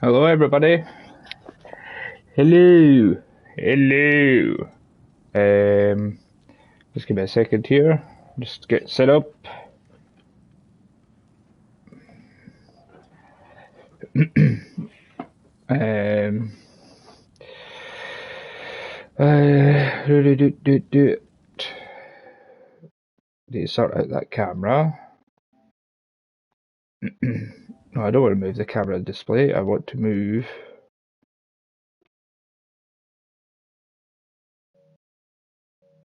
Hello, everybody. Hello. Hello. Just give me a second here. Just get set up. um. Do. Need to sort out that camera. No, I don't want to move the camera display. I want to move.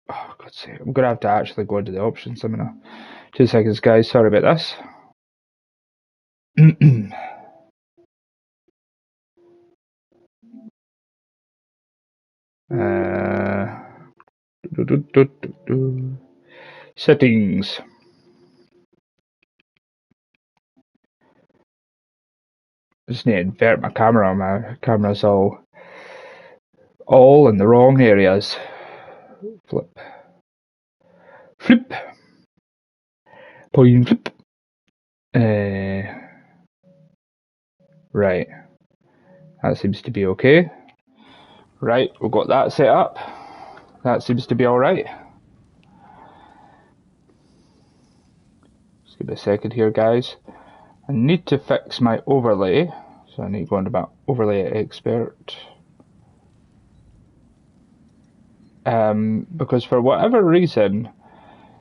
Oh, God's sake. I'm going to have to actually go into the options. I'm gonna. 2 seconds, guys. Sorry about this. Settings. I just need to invert my camera. My camera's all in the wrong areas. Flip. Flip. Point flip. Right. That seems to be okay. Right, we've got that set up. That seems to be alright. Just give me a second here, guys. I need to fix my overlay. So I need to go into my overlay expert. Because for whatever reason,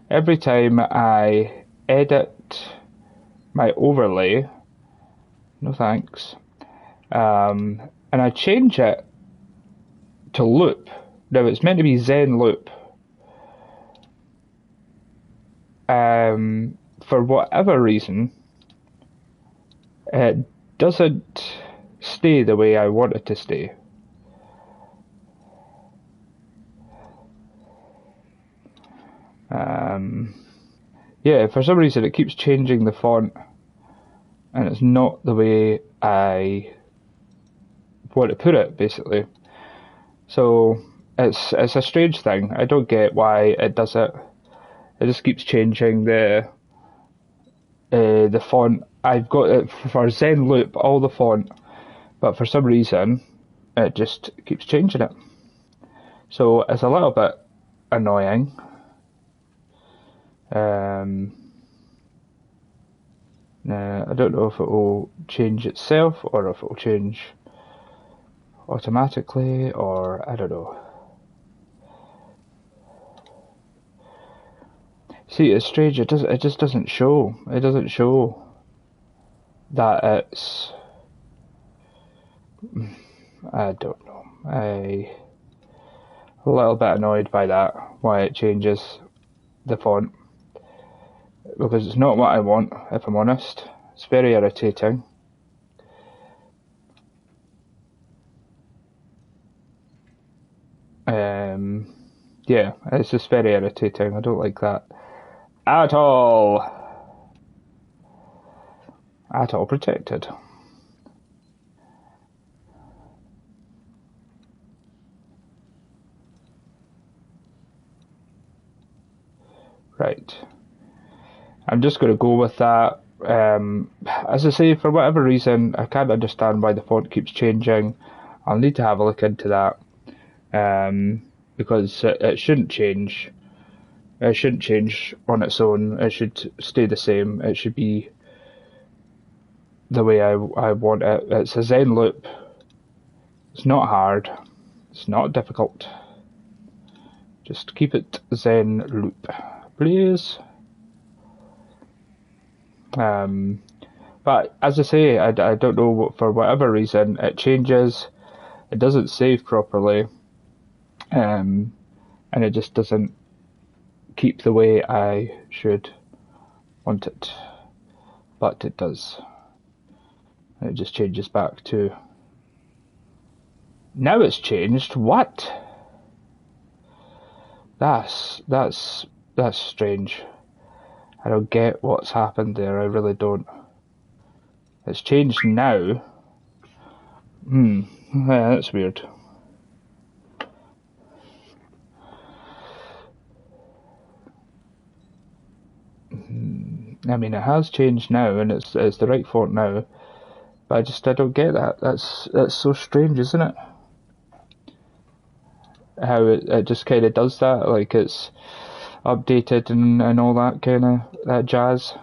every time I edit my overlay, no thanks, and I change it to loop. Now it's meant to be Zen loop. For whatever reason, it doesn't stay the way I want it to stay. Yeah, for some reason it keeps changing the font, and it's not the way I want to put it, basically. So it's a strange thing. I don't get why it does it. It just keeps changing the font. I've got it for Zen Loop, all the font, but for some reason it just keeps changing it. So it's a little bit annoying. I don't know if it will change itself or if it will change automatically, or I don't know. See, it's strange. It just doesn't show. It doesn't show that it's. I don't know. I'm a little bit annoyed by that. Why it changes the font, because it's not what I want. If I'm honest, it's very irritating. Yeah, it's just very irritating. I don't like that at all. At all protected. Right. I'm just going to go with that. As I say, for whatever reason, I can't understand why the font keeps changing. I'll need to have a look into that. Because it shouldn't change. It shouldn't change on its own. It should stay the same. It should be the way I want it. It's a Zen loop. It's not hard. It's not difficult. Just keep it Zen loop, please. But as I say, I don't know, for whatever reason it changes. It doesn't save properly, and it just doesn't keep the way I should want it. But it does. It just changes back to. Now it's changed. What? That's strange. I don't get what's happened there. I really don't. It's changed now. Yeah, that's weird. I mean, it has changed now, and it's the right font now, But I don't get that. That's so strange, isn't it? How it just kind of does that, like it's updated and all that kind of that jazz.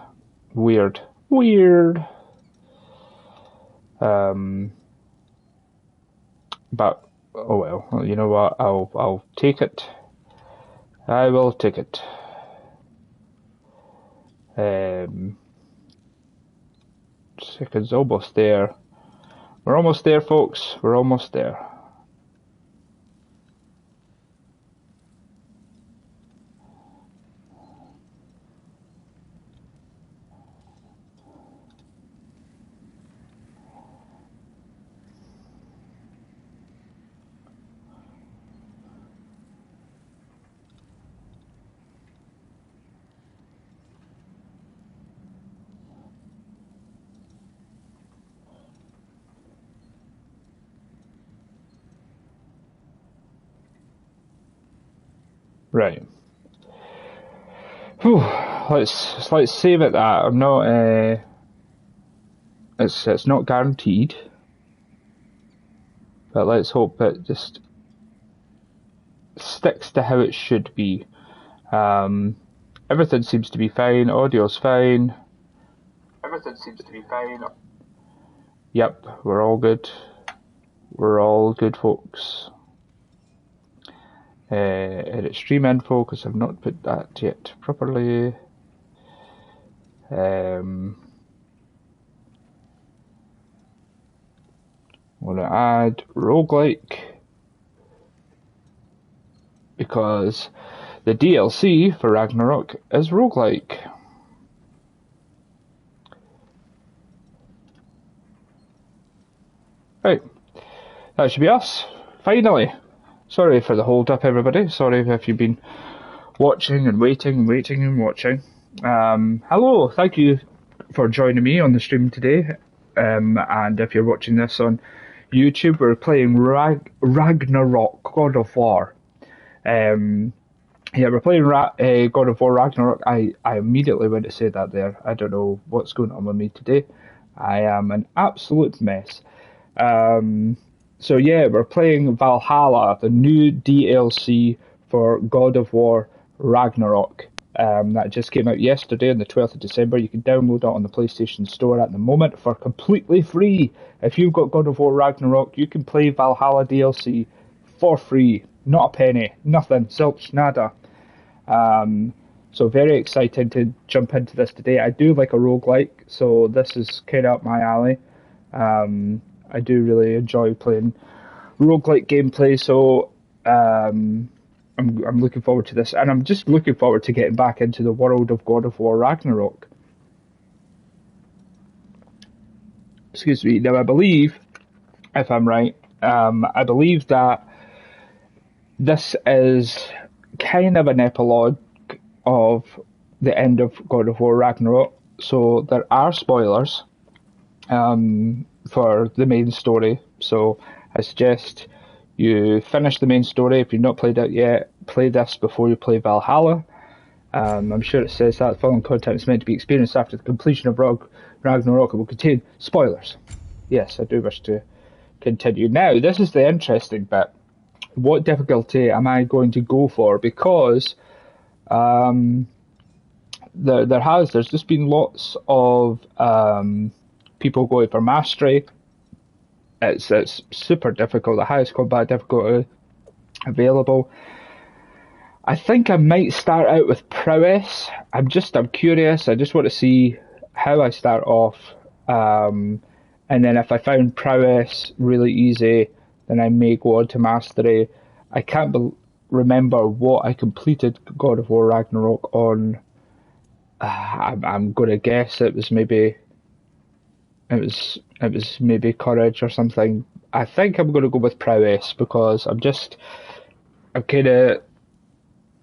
Weird. But oh well. You know what? I'll take it. I will take it. Second's almost there. We're almost there, folks. We're almost there. Right. Whew. Let's save it that. I'm not. It's not guaranteed, but let's hope it just sticks to how it should be. Everything seems to be fine. Audio's fine. Everything seems to be fine. Yep, we're all good. We're all good, folks. Edit stream info because I've not put that yet properly. I'm going to add roguelike because the DLC for Ragnarok is roguelike. Right, that should be us, finally. Sorry for the hold up, everybody. Sorry if you've been watching and waiting and watching. Hello, thank you for joining me on the stream today. And if you're watching this on YouTube, we're playing Ragnarok, God of War. Yeah, we're playing God of War Ragnarok. I immediately went to say that there. I don't know what's going on with me today. I am an absolute mess. So yeah, we're playing Valhalla, the new DLC for God of War Ragnarok. That just came out yesterday on the 12th of December. You can download it on the PlayStation Store at the moment for completely free. If you've got God of War Ragnarok, you can play Valhalla DLC for free. Not a penny, nothing, zilch, nada. So very excited to jump into this today. I do like a roguelike, so this is kind of up my alley. I do really enjoy playing roguelike gameplay, so I'm looking forward to this, and I'm just looking forward to getting back into the world of God of War Ragnarok. Excuse me. Now I believe, if I'm right, I believe that this is kind of an epilogue of the end of God of War Ragnarok, so there are spoilers for the main story, so I suggest you finish the main story. If you've not played it yet, play this before you play Valhalla. I'm sure it says that the following content is meant to be experienced after the completion of Ragnarok and will contain spoilers. Yes, I do wish to continue. Now, this is the interesting bit. What difficulty am I going to go for? Because there's just been lots of people going for mastery. It's super difficult, the highest combat difficulty available. I think I might start out with prowess. I'm curious. I just want to see how I start off. And then if I found prowess really easy, then I may go on to mastery. I can't remember what I completed God of War Ragnarok on. I'm going to guess it was maybe courage or something. I think I'm going to go with prowess because I'm kind of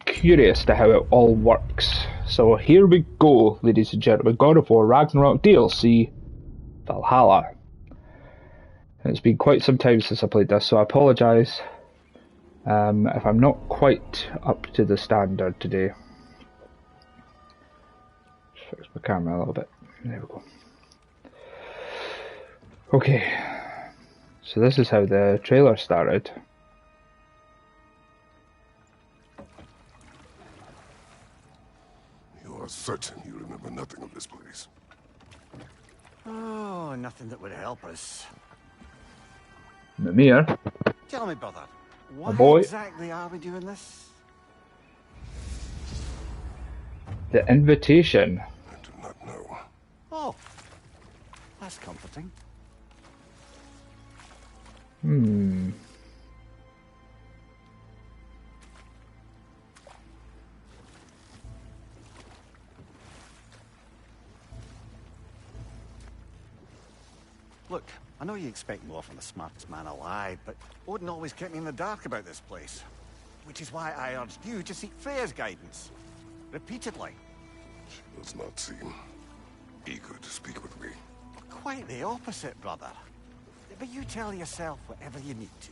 curious to how it all works. So here we go, ladies and gentlemen. God of War Ragnarok DLC Valhalla. And it's been quite some time since I played this, so I apologise if I'm not quite up to the standard today. Fix my camera a little bit. There we go. Okay, so this is how the trailer started. You are certain you remember nothing of this place? Oh, nothing that would help us. Mimir, Tell me, brother, a why boy, exactly are we doing this? the invitation. I do not know. Oh, that's comforting. Look, I know you expect more from the smartest man alive, but Odin always kept me in the dark about this place. Which is why I urged you to seek Freya's guidance. Repeatedly. She does not seem eager to speak with me. Quite the opposite, brother. But you tell yourself whatever you need to.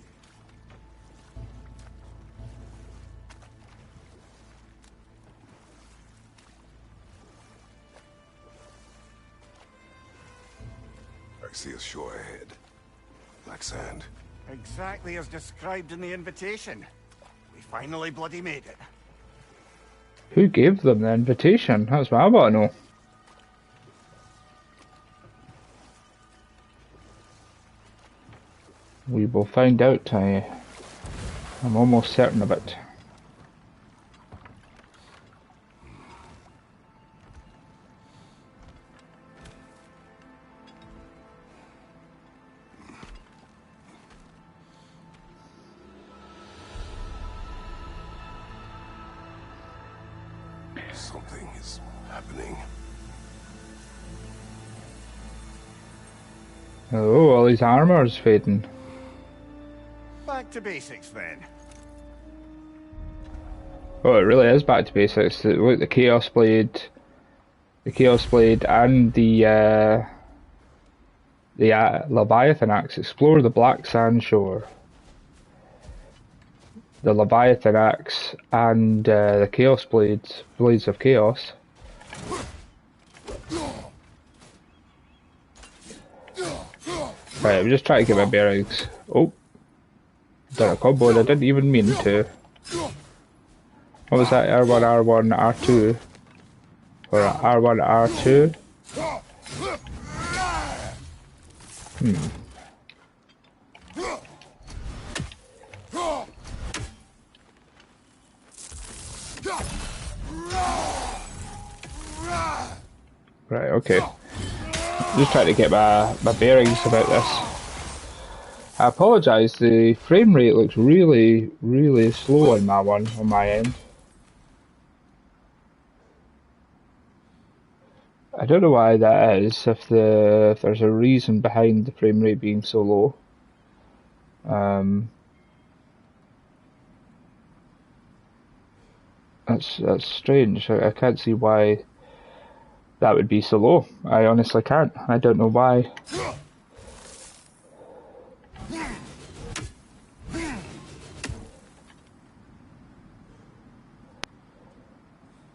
I see a shore ahead. Black sand. Exactly as described in the invitation. We finally bloody made it. Who gave them the invitation? That's what I want to know. We will find out. I'm almost certain of it. Something is happening. Oh, all his armor's fading. Back to basics then. Oh, it really is back to basics. Look, the Chaos Blade, and the Leviathan axe. Explore the Black Sand Shore. The Leviathan axe and the Chaos blades of Chaos. Right, I'm just trying to get my bearings. Oh, done a combo and I didn't even mean to. What was that? R1, R1, R2? Or R1, R2? Right, okay. Just trying to get my bearings about this. I apologise, the frame rate looks really, really slow on my end. I don't know why that is, if there's a reason behind the frame rate being so low. That's strange. I can't see why that would be so low. I honestly can't. I don't know why.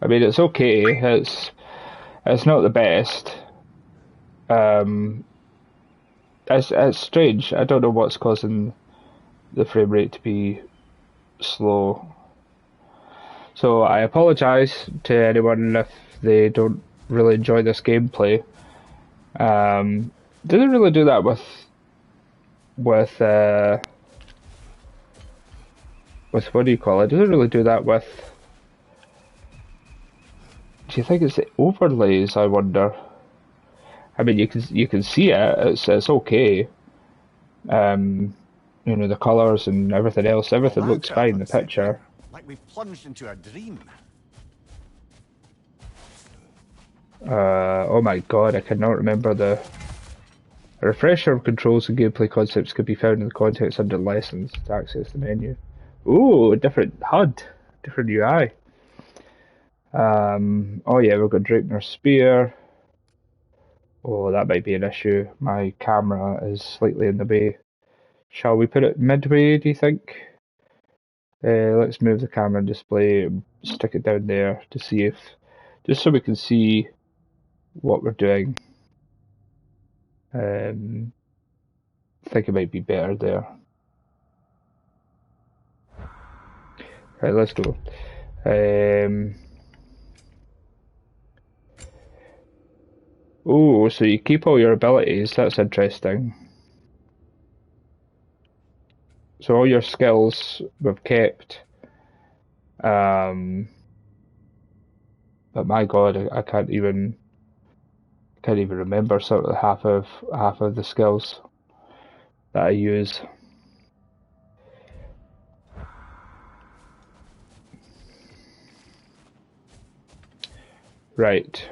I mean, it's okay. It's not the best. It's strange. I don't know what's causing the frame rate to be slow. So I apologise to anyone if they don't really enjoy this gameplay. Didn't really do that with what do you call it? Doesn't really do that with. Do you think it's the overlays? I wonder. I mean, you can see it. It's okay. You know, the colours and everything else. Everything looks fine. The picture. Like we've plunged into a dream. Oh my god, I cannot remember the. A refresher of controls and gameplay concepts could be found in the context under lessons to access the menu. Ooh, different HUD, different UI. Oh yeah, we've got Drakener's Spear. Oh, that might be an issue. My camera is slightly in the way. Shall we put it midway, do you think? Let's move the camera display, stick it down there to see if, just so we can see what we're doing. think it might be better there. Right, let's go. Oh, so you keep all your abilities, that's interesting. So all your skills we've kept. But my god, I can't even remember sort of half of the skills that I use. Right.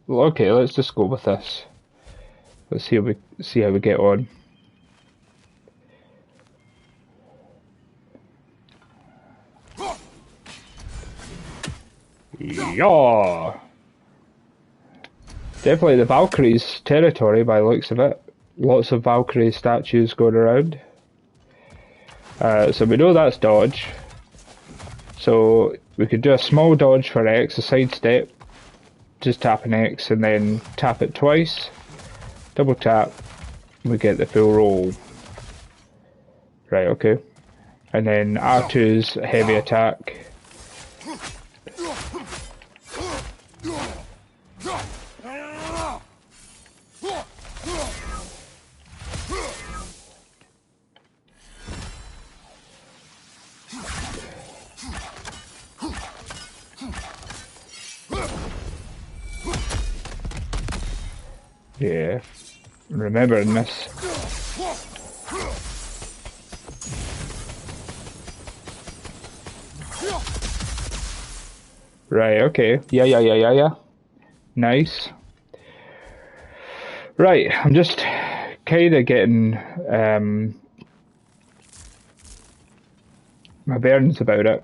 Well, okay, let's just go with this. Let's see how we get on. Yeah. Definitely the Valkyries territory by the looks of it. Lots of Valkyrie statues going around. So we know that's dodge. So we could do a small dodge for X, a sidestep. Just tap an X and then tap it twice. Double tap. We get the full roll. Right, okay. And then R2's heavy attack. Yeah, remembering this. Right, okay. Yeah. Nice. Right, I'm just kind of getting my bearings about it.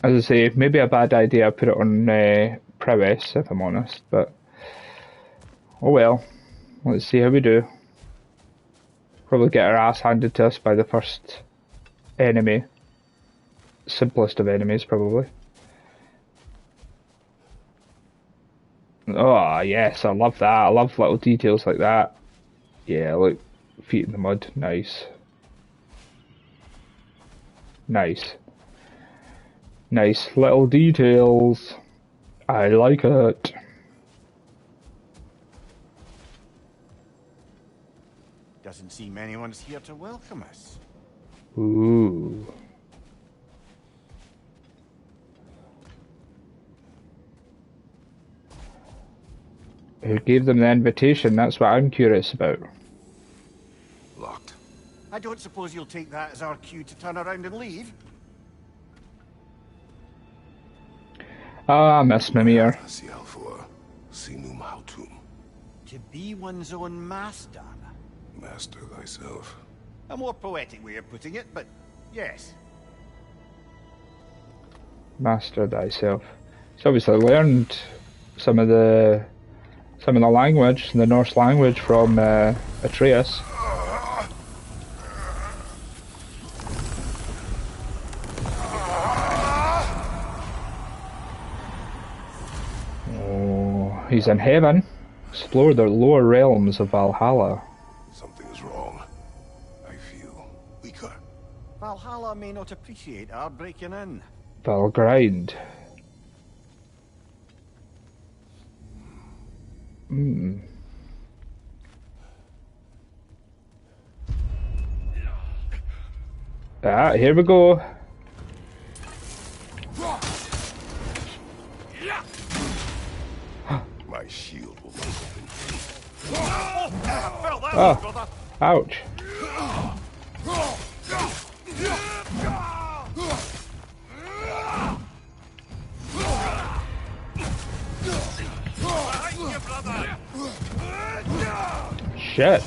As I say, maybe a bad idea I put it on prowess, if I'm honest, but oh well. Let's see how we do. Probably get our ass handed to us by the first enemy. Simplest of enemies, probably. Oh, yes, I love that. I love little details like that. Yeah, look, feet in the mud. Nice. Nice. Nice little details. I like it. Doesn't seem anyone's here to welcome us. Ooh. Who gave them the invitation? That's what I'm curious about. Locked. I don't suppose you'll take that as our cue to turn around and leave? Ah, Miss Mimir. To be one's own master. Master thyself. A more poetic way of putting it, but yes. Master thyself. He's obviously learned some of the language, the Norse language from Atreus. Oh, he's in heaven. Explore the lower realms of Valhalla. Something is wrong. I feel weaker. Valhalla may not appreciate our breaking in. Valgrind. Hmm. Ah, here we go. My shield will Oh, ouch. Shit.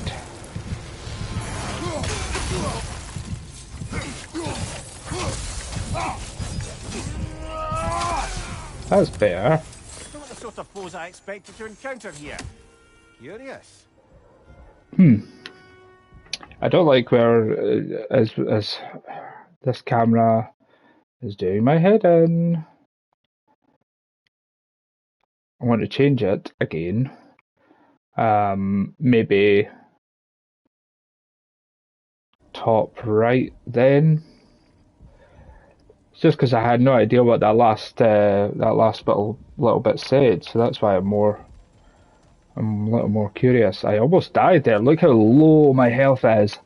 That's better. Not the sort of foes I expected to encounter here. Curious. I don't like where as this camera is doing my head in. I want to change it again. Maybe top right then. It's just because I had no idea what that last little bit said, so that's why I'm a little more curious. I almost died there. Look how low my health is.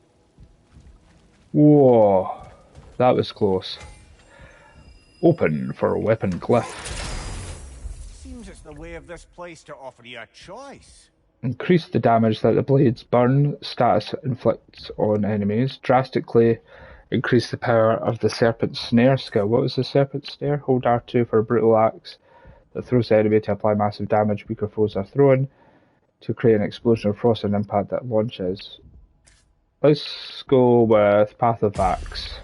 Whoa, that was close. Open for a weapon glyph. Seems it's the way of this place to offer you a choice. Increase the damage that the blades burn status inflicts on enemies. Drastically increase the power of the Serpent Snare skill. What was the Serpent Snare? Hold R2 for a brutal axe that throws the enemy to apply massive damage. Weaker foes are thrown to create an explosion of frost and impact that launches. Let's go with Path of Axe.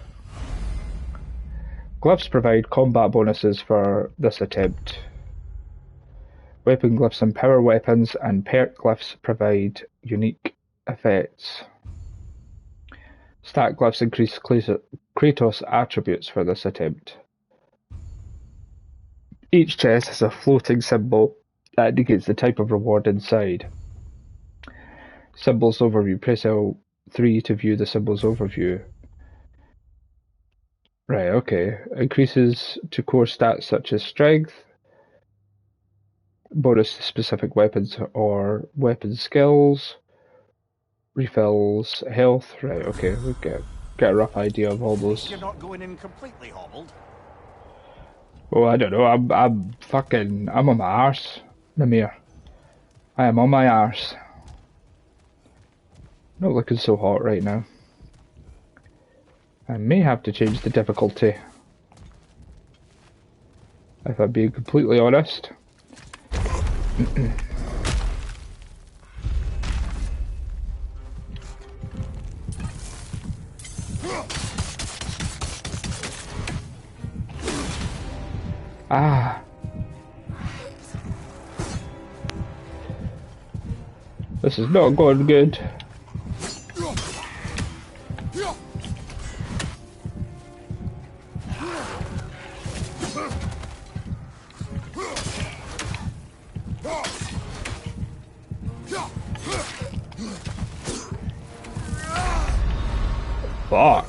Glyphs provide combat bonuses for this attempt. Weapon glyphs empower weapons, and perk glyphs provide unique effects. Stat glyphs increase Kratos attributes for this attempt. Each chest has a floating symbol that indicates the type of reward inside. Symbols overview. Press L3 to view the symbols overview. Right, okay. Increases to core stats such as strength, bonus to specific weapons or weapon skills, refills health. Right, okay, we'll get a rough idea of all those. You're not going in completely hobbled. Oh, I don't know. I'm on my arse, Namir. I am on my arse. Not looking so hot right now. I may have to change the difficulty, if I'm being completely honest. Ah. This is not going good. Fuck.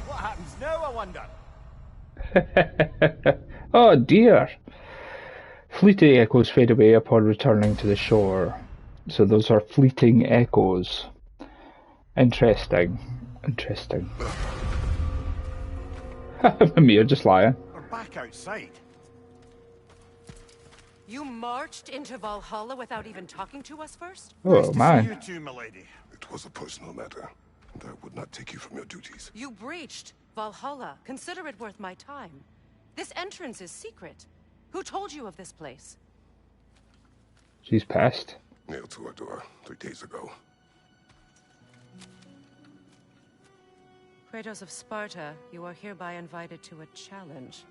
What happens now, I wonder? Oh dear. Fleeting echoes fade away upon returning to the shore. So those are fleeting echoes. Interesting. Interesting. You're just lying. We're back outside. You marched into Valhalla without even talking to us first? Oh Nice to man. see you too, milady. It was a personal matter, and I would not take you from your duties. You breached Valhalla. Consider it worth my time. This entrance is secret. Who told you of this place? She's pissed. Nailed to our door 3 days ago. Kratos of Sparta, you are hereby invited to a challenge.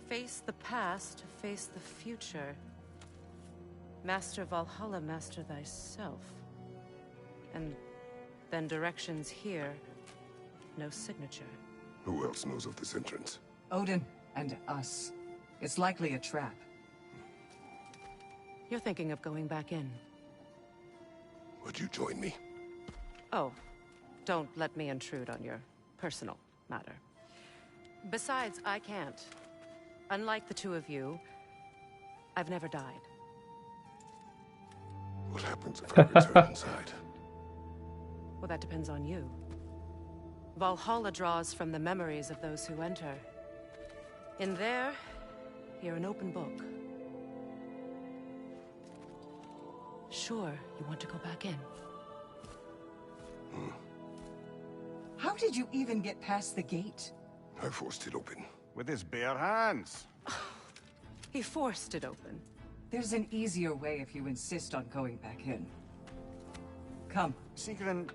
Face the past to face the future. Master Valhalla, master thyself. And then directions here, no signature. Who else knows of this entrance? Odin and us. It's likely a trap. You're thinking of going back in. Would you join me? Oh, don't let me intrude on your personal matter. Besides, I can't. Unlike the two of you, I've never died. What happens if I return inside? Well, that depends on you. Valhalla draws from the memories of those who enter. In there, you're an open book. Sure, you want to go back in. How did you even get past the gate? I forced it open. With his bare hands. He forced it open. There's an easier way if you insist on going back in. Come. Sigrun,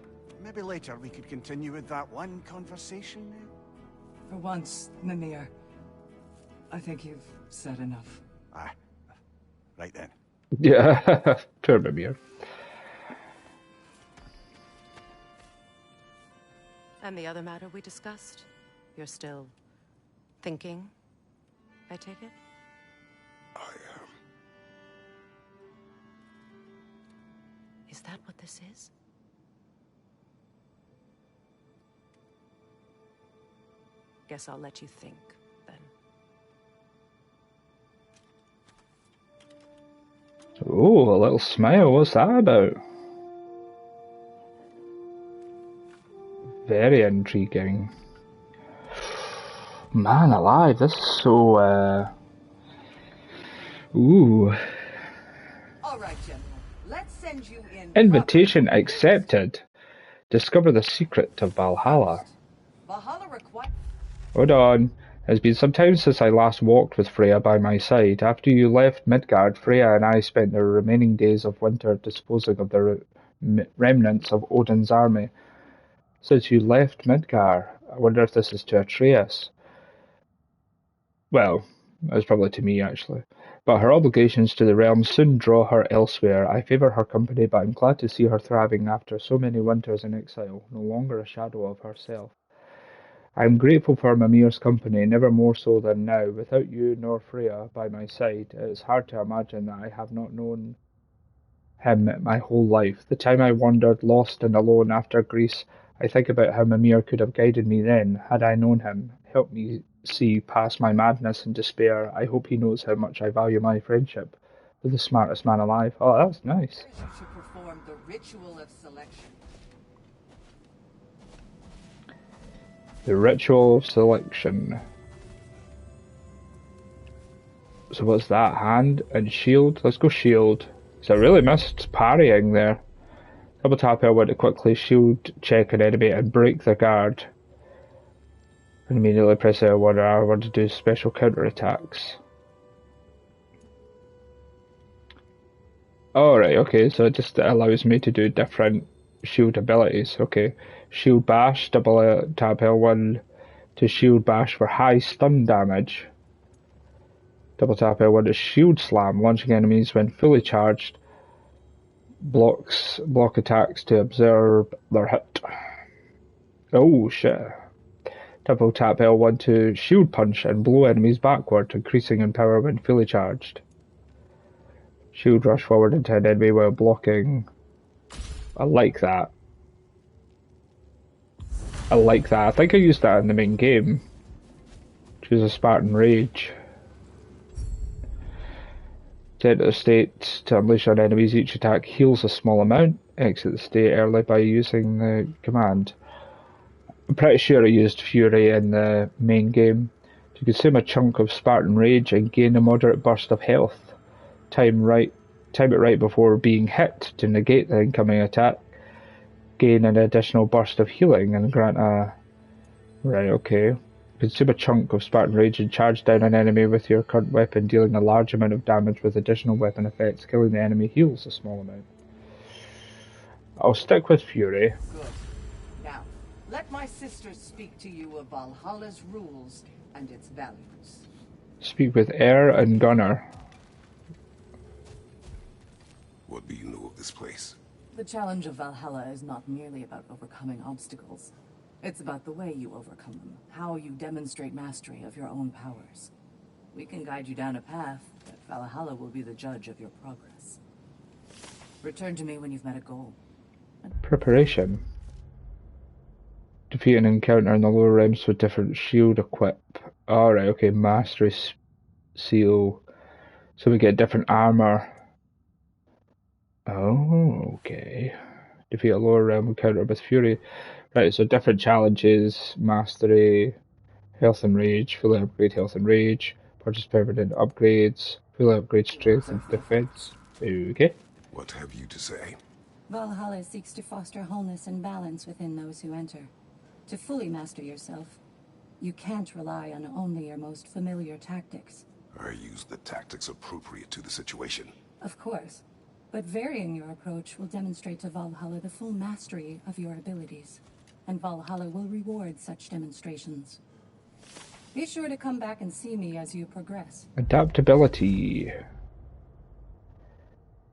maybe later we could continue with that one conversation. For once, Mimir. I think you've said enough. Ah, right then. Yeah, turn him here. And the other matter we discussed? You're still thinking, I take it? I am. Is that what this is? Guess I'll let you think, then. Oh, a little smile. What's that about? Very intriguing. Man alive, this is so, Ooh. Alright, gentlemen. Let's send you in. Invitation accepted. Discover the secret of Valhalla. Valhalla requires. Hold on. It's been some time since I last walked with Freya by my side. After you left Midgard, Freya and I spent the remaining days of winter disposing of the remnants of Odin's army. Since you left Midgard, I wonder if this is to Atreus. Well, it's probably to me, actually. But her obligations to the realm soon draw her elsewhere. I favour her company, but I'm glad to see her thriving after so many winters in exile, no longer a shadow of herself. I am grateful for Mimir's company, never more so than now. Without you nor Freya by my side, it is hard to imagine that I have not known him my whole life. The time I wandered lost and alone after Greece, I think about how Mimir could have guided me then, had I known him, helped me see past my madness and despair. I hope he knows how much I value my friendship with the smartest man alive. Oh, that's nice. To perform the ritual of selection. The ritual of selection. So what's that? Hand and shield? Let's go shield. So I really missed parrying there. Double tap L1 to quickly shield check an enemy and break their guard. And immediately press L1 or R1 to do special counter attacks. Alright, okay, so it just allows me to do different shield abilities. Okay, shield bash, double tap L1 to shield bash for high stun damage. Double tap L1 to shield slam, launching enemies when fully charged. Block attacks to absorb their hit. Oh shit. Double tap L1 to shield punch and blow enemies backward, increasing in power when fully charged. Shield rush forward into an enemy while blocking. I like that. I like that. I think I used that in the main game. Choose a Spartan Rage. To enter the state to unleash on enemies, each attack heals a small amount. Exit the state early by using the command. I'm pretty sure I used Fury in the main game. To consume a chunk of Spartan Rage and gain a moderate burst of health. Time it right before being hit to negate the incoming attack. Gain an additional burst of healing and grant a... Right, okay. Consume a chunk of Spartan Rage and charge down an enemy with your current weapon, dealing a large amount of damage with additional weapon effects. Killing the enemy heals a small amount. I'll stick with Fury. Good. Now, let my sisters speak to you of Valhalla's rules and its values. Speak with Air and Gunner. What do you know of this place? The challenge of Valhalla is not merely about overcoming obstacles. It's about the way you overcome them, how you demonstrate mastery of your own powers. We can guide you down a path, but Valhalla will be the judge of your progress. Return to me when you've met a goal. Preparation. Defeat an encounter in the lower realms with different shield equip. Alright, okay, mastery seal. So we get different armor. Oh, okay. Defeat a lower realm encounter with fury. Right, so different challenges, mastery, health and rage, fully upgrade health and rage, purchase permanent upgrades, fully upgrade strength and defense. Okay. What have you to say? Valhalla seeks to foster wholeness and balance within those who enter. To fully master yourself, you can't rely on only your most familiar tactics. I use the tactics appropriate to the situation. Of course, but varying your approach will demonstrate to Valhalla the full mastery of your abilities, and Valhalla will reward such demonstrations. Be sure to come back and see me as you progress. Adaptability.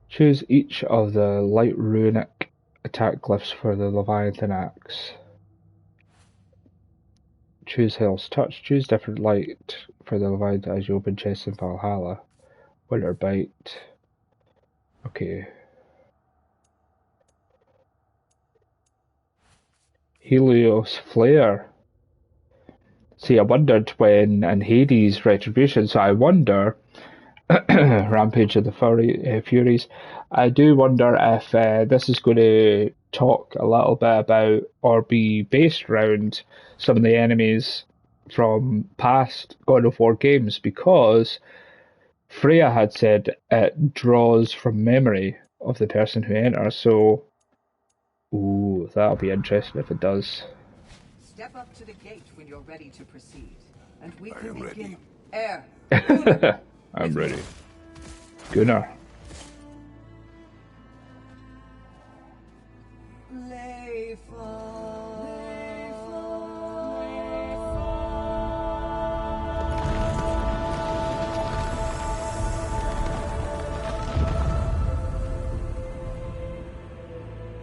Choose each of the light runic attack glyphs for the Leviathan axe. Choose Hell's Touch. Choose different light for the Leviathan as you open chests in Valhalla. Winter Bite. Okay. Helios Flare. See, I wondered when in Hades Retribution, so I wonder, Rampage of the Furies, I do wonder if this is going to talk a little bit about or be based around some of the enemies from past God of War games, because Freya had said it draws from memory of the person who enters, so ooh, that'll be interesting if it does. Step up to the gate when you're ready to proceed, and we I can am begin. ready. Air. I'm ready. Gunnar.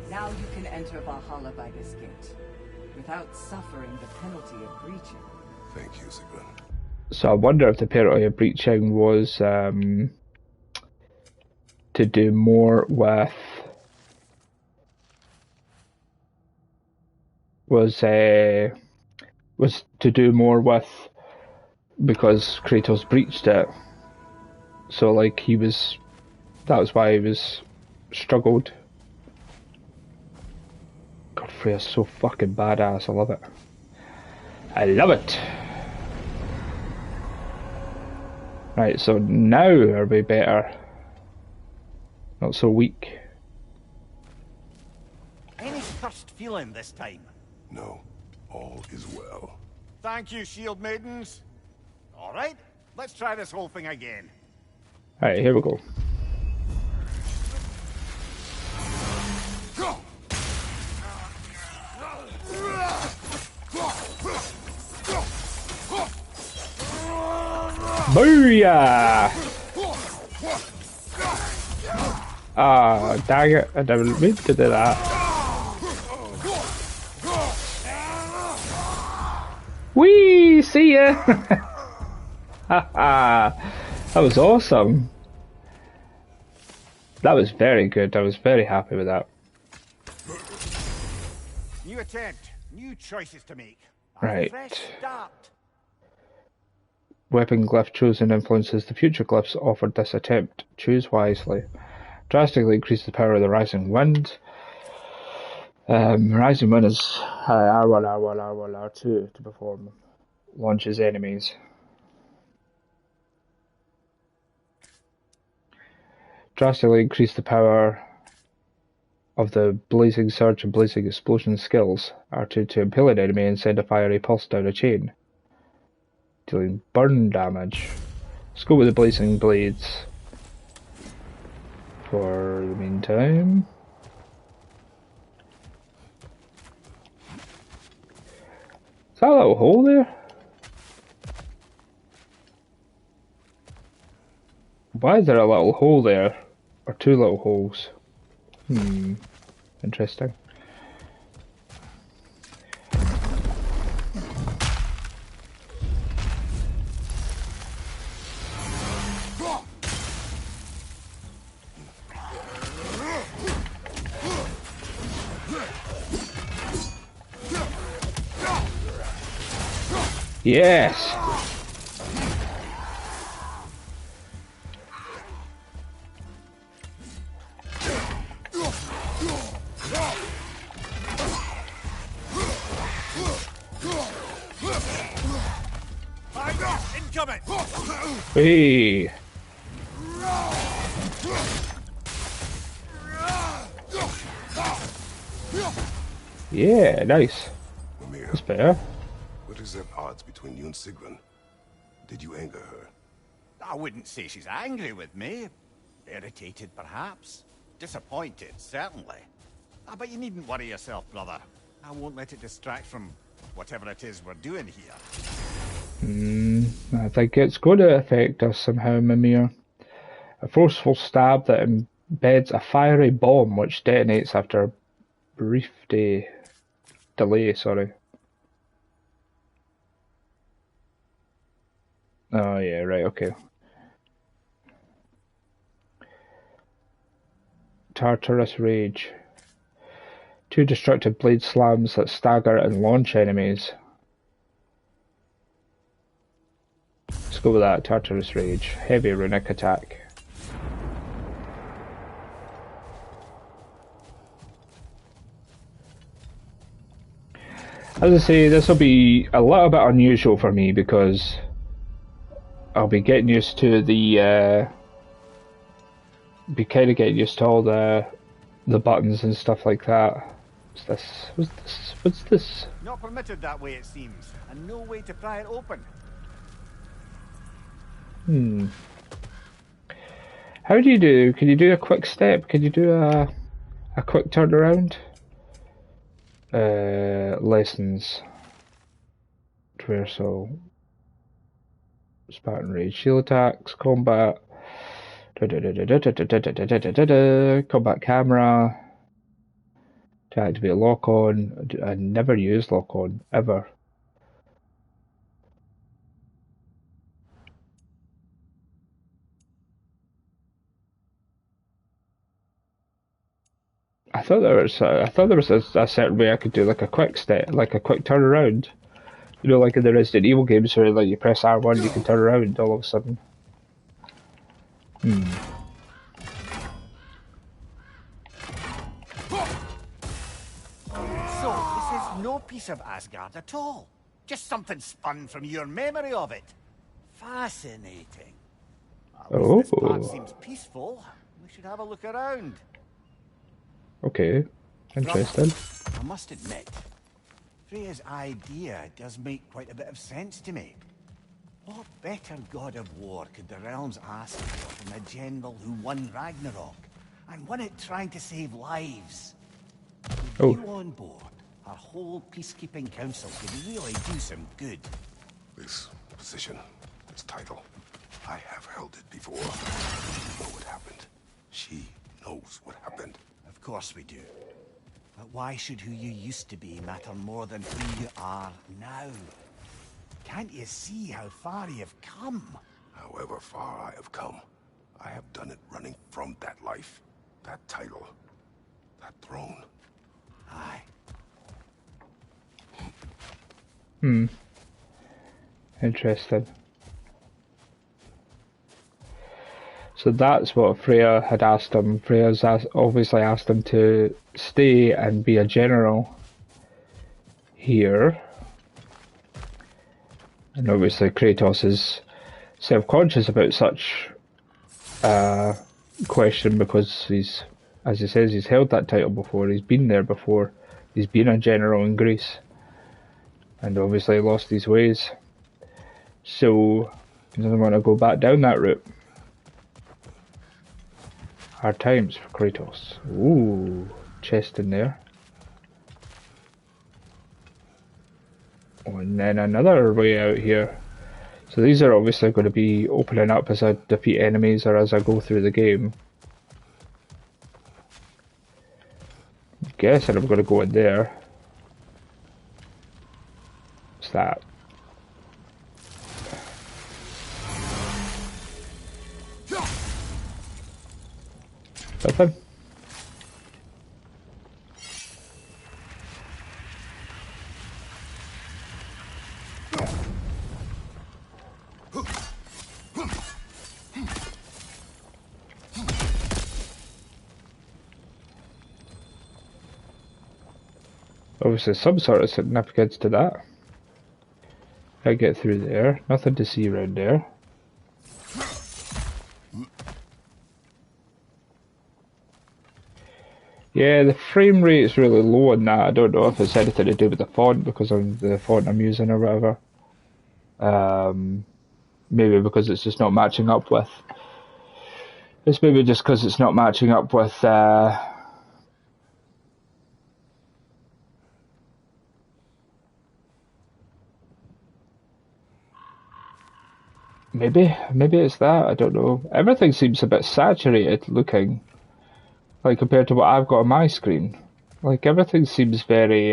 Now you can enter Valhalla by this gate, without suffering the penalty of breaching. Thank you, Sigrun. So I wonder if the penalty of breaching was to do more with was to do more with because Kratos breached it. So like that was why he was struggled. God, Freya's so fucking badass. I love it. I love it. Right, so now are we better? Not so weak. Any cursed feeling this time? No, all is well. Thank you, shield maidens. All right, let's try this whole thing again. Alright, here we go. Booyah! Ah, dang it, I didn't mean to do that. Whee! See ya! Haha! That was awesome. That was very good. I was very happy with that. New attempt, new choices to make. Right. A fresh start. Weapon glyph chosen influences the future glyphs offered this attempt. Choose wisely. Drastically increase the power of the Rising Wind. Rising Wind is R1, R1, R1, R2 to perform. Launches enemies. Drastically increase the power of the Blazing Surge and Blazing Explosion skills. R2 to impale an enemy and send a fiery pulse down a chain, dealing burn damage. Let's go with the Blazing Blades for the meantime. Is that a little hole there? Why is there a little hole there? Or two little holes? Interesting. Yes! Incoming! Hey! Yeah, nice. Mimir, That's better. what is at odds between you and Sigrun? Did you anger her? I wouldn't say she's angry with me. Irritated, perhaps. Disappointed, certainly. But you needn't worry yourself, brother. I won't let it distract from whatever it is we're doing here. I think it's going to affect us somehow, Mimir. A forceful stab that embeds a fiery bomb which detonates after a brief delay, sorry. Oh yeah, right, okay. Tartarus Rage. Two destructive blade slams that stagger and launch enemies. Let's go with that. Tartarus Rage. Heavy runic attack. As I say, this will be a little bit unusual for me because I'll be getting used to the getting used to all the buttons and stuff like that. What's this? Not permitted that way, it seems, and no way to pry it open. How do you do? Can you do a quick step? Can you do a quick turnaround? Lessons. Traversal. Spartan Rage. Shield attacks. Combat. Combat camera. To activate lock on. I never use lock on ever. I thought there was a certain way I could do like a quick step, like a quick turnaround. You know, like in the Resident Evil games where like you press R1 you can turn around all of a sudden. So, this is no piece of Asgard at all. Just something spun from your memory of it. Fascinating. At least this part seems peaceful. We should have a look around. Okay, interesting. I must admit, Freya's idea does make quite a bit of sense to me. What better god of war could the realms ask for than a general who won Ragnarok, and won it trying to save lives? With you on board, our whole peacekeeping council could really do some good. This position, this title, I have held it before. You know what happened. She knows what happened. Of course we do. But why should who you used to be matter more than who you are now? Can't you see how far you've come? However far I have come, I have done it running from that life, that title, that throne. Aye. Interesting. So that's what Freya had asked him. Freya's obviously asked him to stay and be a general here. And obviously Kratos is self-conscious about such a question because he's, as he says, he's held that title before, he's been there before, he's been a general in Greece. And obviously lost his ways. So he doesn't want to go back down that route. Hard times for Kratos. Ooh, chest in there. Oh, and then another way out here. So these are obviously going to be opening up as I defeat enemies or as I go through the game. I'm guessing I'm going to go in there. What's that? Nothing? Obviously some sort of significance to that. I get through there, nothing to see around there. Yeah, the frame rate is really low on that. I don't know if it's anything to do with the font because of the font I'm using or whatever. Maybe because it's just not matching up with. It's maybe just because it's not matching up with. Maybe it's that. I don't know. Everything seems a bit saturated looking. Like compared to what I've got on my screen. Like everything seems very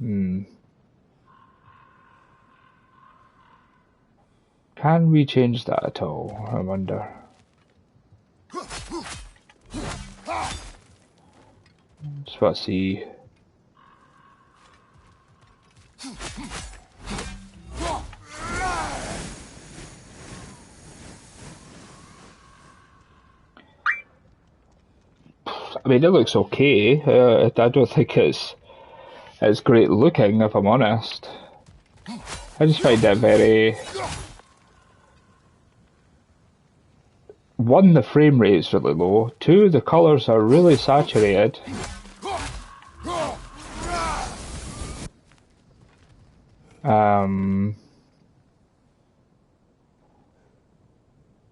Can we change that at all? I wonder. Just want to see. I mean, it looks okay. I don't think it's great looking, if I'm honest. I just find it very... One, the frame rate's really low. Two, the colours are really saturated.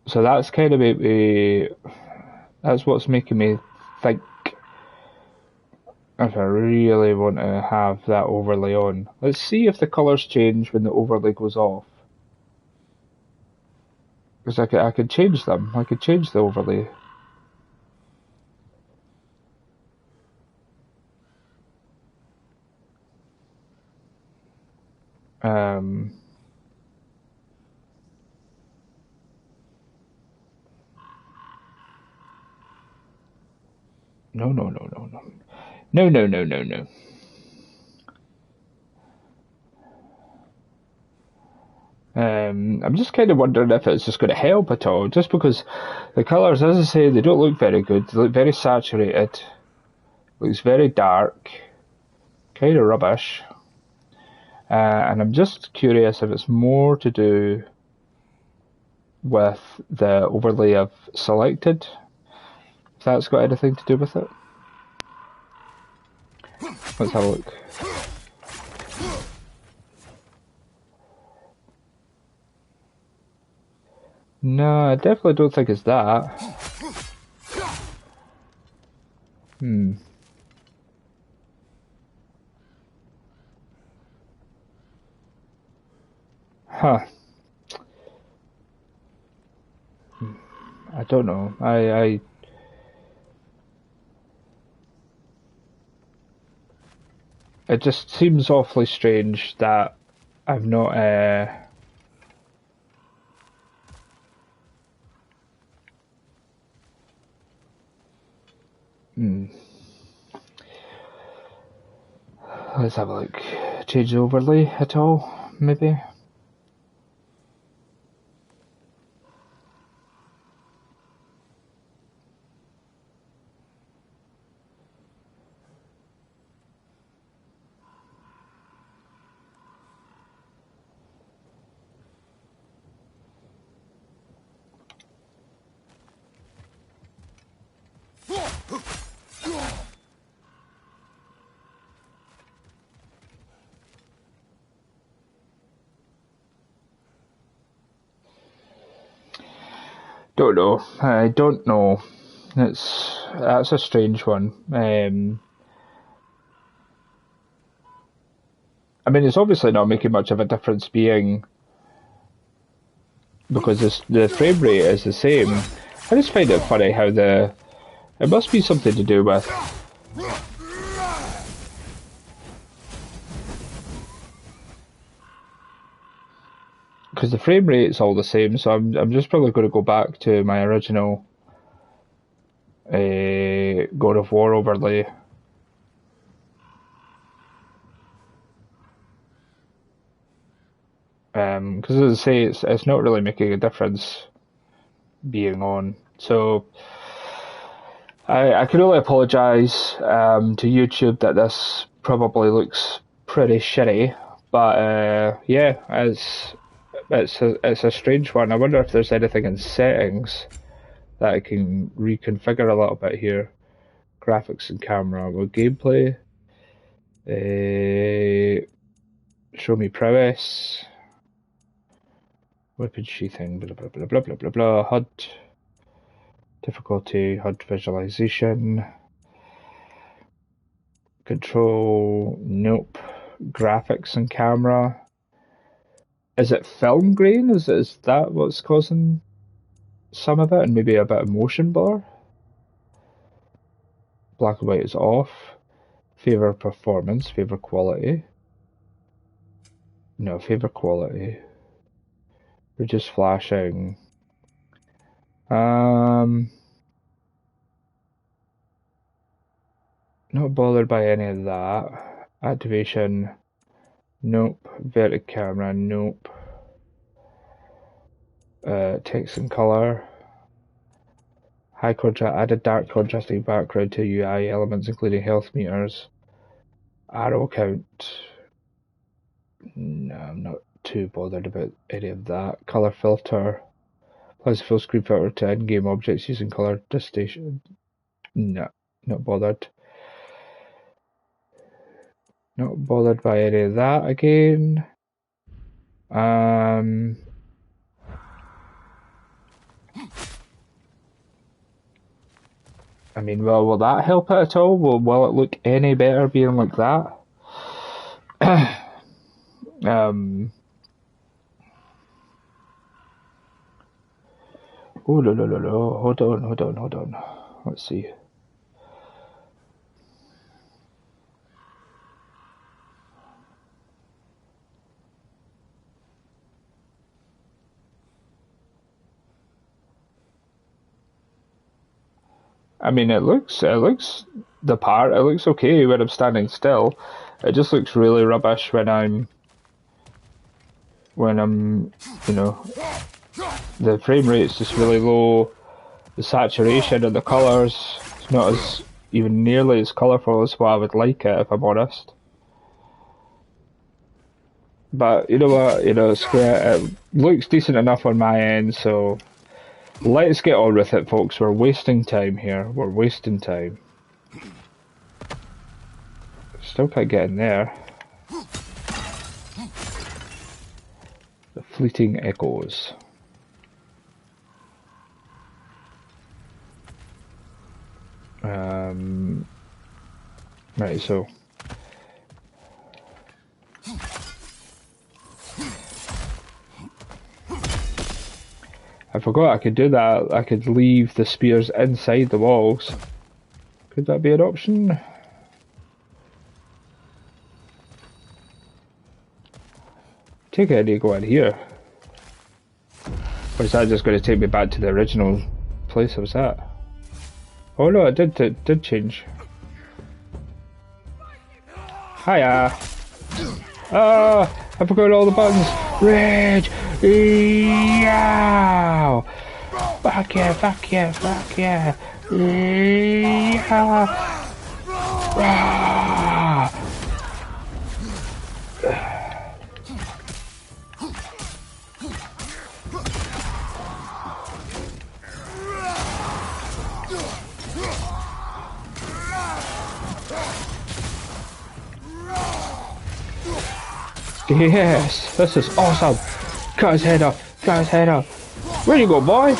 So that's kind of that's what's making me think if I really want to have that overlay on. Let's see if the colours change when the overlay goes off. Because I could change them. I could change the overlay. No, no, no, no, no. No, no, no, no, no. I'm just kind of wondering if it's just going to help at all, just because the colours, as I say, they don't look very good. They look very saturated. Looks very dark. Kind of rubbish. And I'm just curious if it's more to do with the overlay I've selected. If that's got anything to do with it. Let's have a look. No, I definitely don't think it's that. Huh. I don't know. It just seems awfully strange that I've not let's have a look. Change the overlay at all, maybe? Don't know. I don't know. That's a strange one. I mean, it's obviously not making much of a difference being because the frame rate is the same. I just find it funny how it must be something to do with because the frame rate's all the same. So I'm just probably going to go back to my original God of War overlay. Because as I say, it's not really making a difference being on. So I can only apologise to YouTube that this probably looks pretty shitty. But yeah, it's a strange one. I wonder if there's anything in settings that I can reconfigure a little bit here. Graphics and camera. Well, gameplay. Show me prowess. Weapon sheathing. Blah blah blah blah blah blah blah. HUD. Difficulty. HUD visualization. Control. Nope. Graphics and camera. Is it film grain? Is that what's causing some of it? And maybe a bit of motion blur? Black and white is off. Favor performance, favor quality. No, favor quality. Reduce flashing. Not bothered by any of that. Activation. Nope. Vertic camera, nope. Text and color. High contrast, added dark contrasting background to UI elements including health meters. Arrow count. No, I'm not too bothered about any of that. Color filter. Applies a full screen filter to in-game objects using color distillation. No, not bothered. Not bothered by any of that again. I mean, well, will that help it at all? Will it look any better being like that? Oh, no. Hold on. Let's see. I mean, it looks the part. It looks okay when I'm standing still. It just looks really rubbish when I'm, you know, the frame rate's just really low. The saturation and the colours, it's not as even nearly as colourful as what I would like it, if I'm honest. But you know what, it looks decent enough on my end, so let's get on with it, folks. We're wasting time here. We're wasting time. Still can't get in there. The fleeting echoes. Right, so I forgot I could do that. I could leave the spears inside the walls. Could that be an option? Take it I need to go in here. Or is that just going to take me back to the original place I was at? Oh no, it did change. Hiya! Ah! I forgot all the buttons! Rage! Yow! Fuck yeah! Yow! Ah! Yes, this is awesome. Cut his head off. Where you go, boy?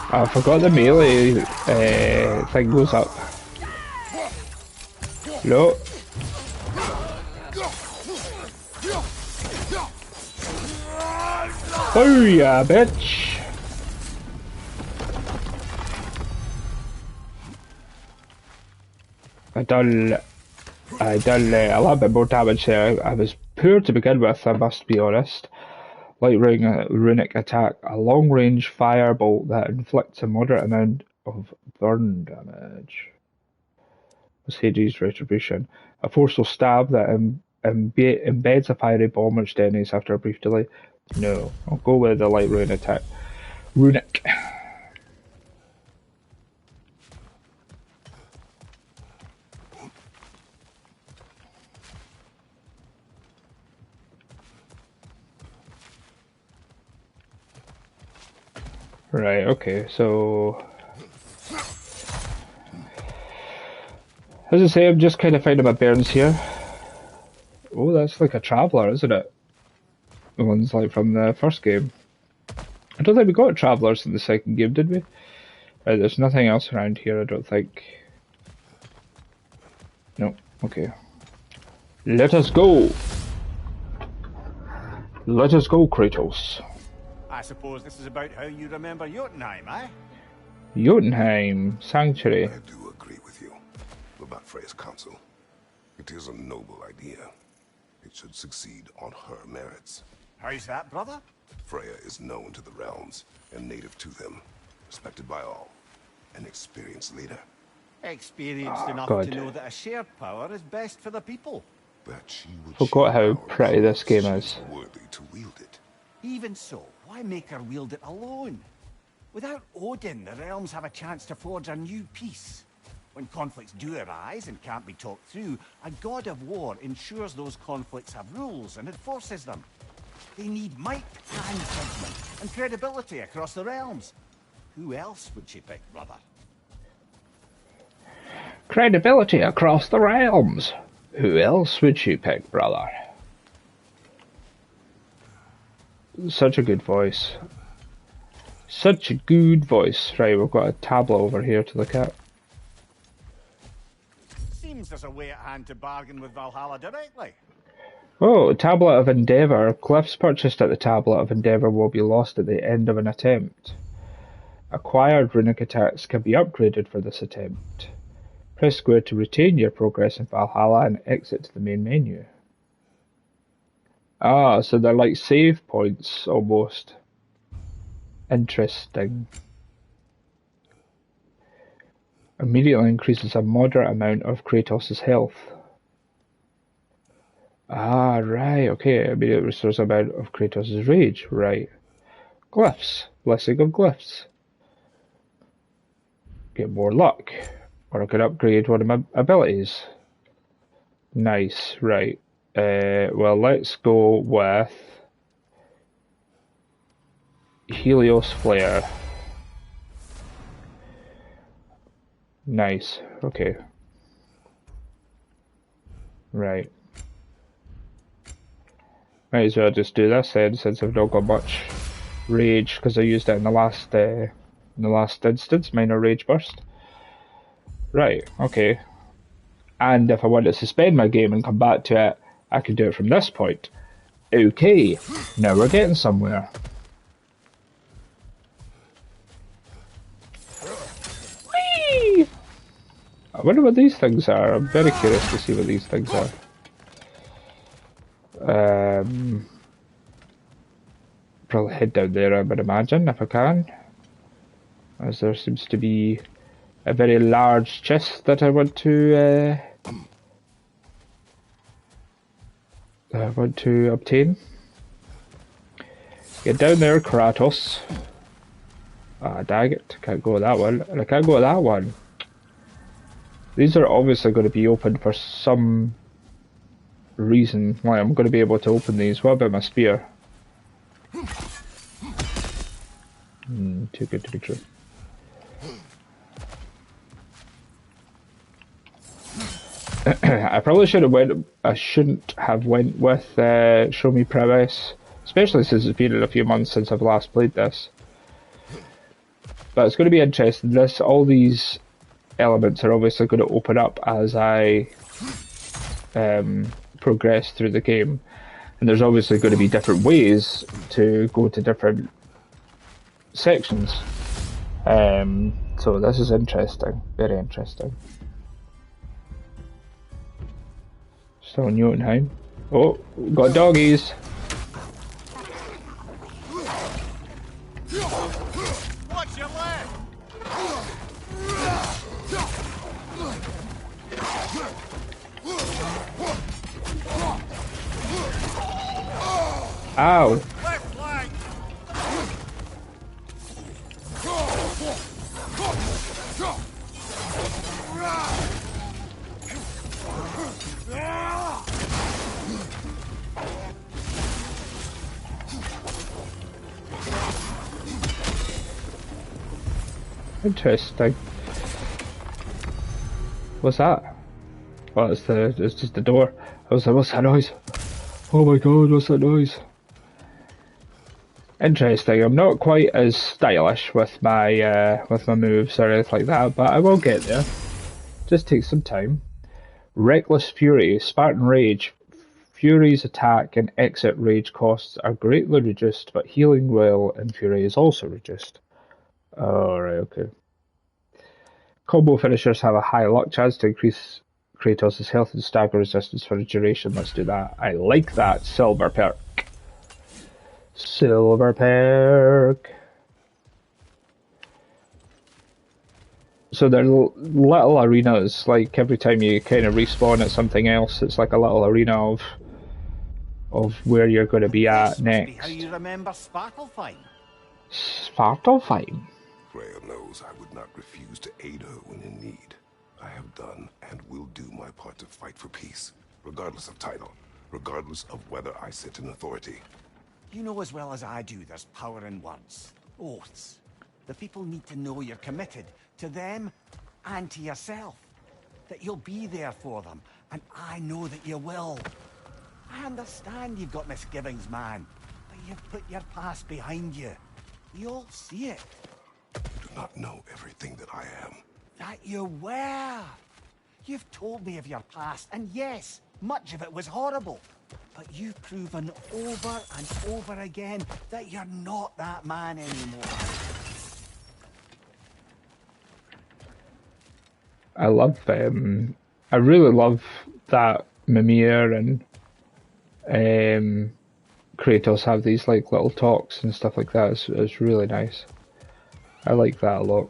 I forgot the melee thing goes up. No. Oh yeah, bitch. I done a little bit more damage there. I was poor to begin with, I must be honest. Light runic attack, a long-range firebolt that inflicts a moderate amount of burn damage. Was Hades' retribution. A forceful stab that embeds a fiery bomb which detonates after a brief delay. No, I'll go with the light rune attack. Runic. Right, okay, so as I say, I'm just kind of finding my bearings here. Oh, that's like a traveller, isn't it? The one's like from the first game. I don't think we got travellers in the second game, did we? Right, there's nothing else around here, I don't think. No, okay. Let us go! Let us go, Kratos. I suppose this is about how you remember Jotunheim, eh? Jotunheim Sanctuary. I do agree with you about Freya's counsel. It is a noble idea. It should succeed on her merits. How's that, brother? Freya is known to the realms and native to them, respected by all. An experienced leader. Experienced enough God. to know that a shared power is best for the people. But she would Forgot how share power pretty this game because is. she's worthy to wield it. Even so, why make her wield it alone? Without Odin, the realms have a chance to forge a new peace. When conflicts do arise and can't be talked through, a god of war ensures those conflicts have rules and enforces them. They need might and judgment and credibility across the realms. Who else would she pick, brother? Credibility across the realms. Who else would you pick, brother? Such a good voice. Such a good voice. Right, we've got a tablet over here to look at. Seems there's a way at hand to bargain with Valhalla directly. Oh, Tablet of Endeavour. Glyphs purchased at the Tablet of Endeavour will be lost at the end of an attempt. Acquired runic attacks can be upgraded for this attempt. Press square to retain your progress in Valhalla and exit to the main menu. Ah, so they're like save points, almost. Interesting. Immediately increases a moderate amount of Kratos' health. Ah, right, okay. Immediately restores an amount of Kratos' rage, right. Glyphs. Blessing of Glyphs. Get more luck. Or I could upgrade one of my abilities. Nice, right. Well, let's go with Helios Flare. Nice, okay. Right. Might as well just do this then, since I've not got much rage, because I used it in the last instance, minor rage burst. Right, okay. And if I want to suspend my game and come back to it, I can do it from this point. Okay, now we're getting somewhere. Whee! I wonder what these things are. I'm very curious to see what these things are. Probably head down there, I would imagine, if I can. As there seems to be a very large chest that I want to obtain. Get down there, Kratos. Ah, dang it. Can't go with that one. And I can't go with that one. These are obviously going to be open for some reason why I'm going to be able to open these. What about my spear? Too good to be true. I probably should have went. I shouldn't have went with Show Me Prowess, especially since it's been a few months since I've last played this. But it's going to be interesting. All these elements are obviously going to open up as I progress through the game, and there's obviously going to be different ways to go to different sections. So this is interesting, very interesting. Still in Jotunheim. Oh, got doggies. Watch your leg! Ow. Left leg! Interesting. What's that? Oh, it's just the door. I was like, what's that noise? Oh my god, what's that noise? Interesting. I'm not quite as stylish with my moves or anything like that, but I will get there. Just take some time. Reckless Fury, Spartan Rage. Fury's attack and exit rage costs are greatly reduced, but healing will in Fury is also reduced. Alright, okay. Combo finishers have a high luck chance to increase Kratos' health and stagger resistance for a duration. Let's do that. I like that. Silver perk. Silver perk. So they're little arenas, like every time you kind of respawn at something else, it's like a little arena of where you're going to be at next. How you remember Sparklefine? Sparklefine? Freya knows I would not refuse to aid her when in need. I have done and will do my part to fight for peace, regardless of title, regardless of whether I sit in authority. You know as well as I do there's power in words. Oaths. The people need to know you're committed to them and to yourself. That you'll be there for them, and I know that you will. I understand you've got misgivings, man, but you've put your past behind you. We all see it. You do not know everything that I am. That you were. You've told me of your past, and yes, much of it was horrible. But you've proven over and over again that you're not that man anymore. I really love that Mimir and Kratos have these like little talks and stuff like that. It's really nice. I like that a lot.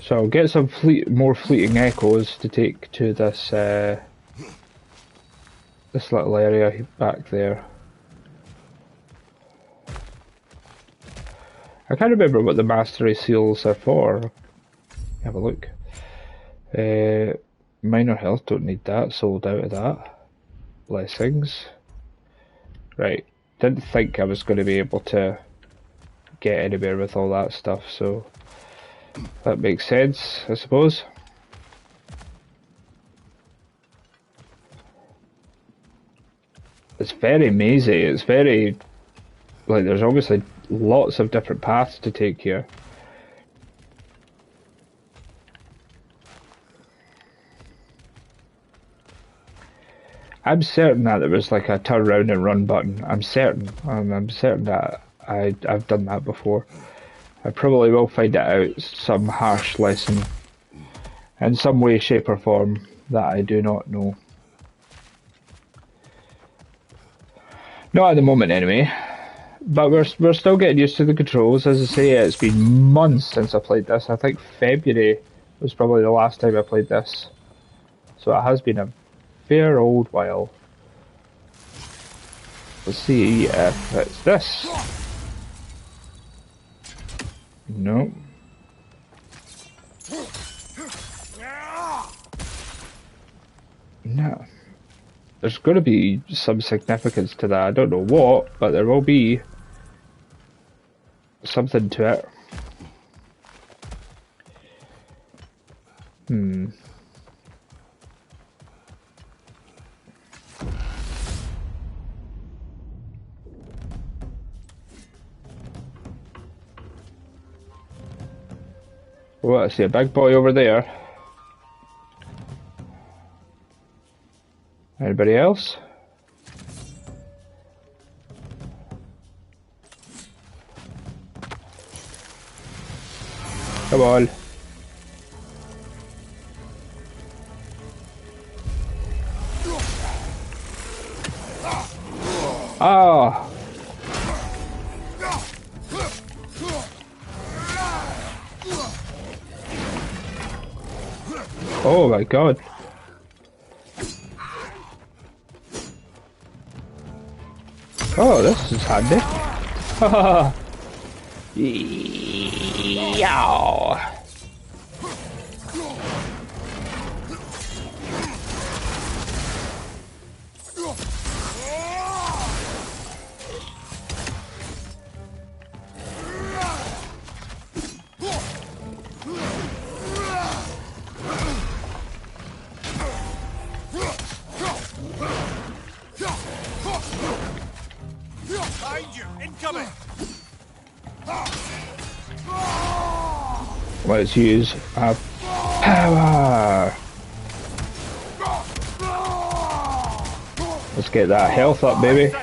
So I'll get some more fleeting echoes to take to this this little area back there. I can't remember what the mastery seals are for. Have a look. Minor health, don't need that, sold out of that. Blessings. Right, didn't think I was going to be able to get anywhere with all that stuff, so that makes sense, I suppose. It's very mazy, it's very, like, there's obviously lots of different paths to take here. I'm certain that there was like a turn around and run button. I'm certain. I'm certain that I've done that before. I probably will find it out, some harsh lesson in some way, shape or form that I do not know. Not at the moment anyway. But we're still getting used to the controls. As I say, it's been months since I played this. I think February was probably the last time I played this. So it has been a fair old while. Let's see if it's this. No. No. There's going to be some significance to that. I don't know what, but there will be something to it. Oh, I see a big boy over there. Anybody else? Come on. Ah! Oh my god. Oh, this is handy. Haha. Yow. Behind you, incoming. Let's use our power. Let's get that health up, baby.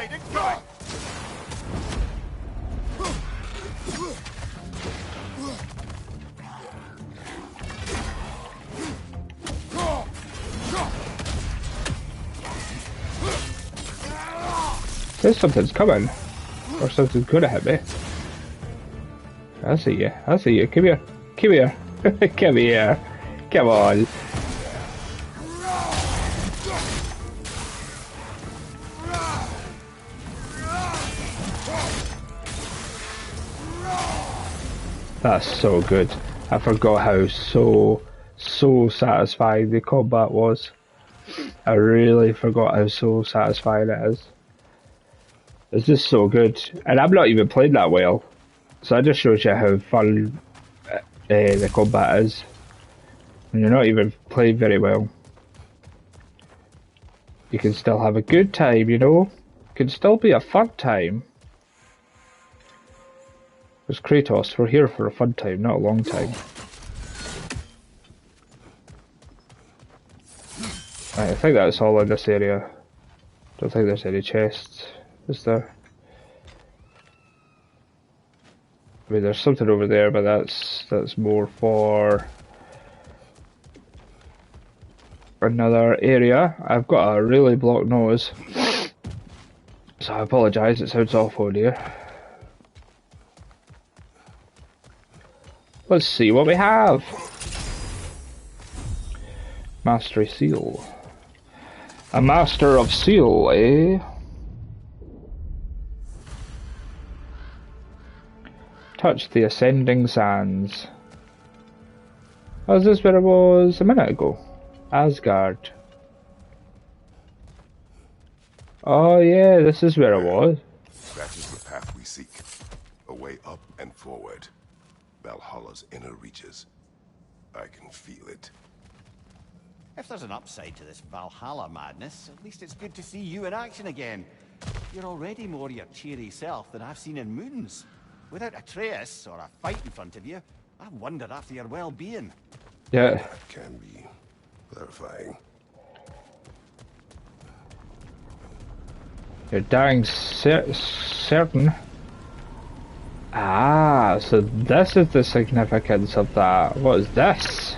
There's something's coming. Or something's gonna hit me. I see you. I see you. Come here. Come here. Come here. Come on. That's so good. I forgot how so satisfying the combat was. I really forgot how so satisfying it is. It's just so good. And I'm not even playing that well. So that just shows you how fun the combat is. And you're not even playing very well. You can still have a good time, you know? It can still be a fun time. Because Kratos, we're here for a fun time, not a long time. Right, I think that's all in this area. Don't think there's any chests, is there? I mean, there's something over there, but that's more for another area. I've got a really blocked nose, so I apologise, it sounds awful here. Let's see what we have. Mastery seal. A master of seal, eh? Touch the ascending sands. Oh, is this where it was a minute ago? Asgard. Oh yeah, this is where it was. That is the path we seek. A way up and forward. Valhalla's inner reaches. I can feel it. If there's an upside to this Valhalla madness, at least it's good to see you in action again. You're already more your cheery self than I've seen in moons. Without a trace or a fight in front of you, I wonder after your well-being. Yeah. That can be clarifying. You're dying certain. Ah, so this is the significance of that. What is this?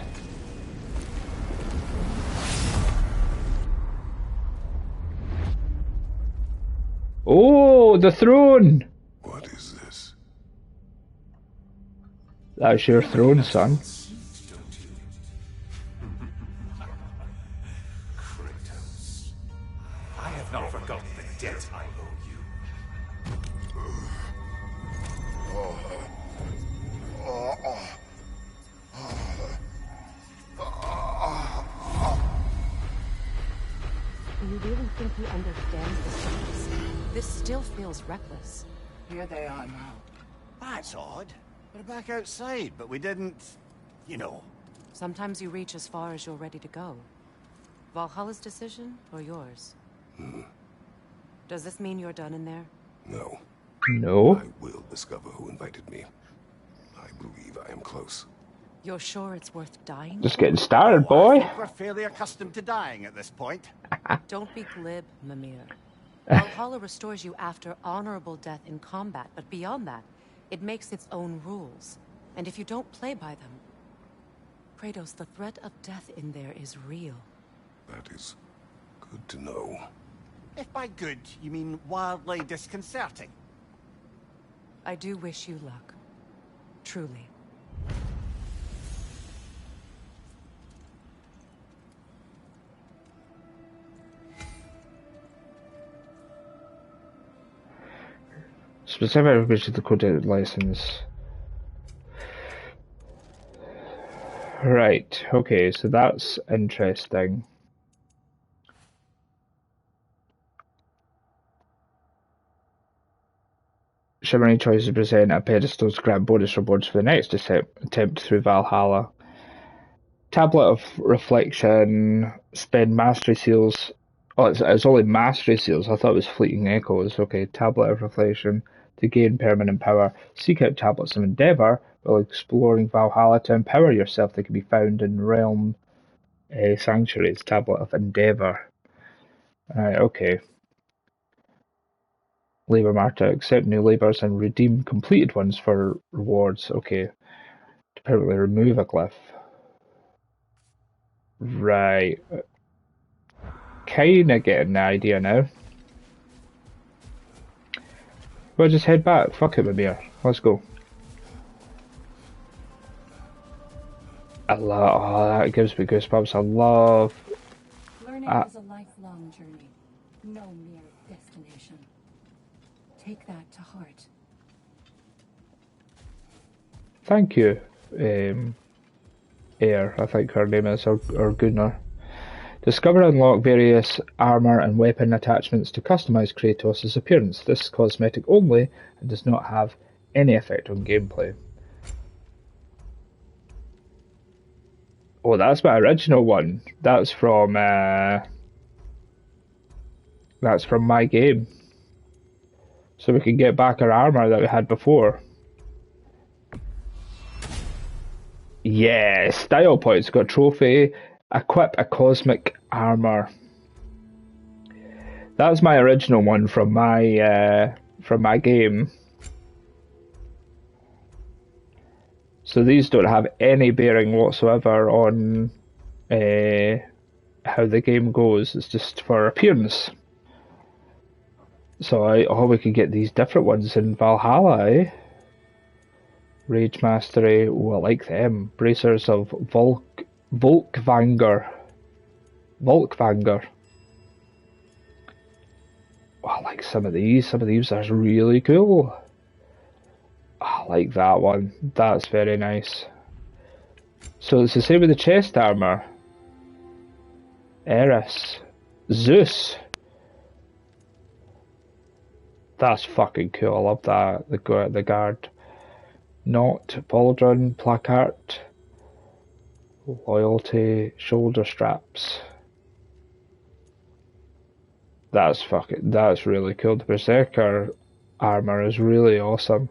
Oh, the throne! What is this? That's your throne, son. Kratos, I have not forgotten the debt I owe you. Do you really think he understands the stakes? This still feels reckless. Here they are now. That's odd. We're back outside, but we didn't... you know. Sometimes you reach as far as you're ready to go. Valhalla's decision, or yours? Does this mean you're done in there? No. No. I will discover who invited me. I believe I am close. You're sure it's worth dying? Just getting started, I boy. think we're fairly accustomed to dying at this point. Don't be glib, Mimir. Valhalla restores you after honorable death in combat, but beyond that, it makes its own rules. And if you don't play by them... Kratos, the threat of death in there is real. That is good to know. If by good, you mean wildly disconcerting. I do wish you luck. Truly. Specific which is the coded license. Right, okay, so that's interesting. Shimmering choices present a pedestal to grab bonus rewards for the next attempt through Valhalla. Tablet of Reflection, spend mastery seals. Oh, it's only mastery seals. I thought it was fleeting echoes. Okay, Tablet of Reflection to gain permanent power. Seek out tablets of endeavor while exploring Valhalla to empower yourself. They can be found in Realm Sanctuaries. Tablet of Endeavor. Alright, okay. Labor Marta. Accept new labors and redeem completed ones for rewards. Okay. To permanently remove a glyph. Right. Kinda getting the idea now. We'll just head back. Fuck it, Mimir. Let's go. I love. Oh, that gives me goosebumps. I love. Learning is a lifelong journey, no mere destination. Take that to heart. Thank you, Air. I think her name is, or Gunnar. Discover and unlock various armor and weapon attachments to customize Kratos' appearance. This is cosmetic only and does not have any effect on gameplay. Oh, that's my original one. That's from my game. So we can get back our armor that we had before. Yeah, style points. Got trophy. Equip a cosmic armor. That's my original one from my game. So these don't have any bearing whatsoever on how the game goes. It's just for appearance. So we could get these different ones in Valhalla, eh? Rage Mastery. Oh, I like them. Bracers of Volkvanger. Oh, I like some of these. Some of these are really cool. Oh, I like that one. That's very nice. So it's the same with the chest armor. Eris. Zeus. That's fucking cool. I love that. The guard. Not pauldron, placard. Loyalty. Shoulder straps. That's really cool. The Berserker armor is really awesome.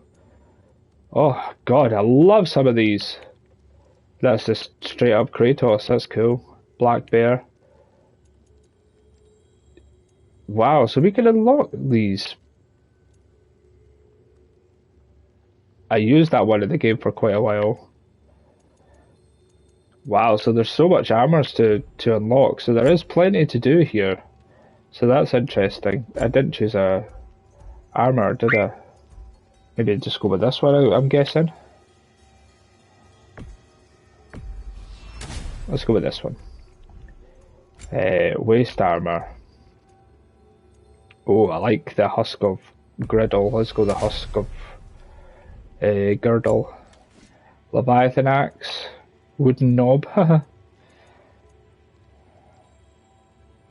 Oh god, I love some of these. That's just straight up Kratos. That's cool. Black Bear. Wow, so we can unlock these. I used that one in the game for quite a while. Wow, so there's so much armors to unlock. So there is plenty to do here. So that's interesting. I didn't choose a armor, did I? Maybe just go with this one, I'm guessing. Let's go with this one. Waist armor. Oh, I like the husk of griddle. Let's go the husk of girdle. Leviathan axe. Wooden knob.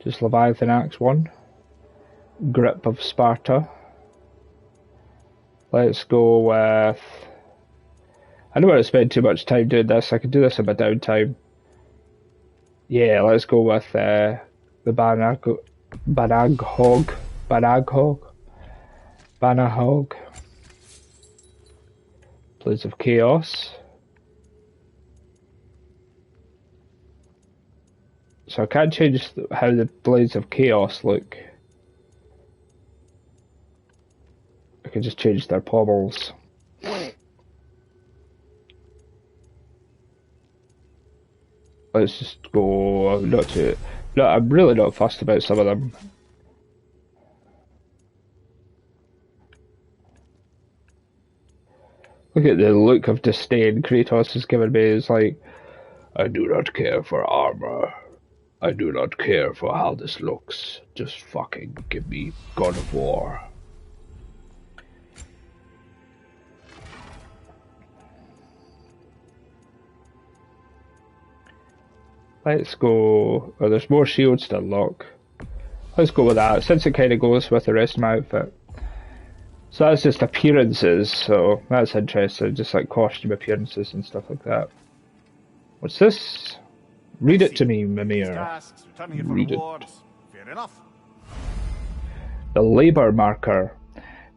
Just Leviathan axe 1. Grip of Sparta. Let's go with... I don't want to spend too much time doing this. I could do this in my downtime. Yeah, let's go with the Banaghog. Blades of Chaos. So I can't change how the Blades of Chaos look. I can just change their pommels. Let's just go. I'm really not fussed about some of them. Look at the look of disdain Kratos has given me. It's like, I do not care for armor. I do not care for how this looks. Just fucking give me God of War. Let's go... Oh, there's more shields to unlock. Let's go with that, since it kind of goes with the rest of my outfit. So that's just appearances, so that's interesting. Just like costume appearances and stuff like that. What's this? Read it to me, Mimir. Read it. Fair enough. The Labour Marker.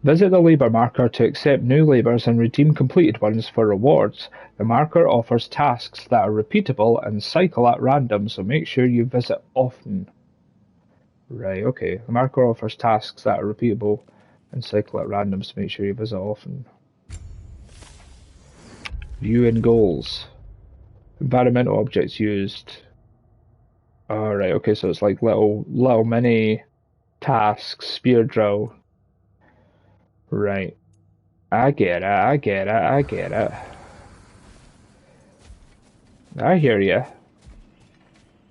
Visit the Labour Marker to accept new labours and redeem completed ones for rewards. The marker offers tasks that are repeatable and cycle at random, so make sure you visit often. Right, okay. The marker offers tasks that are repeatable and cycle at random, so make sure you visit often. View and goals. Environmental objects used. Alright, okay, so it's like little mini tasks, spear drill. Right. I get it. I hear you.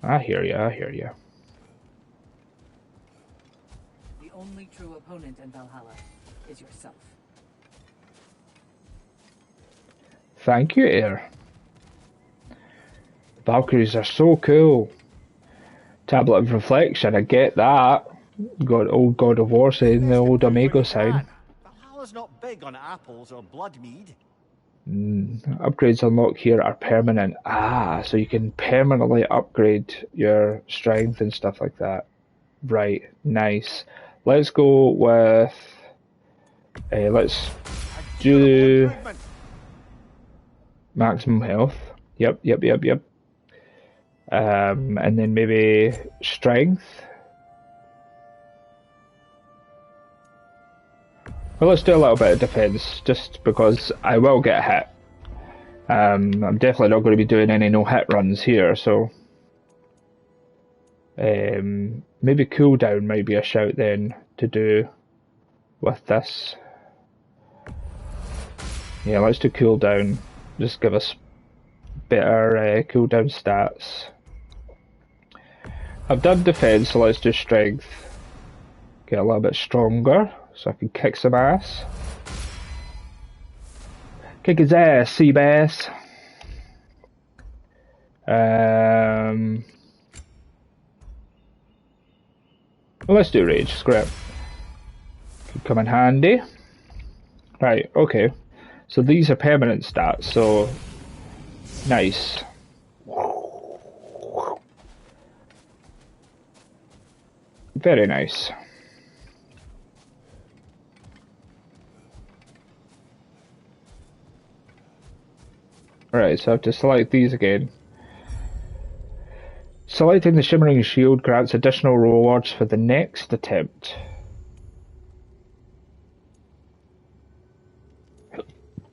I hear you. I hear you. The only true opponent in Valhalla is yourself. Thank you, Air. Valkyries are so cool. Tablet of Reflection, I get that. Old God of War saying the old Amigo sign. Valhalla's not big on apples or blood mead. Upgrades unlocked here are permanent. So you can permanently upgrade your strength and stuff like that. Right, nice. Let's go with... let's do... maximum health. Yep. And then maybe strength. Well, let's do a little bit of defense, just because I will get hit. I'm definitely not going to be doing any no-hit runs here, so... maybe cooldown might be a shout then to do with this. Yeah, let's do cooldown. Just give us better cooldown stats. I've done defense, so let's do strength. Get a little bit stronger, so I can kick some ass. Kick his ass, Seabass. Well, let's do rage, screw it. Could come in handy. Right, okay. So these are permanent stats, so nice. Very nice. Alright, so I have to select these again. Selecting the Shimmering Shield grants additional rewards for the next attempt.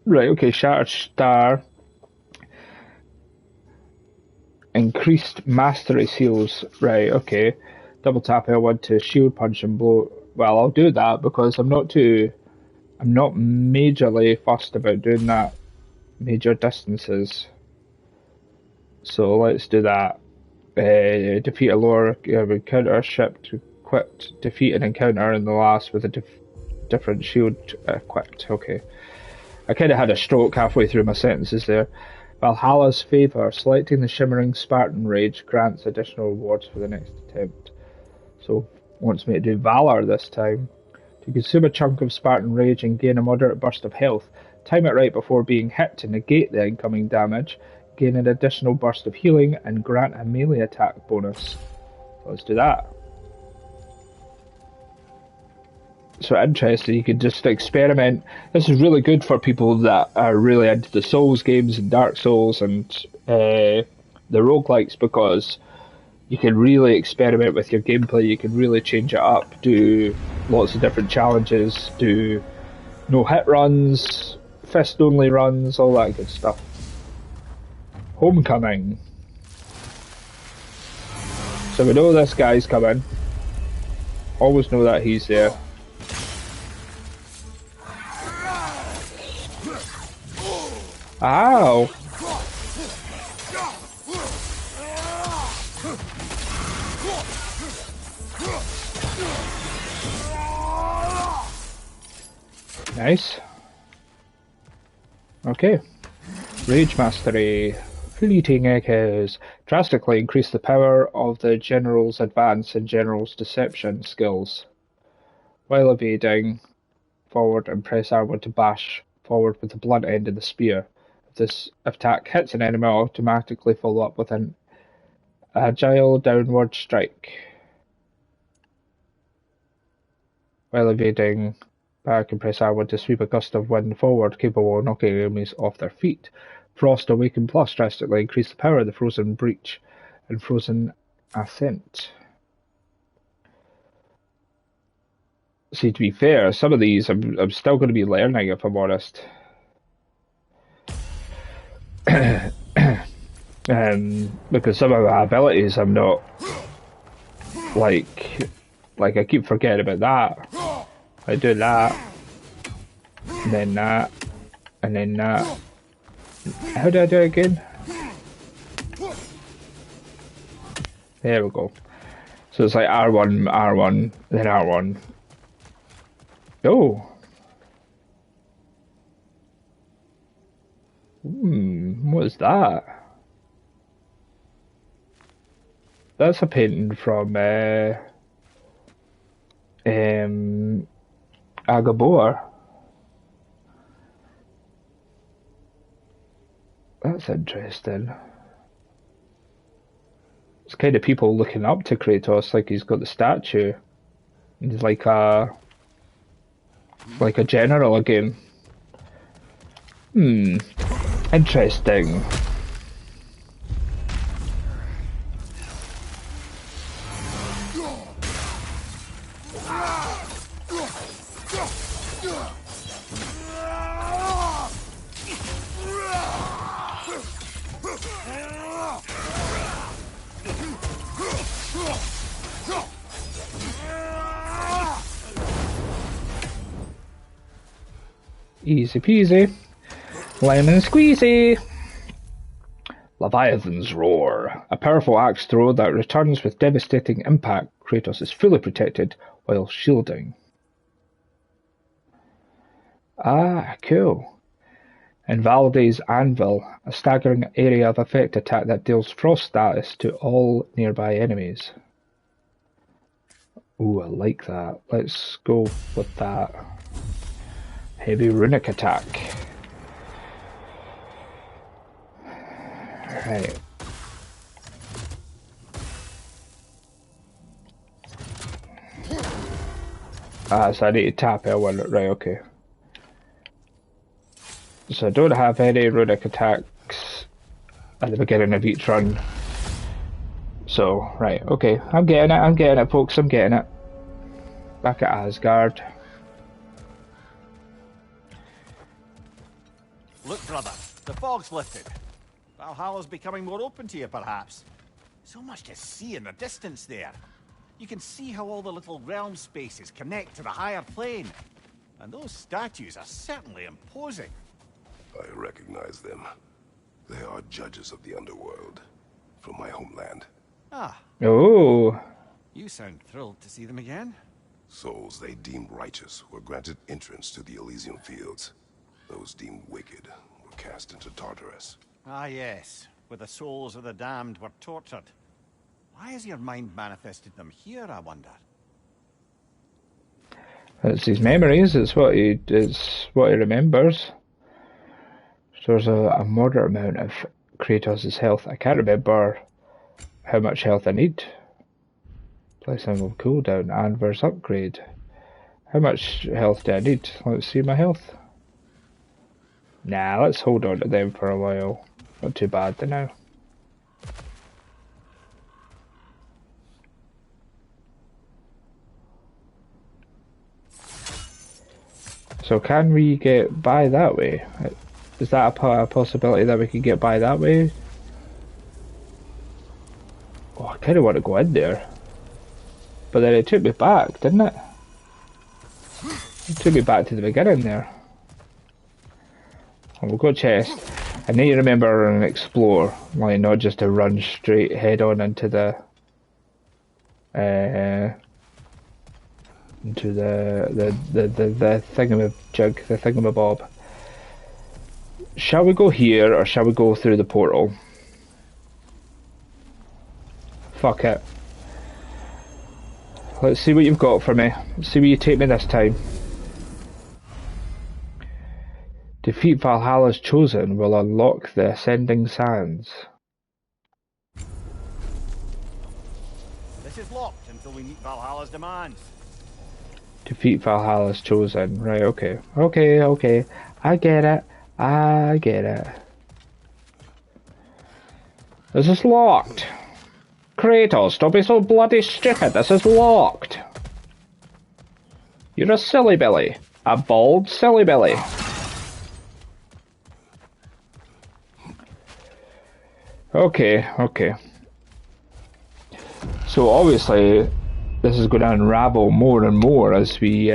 Right, okay, Shattered Star. Increased Mastery Seals. Right, okay. Double tap L1 to shield punch and blow. Well, I'll do that because I'm not majorly fussed about doing that major distances. So let's do that. Defeat a lower encounter, shipped, equipped, defeat an encounter in the last with a different shield equipped. Okay. I kind of had a stroke halfway through my sentences there. Valhalla's Favour. Selecting the Shimmering Spartan Rage grants additional rewards for the next attempt. So, wants me to do Valor this time. To consume a chunk of Spartan Rage and gain a moderate burst of health. Time it right before being hit to negate the incoming damage. Gain an additional burst of healing and grant a melee attack bonus. So let's do that. So interesting, you can just experiment. This is really good for people that are really into the Souls games and Dark Souls and the roguelikes, because you can really experiment with your gameplay, you can really change it up, do lots of different challenges, do no-hit runs, fist-only runs, all that good stuff. Homecoming. So we know this guy's coming. Always know that he's there. Ow! Nice. Okay. Rage Mastery. Fleeting Echoes. Drastically increase the power of the General's Advance and General's Deception skills. While evading forward and press R1 to bash forward with the blunt end of the spear. If this attack hits an enemy, I'll automatically follow up with an agile downward strike. While evading back and press R1 to sweep a gust of wind forward, capable of knocking enemies off their feet. Frost Awaken Plus drastically increase the power of the Frozen Breach and Frozen Ascent. See, to be fair, some of these I'm still going to be learning, if I'm honest. Because some of my abilities I'm not like I keep forgetting about that. I do that, and then that, and then that. How do I do it again? There we go. So it's like R1, R1, then R1. Oh. What is that? That's a painting from Agaboa. That's interesting. It's kind of people looking up to Kratos, like he's got the statue. He's like a general again. Interesting. Easy peasy. Lemon squeezy. Leviathan's Roar. A powerful axe throw that returns with devastating impact. Kratos is fully protected while shielding. Ah, cool. Invalidate's Anvil. A staggering area of effect attack that deals frost status to all nearby enemies. Ooh, I like that. Let's go with that. Heavy runic attack. Right. So I need to tap L1. Right, okay. So I don't have any runic attacks at the beginning of each run. So, right, okay. I'm getting it, folks. I'm getting it. Back at Asgard. Look, brother, the fog's lifted. Valhalla's becoming more open to you, perhaps. So much to see in the distance there. You can see how all the little realm spaces connect to the higher plane. And those statues are certainly imposing. I recognize them. They are judges of the underworld, from my homeland. Ah. Oh. You sound thrilled to see them again. Souls they deemed righteous were granted entrance to the Elysium Fields. Those deemed wicked were cast into Tartarus. Ah, yes. Where the souls of the damned were tortured. Why has your mind manifested them here, I wonder? It's his memories. It's what he remembers. So there's a moderate amount of Kratos' health. I can't remember how much health I need. Place on cooldown. Anvers upgrade. How much health do I need? Let's see my health. Nah, let's hold on to them for a while. Not too bad for now. So can we get by that way? Is that a possibility that we can get by that way? Oh, I kind of want to go in there. But then it took me back, didn't it? It took me back to the beginning there. We'll go chest. I need to remember and explore, like not just to run straight head on into the thingamajig, the thingamabob. Shall we go here or shall we go through the portal? Fuck it. Let's see what you've got for me. Let's see where you take me this time. Defeat Valhalla's Chosen will unlock the Ascending Sands. This is locked until we meet Valhalla's demands. Defeat Valhalla's Chosen. Right, okay. Okay. I get it. This is locked. Kratos, don't be so bloody stupid. This is locked. You're a silly billy. A bald silly billy. Okay. So obviously, this is going to unravel more and more as we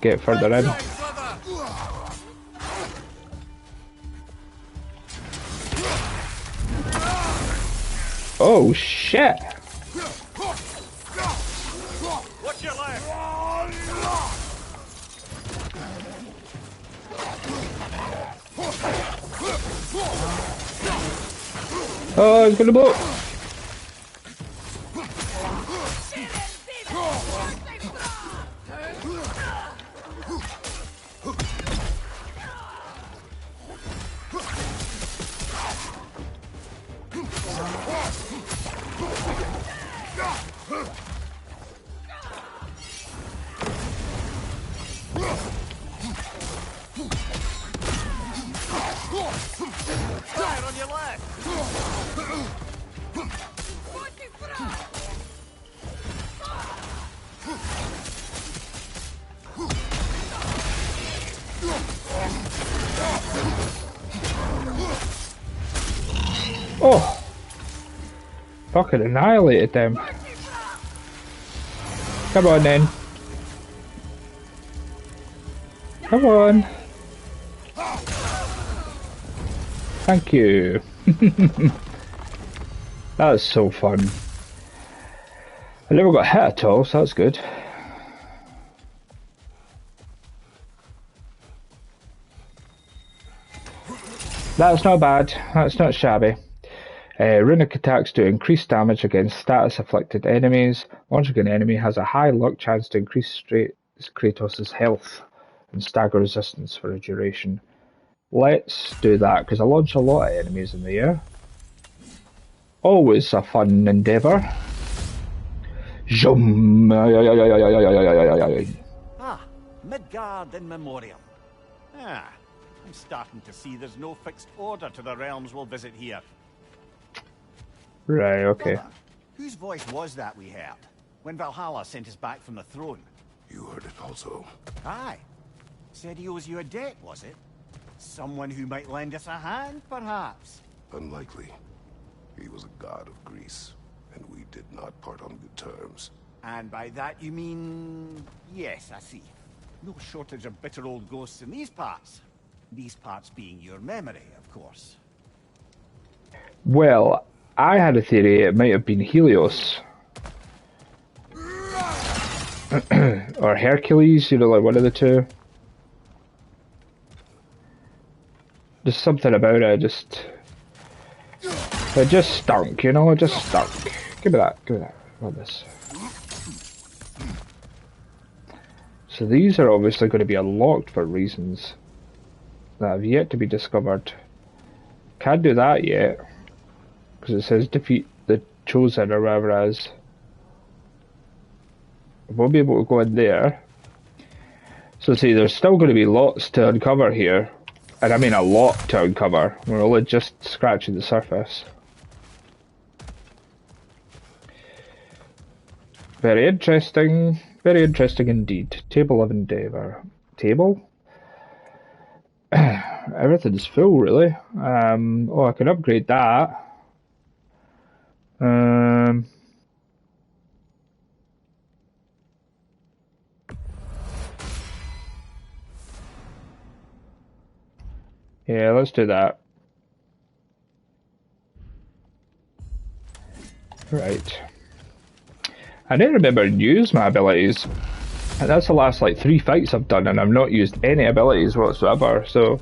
get further in. Oh shit! Oh, it's gonna blow! Fire on your left! Oh! Fucking annihilated them. Come on then. Come on. Thank you. That was so fun. I never got hit at all, so that's good. That's not bad. That's not shabby. Runic attacks do increased damage against status afflicted enemies. Launching an enemy has a high luck chance to increase Kratos' health and stagger resistance for a duration. Let's do that, because I launch a lot of enemies in the air. Always a fun endeavour. Zoom! Ah, Midgard in memoriam. Ah, I'm starting to see there's no fixed order to the realms we'll visit here. Right, okay. Brother, whose voice was that we heard when Valhalla sent us back from the throne? You heard it also. Aye. Said he owes you a debt, was it? Someone who might lend us a hand, perhaps? Unlikely. He was a god of Greece, and we did not part on good terms. And by that you mean... Yes, I see. No shortage of bitter old ghosts in these parts. These parts being your memory, of course. Well, I had a theory it might have been Helios. Or Hercules, you know, like one of the two. Just something about it, it just stunk, you know, it just stunk. Give me that, I want this. So these are obviously going to be unlocked for reasons that have yet to be discovered. Can't do that yet, because it says defeat the chosen or whatever it is. I won't be able to go in there. So see, there's still going to be lots to uncover here. And I mean a lot to uncover. We're only just scratching the surface. Very interesting indeed. Table of Endeavour. Table? Everything's full, really. Oh, I can upgrade that. Yeah, let's do that. Right. I don't remember to use my abilities. And that's the last like 3 fights I've done, and I've not used any abilities whatsoever. So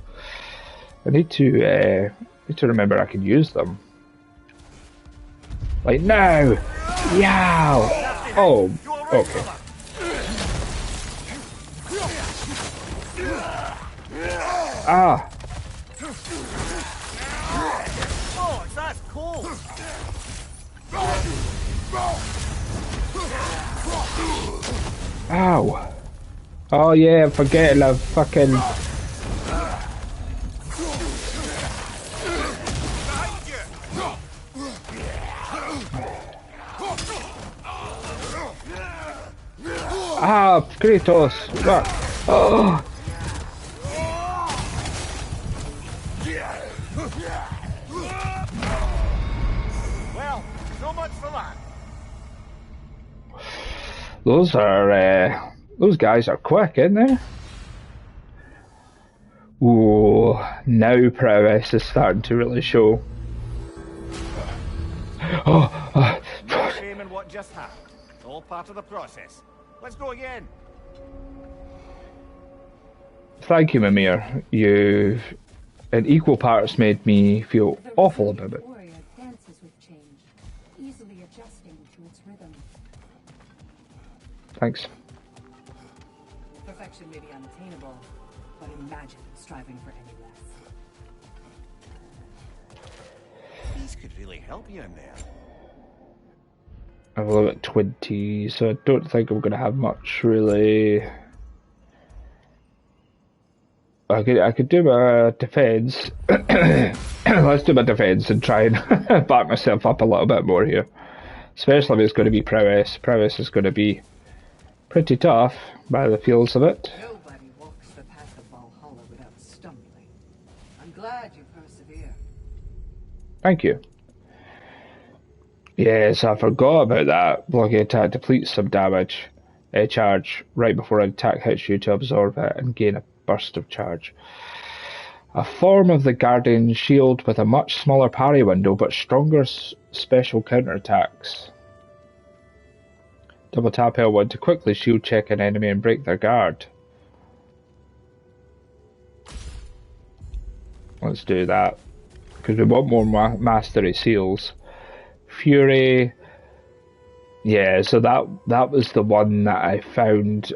I need to remember I can use them. Like now. Yow. Oh. Okay. Ah. Oh, that's cool. Ow. Oh yeah, I'm forgetting I've fucking... Ah, Kratos! Fuck. Oh. Well, so much for that. Those guys are quick, aren't they? Ooh, now prowess is starting to really show. Oh, Shame in what just happened. It's all part of the process. Let's go again. thank you, Mimir. You've in equal parts made me feel awful about it. Thanks. Perfection may be unattainable, but imagine striving for any less. These could really help you in there. I'm level at 20, so I don't think I'm going to have much really. I could do my defense. Let's do my defense and try and back myself up a little bit more here. Especially if it's going to be prowess. Prowess is going to be pretty tough by the feels of it. Nobody walks the path of Valhalla without stumbling. I'm glad you persevere. Thank you. Yes, I forgot about that. Blocking attack depletes some damage. Charge right before an attack hits you to absorb it and gain a burst of charge. A form of the Guardian Shield with a much smaller parry window but stronger special counterattacks. Double tap L1 to quickly shield check an enemy and break their guard. Let's do that. Because we want more mastery seals. Fury. Yeah, so that was the one that I found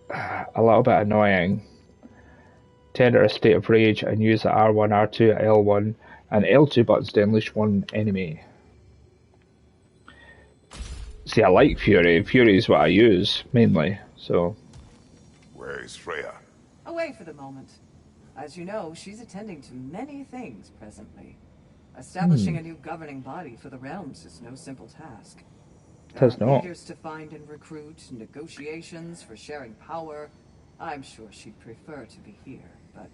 a little bit annoying. Tender a state of rage and use the R1, R2, L1 and L2 buttons to unleash one enemy. See, I like Fury. Fury is what I use mainly, so. Where is Freya? Away for the moment. As you know, she's attending to many things presently. Establishing a new governing body for the realms is no simple task. There are leaders to find and recruit, negotiations for sharing power. I'm sure she'd prefer to be here, but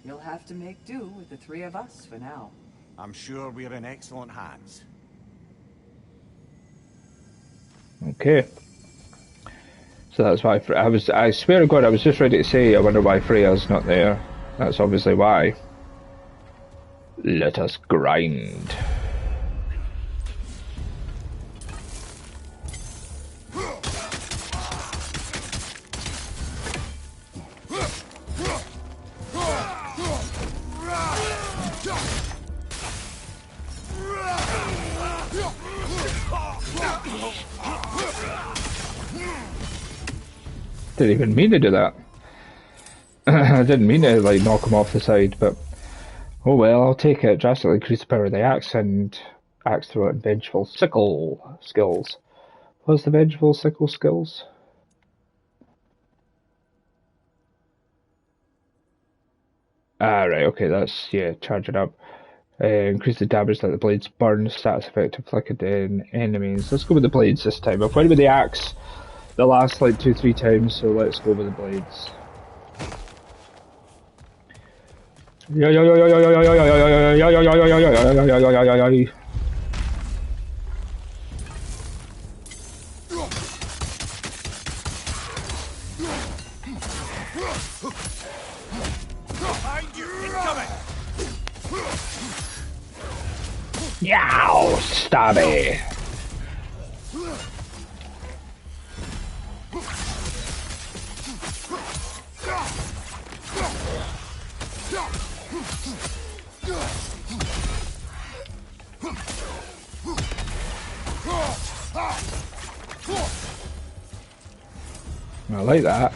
you'll have to make do with the three of us for now. I'm sure we're in excellent hands. Okay. So that's why I swear to God, I was just ready to say, I wonder why Freya's not there. That's obviously why. Let us grind. Didn't even mean to do that. I didn't mean to like knock him off the side, but oh well, I'll take it. Drastically increase the power of the axe and axe throw and vengeful sickle skills. What's the vengeful sickle skills? Ah, right, okay, that's, yeah, charge it up. Increase the damage that the blades burn, status effect inflicted in enemies. Let's go with the blades this time. I've went with the axe the last like 2-3 times, so let's go with the blades. Yow! Stabby! I like that.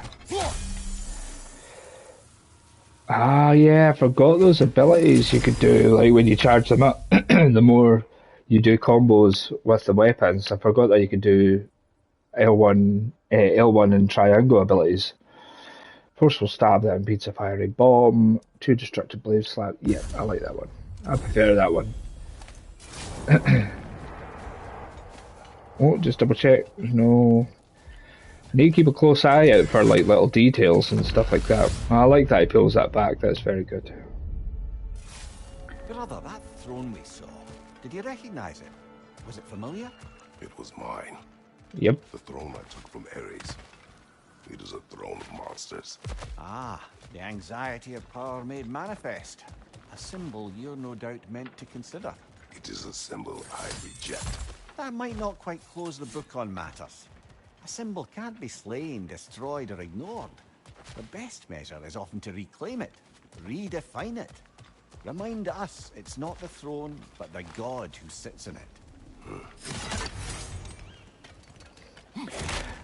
Ah, yeah, I forgot those abilities you could do, like when you charge them up, the more you do combos with the weapons. I forgot that you could do L1 and triangle abilities. Forceful stab that impedes a fiery bomb, 2 destructive blade slap. Yeah, I like that one. I prefer that one. Oh, just double check. There's no. I need to keep a close eye out for like little details and stuff like that. I like that he pulls that back. That's very good. Brother, that throne we saw, did you recognize it? Was it familiar? It was mine. Yep. The throne I took from Ares. It is a throne of monsters. Ah, the anxiety of power made manifest. A symbol you're no doubt meant to consider. It is a symbol I reject. That might not quite close the book on matters. A symbol can't be slain, destroyed, or ignored. The best measure is often to reclaim it, redefine it. Remind us it's not the throne, but the god who sits in it.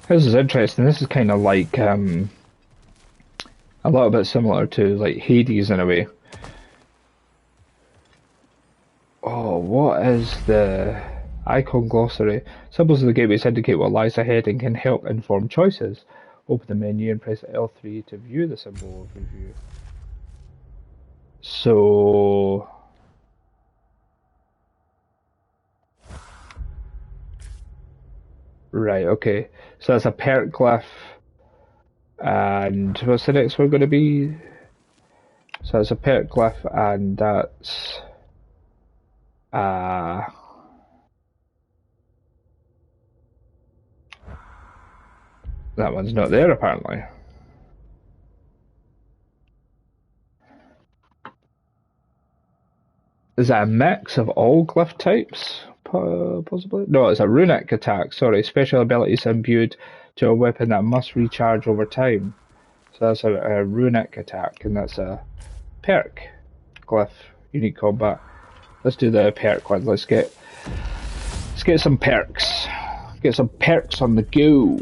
This is interesting. This is kind of like a little bit similar to like Hades in a way. Oh, what is the icon glossary? Symbols of the gateways indicate what lies ahead and can help inform choices. Open the menu and press L3 to view the symbol overview. So right, okay. So that's a perk glyph. And what's the next one going to be? So it's a perk glyph, and that's that one's not there apparently. Is that a mix of all glyph types? Possibly? No, it's a runic attack, sorry. Special abilities imbued to a weapon that must recharge over time. So that's a runic attack, and that's a perk glyph, unique combat. Let's do the perk one. Let's get some perks. Get some perks on the go.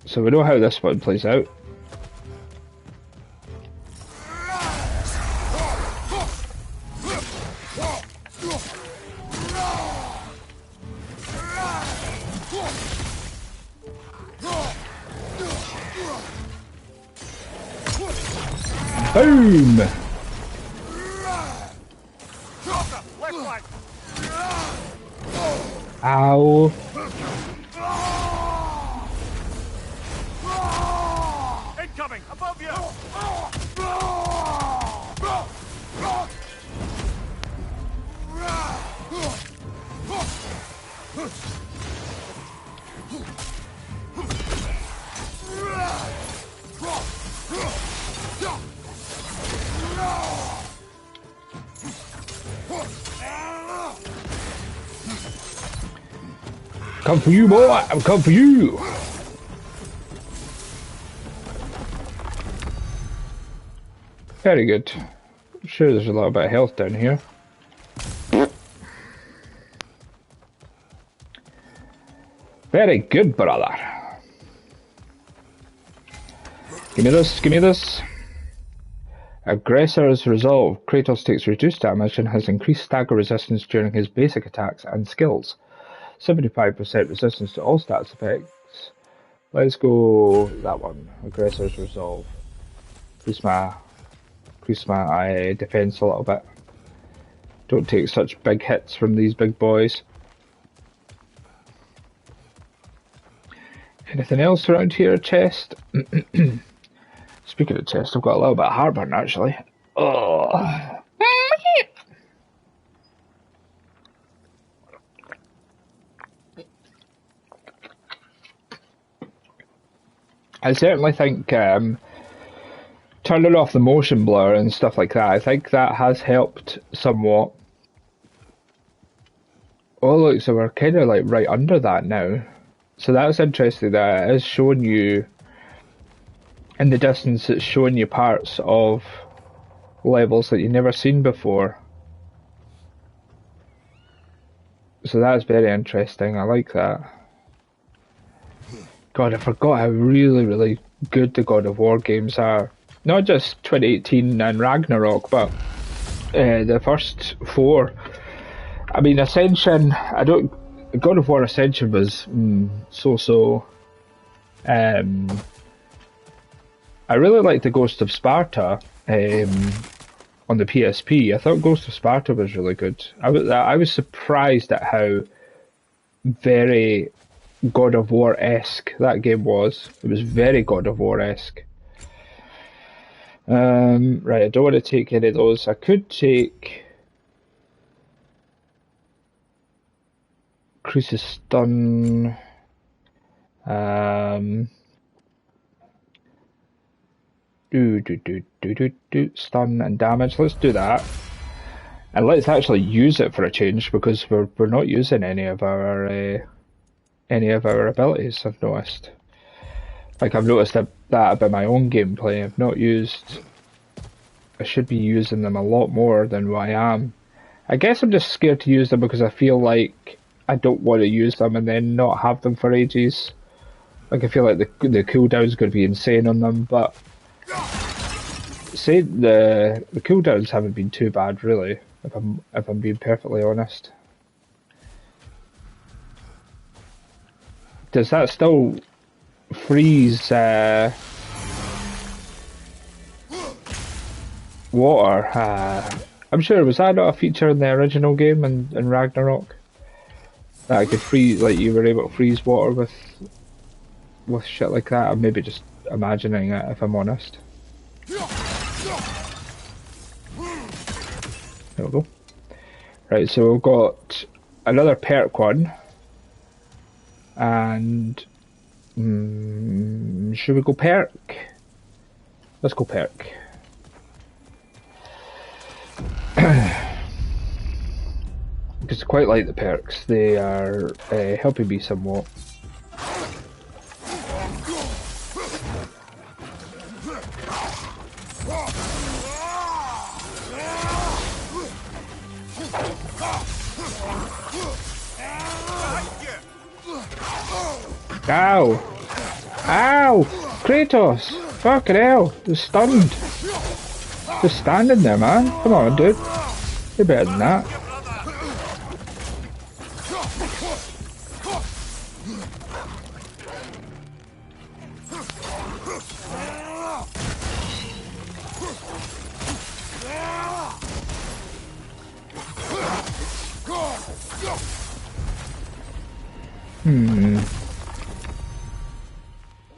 So we know how this one plays out. Boom! Ow. Incoming! Above you! Come for you, boy! I'm coming for you! Very good. I'm sure there's a little bit of health down here. Very good, brother. Give me this, give me this. Aggressor's resolve. Kratos takes reduced damage and has increased stagger resistance during his basic attacks and skills. 75% resistance to all stats effects. Let's go that one. Aggressor's resolve. Increase my defense a little bit. Don't take such big hits from these big boys. Anything else around here? A chest? Speaking of chest, I've got a little bit of heartburn actually. Oh. I certainly think turning off the motion blur and stuff like that, I think that has helped somewhat. Oh look, so we're kind of like right under that now. So that's interesting that it is showing you, in the distance it's showing you parts of levels that you've never seen before. So that's very interesting, I like that. God, I forgot how really, really good the God of War games are. Not just 2018 and Ragnarok, but the first four. I mean, Ascension, God of War Ascension was so-so. I really liked the Ghost of Sparta on the PSP. I thought Ghost of Sparta was really good. I was surprised at how very God of War-esque that game was. It was very God of War-esque. Right, I don't want to take any of those. I could take increases stun. Stun and damage. Let's do that, and let's actually use it for a change because we're not using any of our abilities, I've noticed. Like, I've noticed that about my own gameplay. I've not used... I should be using them a lot more than what I am. I guess I'm just scared to use them because I feel like I don't want to use them and then not have them for ages. Like, I feel like the cooldown's going to be insane on them, but... Say the cooldowns haven't been too bad, really, if I'm being perfectly honest. Does that still freeze water? I'm sure, was that not a feature in the original game in Ragnarok? That I could freeze, like you were able to freeze water with shit like that? I'm maybe just imagining it, if I'm honest. There we go. Right, so we've got another perk one. And should we go perk? Let's go perk. Because I quite like the perks. They are helping me somewhat. Ow! Ow! Kratos! Fucking hell! You're stunned! Just standing there, man. Come on, dude. You're better than that.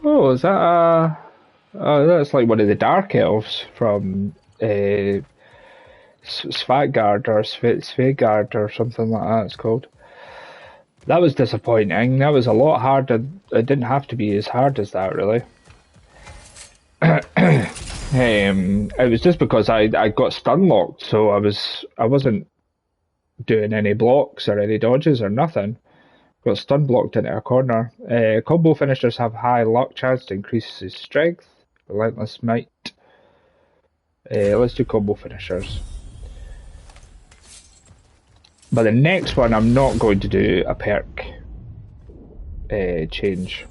Oh, is that oh, that's like one of the Dark Elves from Svadgard or Svegard or something like that it's called. That was disappointing. That was a lot harder. It didn't have to be as hard as that, really. It was just because I got stun locked, so I wasn't doing any blocks or any dodges or nothing. Got stun blocked into a corner. Combo finishers have high luck chance to increase his strength. Relentless might. Let's do combo finishers. But the next one, I'm not going to do a perk change.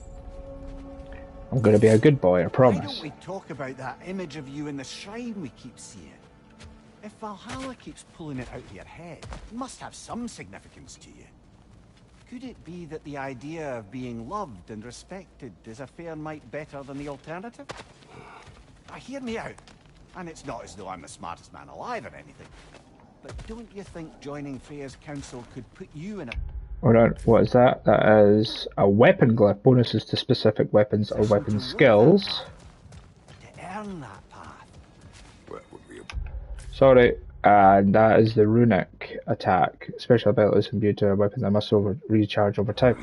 I'm going to be a good boy, I promise. Why don't we talk about that image of you in the shrine we keep seeing? If Valhalla keeps pulling it out of your head, it must have some significance to you. Could it be that the idea of being loved and respected is a fair mite better than the alternative? Hear me out. And it's not as though I'm the smartest man alive or anything. But don't you think joining Freya's council could put you in a... Hold on, what is that? That is a weapon glyph. Bonuses to specific weapons or weapon skills. To earn that path. Sorry. And that is the runic attack. Special abilities imbued to a weapon that must recharge over time.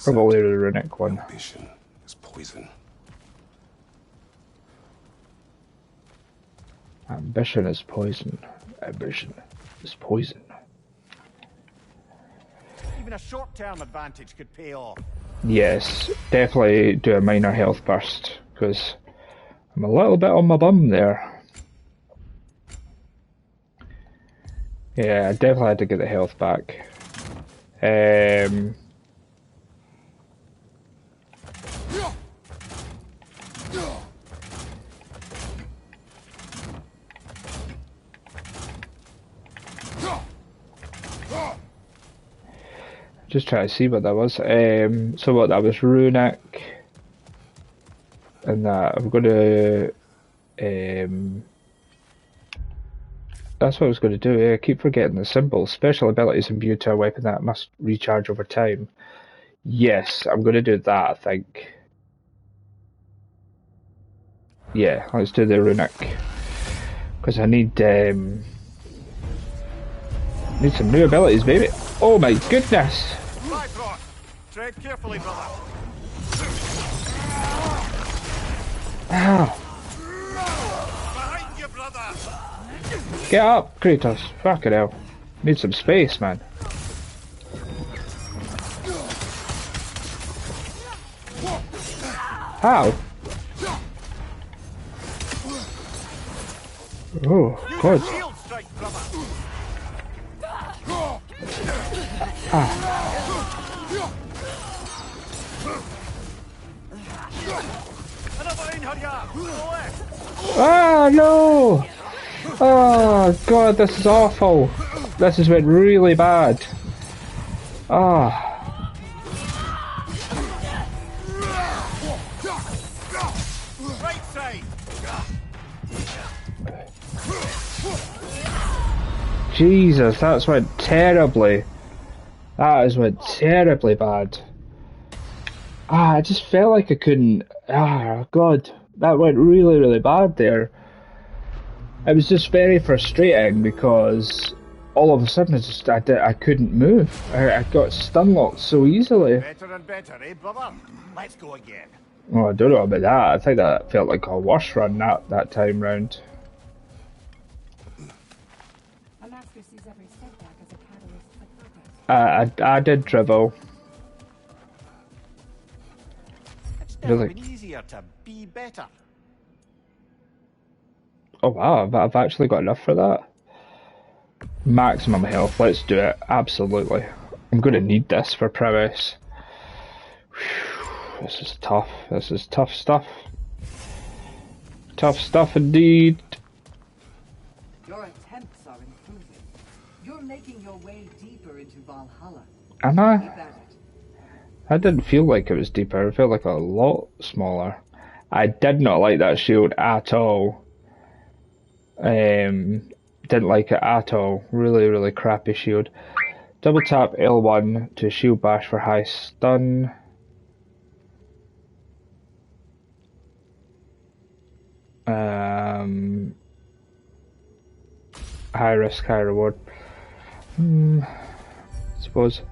Probably the runic one. Ambition is poison. Ambition is poison. Ambition is poison. Even a short-term advantage could pay off. Yes, definitely do a minor health burst, because I'm a little bit on my bum there. Yeah, I definitely had to get the health back. Just try to see what that was. So what, that was runic. And that, I'm going to... that's what I was going to do. I keep forgetting the symbol. Special abilities imbued to a weapon that must recharge over time. Yes, I'm going to do that, I think. Yeah, let's do the runic. Because I need some new abilities, baby. Oh my goodness! Tread carefully, brother. Ow! Behind you, brother. Get up, Kratos. Fucking hell. Need some space, man. How? Oh, God. Shield strike, brother. Another in here. Ah, no! Oh, God, this is awful. This has been really bad. Ah. Right side. Jesus, that's went terribly. That has went terribly bad. Ah, I just felt like I couldn't. Ah, God, that went really, really bad there. It was just very frustrating because all of a sudden I couldn't move. I got stun locked so easily. Better and better, eh, brother? Let's go again. Oh, I don't know about that. I think that felt like a worse run that time round. A master sees every setback as a catalyst for progress. I did dribble. It's never Really? been easier to be better. Oh wow, I've actually got enough for that. Maximum health, let's do it. Absolutely. I'm going to need this for prowess. Whew, this is tough. This is tough stuff. Tough stuff indeed. Your attempts are improving. You're making your way deeper into Valhalla. Am I? Keep at it. I didn't feel like it was deeper. It felt like a lot smaller. I did not like that shield at all. Didn't like it at all. Really, really crappy shield. Double tap L1 to shield bash for high stun. High risk, high reward. I suppose.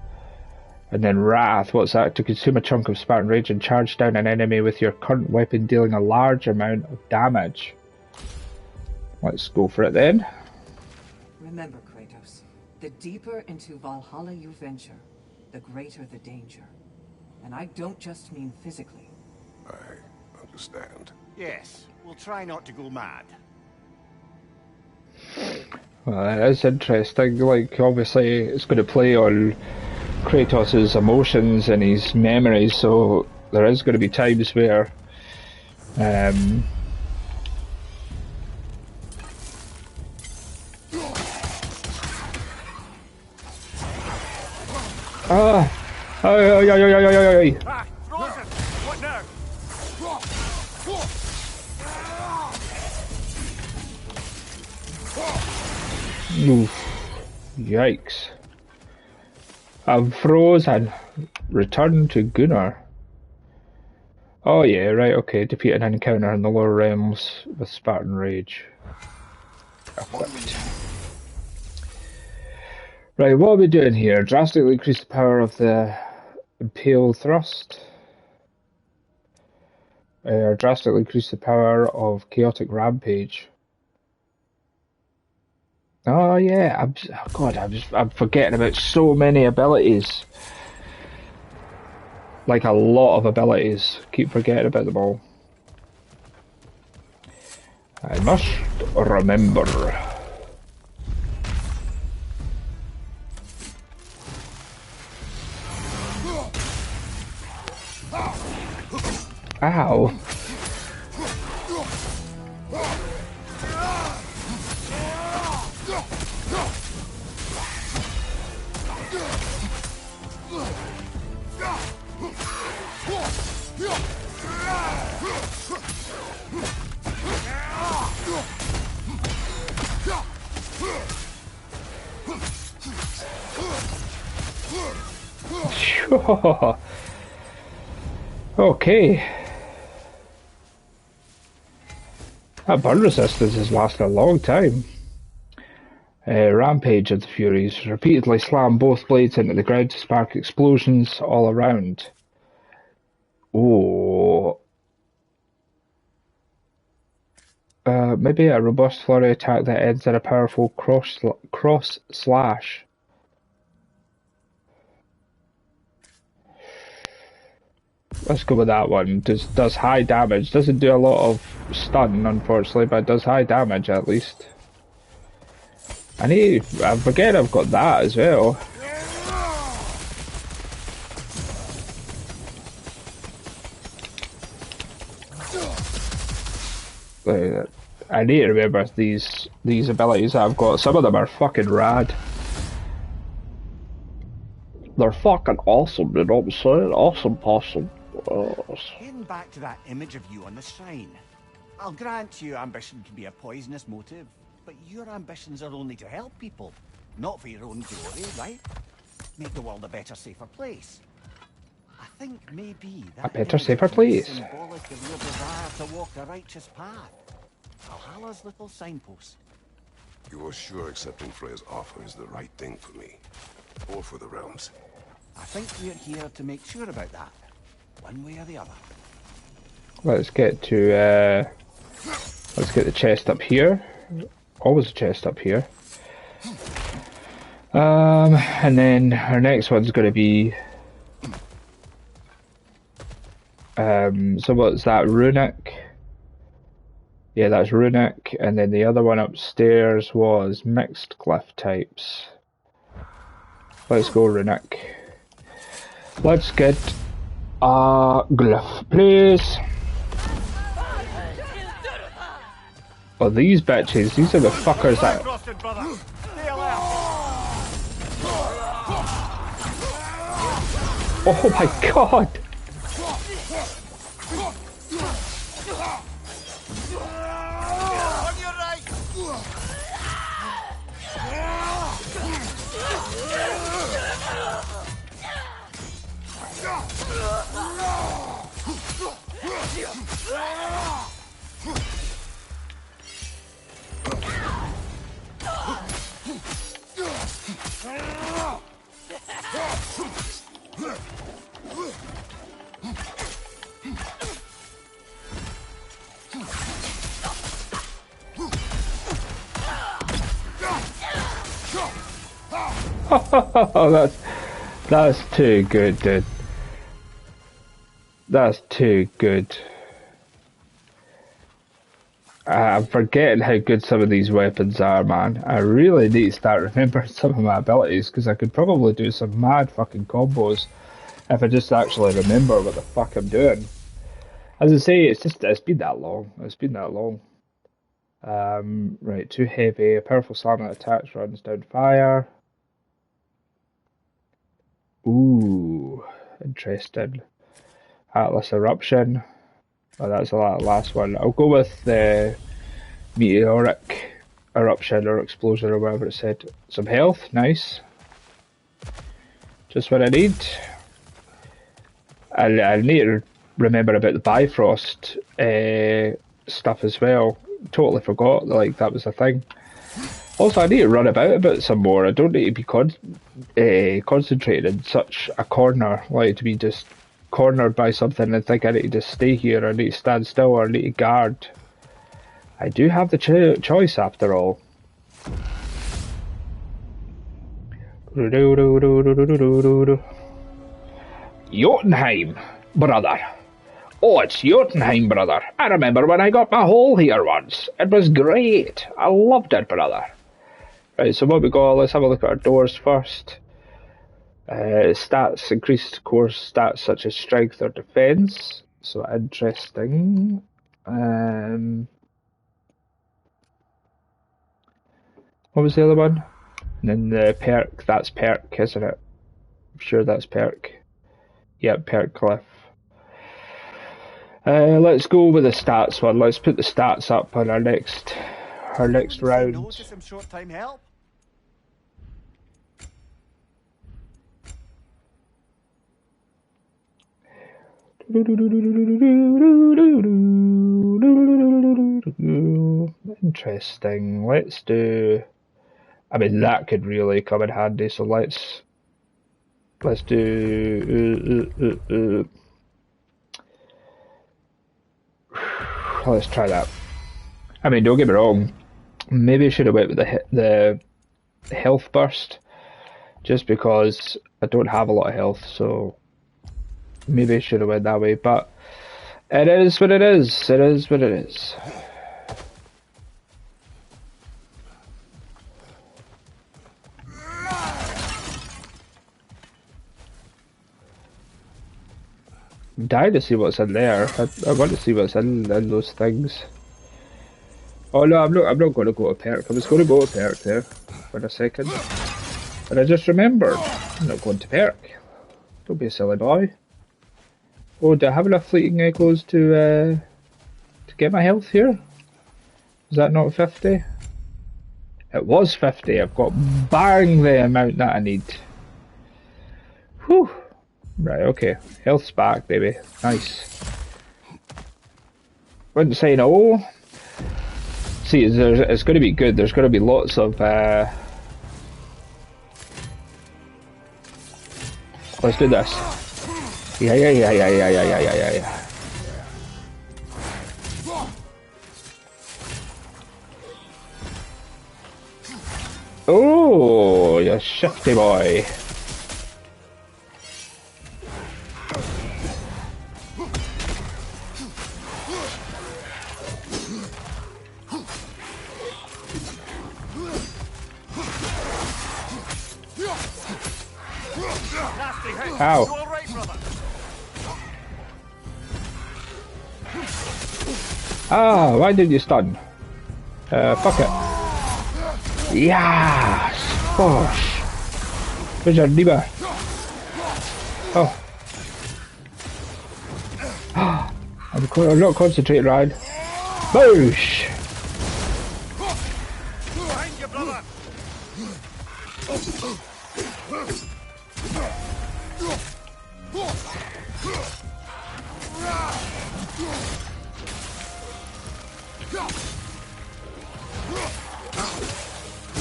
And then Wrath, what's that? To consume a chunk of Spartan Rage and charge down an enemy with your current weapon, dealing a large amount of damage. Let's go for it then. Remember, Kratos, the deeper into Valhalla you venture, the greater the danger. And I don't just mean physically. I understand. Yes, we'll try not to go mad. Well, it's interesting. Like, obviously, it's going to play on Kratos' emotions and his memories, so there is going to be times where Ah! Ay. Ah, frozen! What now? Oof. Yikes. I'm frozen. Return to Gunnar. Oh yeah, right, okay. Defeat an encounter in the lower realms with Spartan Rage. Equipped. Right, what are we doing here? Drastically increase the power of the Impale Thrust. Drastically increase the power of Chaotic Rampage. Oh yeah, I'm forgetting about so many abilities. Like a lot of abilities. Keep forgetting about them all. I must remember. Ow. Okay. That burn resistance has lasted a long time. Rampage of the Furies. Repeatedly slam both blades into the ground to spark explosions all around. Oh. Maybe a robust flurry attack that ends in a powerful cross slash. Let's go with that one. Does high damage. Doesn't do a lot of stun, unfortunately, but it does high damage at least. I forget I've got that as well. I need to remember these abilities I've got. Some of them are fucking rad. They're fucking awesome, you know what I'm saying? Awesome possum. Getting back to that image of you on the shrine. I'll grant you ambition can be a poisonous motive, but your ambitions are only to help people, not for your own glory, right? Make the world a better, safer place. I think maybe that A better, safer place. Symbolic of your desire to walk the righteous path. Valhalla's little signpost. You are sure accepting Freya's offer is the right thing for me, or for the realms? I think we're here to make sure about that, one way or the other. Let's get to let's get the chest up here. Always a chest up here. And then our next one's going to be so what's that, runic? Yeah, that's runic, and then the other one upstairs was mixed glyph types. Let's go runic. Let's get a glyph, please. Oh, these bitches, these are the fuckers that... Oh my god! Oh, that's too good, dude. That's too good. I'm forgetting how good some of these weapons are, man. I really need to start remembering some of my abilities, because I could probably do some mad fucking combos if I just actually remember what the fuck I'm doing. As I say, it's been that long. It's been that long. Right, too heavy. A powerful slam that attacks runs down fire. Ooh, interesting. Atlas Eruption. Oh, that's the last one. I'll go with the Meteoric Eruption or Explosion or whatever it said. Some health, nice. Just what I need. I need to remember about the Bifrost stuff as well. Totally forgot, like that was a thing. Also, I need to run about a bit some more. I don't need to be concentrated in such a corner, like to be just cornered by something and think I need to just stay here, or I need to stand still, or I need to guard. I do have the choice after all. Jotunheim, brother. Oh, it's Jotunheim, brother. I remember when I got my hole here once. It was great. I loved it, brother. Right, so what we got, let's have a look at our doors first. Stats, increased core stats such as strength or defense. So interesting. What was the other one? And then the perk, that's perk, isn't it? I'm sure that's perk. Yep, perk glyph. Let's go with the stats one. Let's put the stats up on our next round. Notice some short-time help. Interesting. Let's do. I mean, that could really come in handy. So let's do. Let's try that. I mean, don't get me wrong. Maybe I should have went with the health burst, just because I don't have a lot of health. So Maybe I should have went that way, but it is what it is. It is what it is. I'm dying to see what's in there. I want to see what's in those things. Oh no, I'm not going to go to Perk. I was going to go to Perk there for a second. But I just remembered, I'm not going to Perk. Don't be a silly boy. Oh, do I have enough fleeting echoes to get my health here? Is that not 50? It was 50. I've got bang the amount that I need. Whew. Right, okay. Health's back, baby. Nice. Wouldn't say no. See, it's going to be good. There's going to be lots of... Let's do this. Yeah. Oh, you shifty boy. Ow. Ah, why did you stun? Fuck it. Yes! Gosh. Where's your diva? Oh. I'm not concentrating, Ryan. Boosh! Behind you, brother!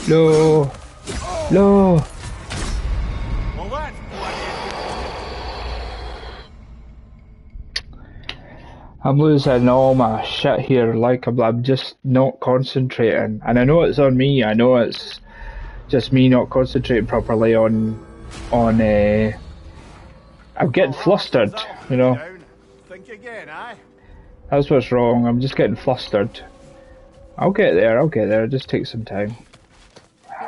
No. No. Well, that's I'm losing all my shit here, like I'm just not concentrating. And I know it's on me, I know it's just me not concentrating properly on I'm getting flustered, you know. Think again, aye? That's what's wrong, I'm just getting flustered. I'll get there, it just takes some time. In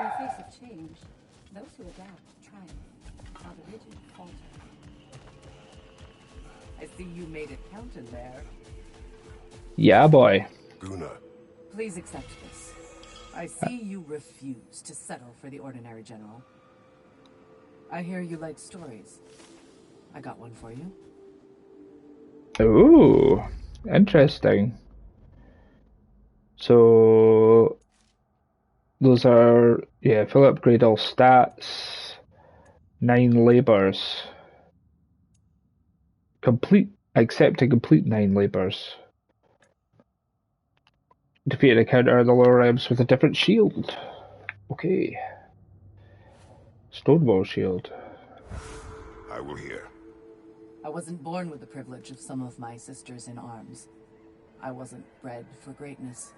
the face of change, those who adapt triumph, while the rigid falter. I see you made it count in there. Yeah, boy. Guna. Please accept this. I see you refuse to settle for the ordinary general. I hear you like stories. I got one for you. Ooh, interesting. So those are, yeah, full upgrade all stats, 9 labors. Accept and complete 9 labors. Defeat an encounter in the lower realms with a different shield. Okay. Stonewall shield. I will hear. I wasn't born with the privilege of some of my sisters in arms. I wasn't bred for greatness.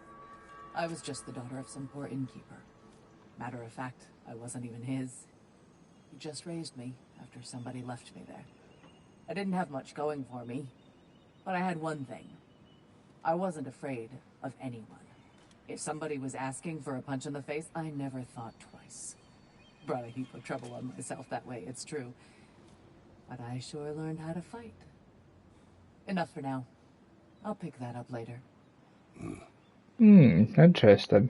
I was just the daughter of some poor innkeeper. Matter of fact, I wasn't even his. He just raised me after somebody left me there. I didn't have much going for me, but I had one thing. I wasn't afraid of anyone. If somebody was asking for a punch in the face, I never thought twice. Brought a heap of trouble on myself that way, it's true. But I sure learned how to fight. Enough for now. I'll pick that up later. Interesting.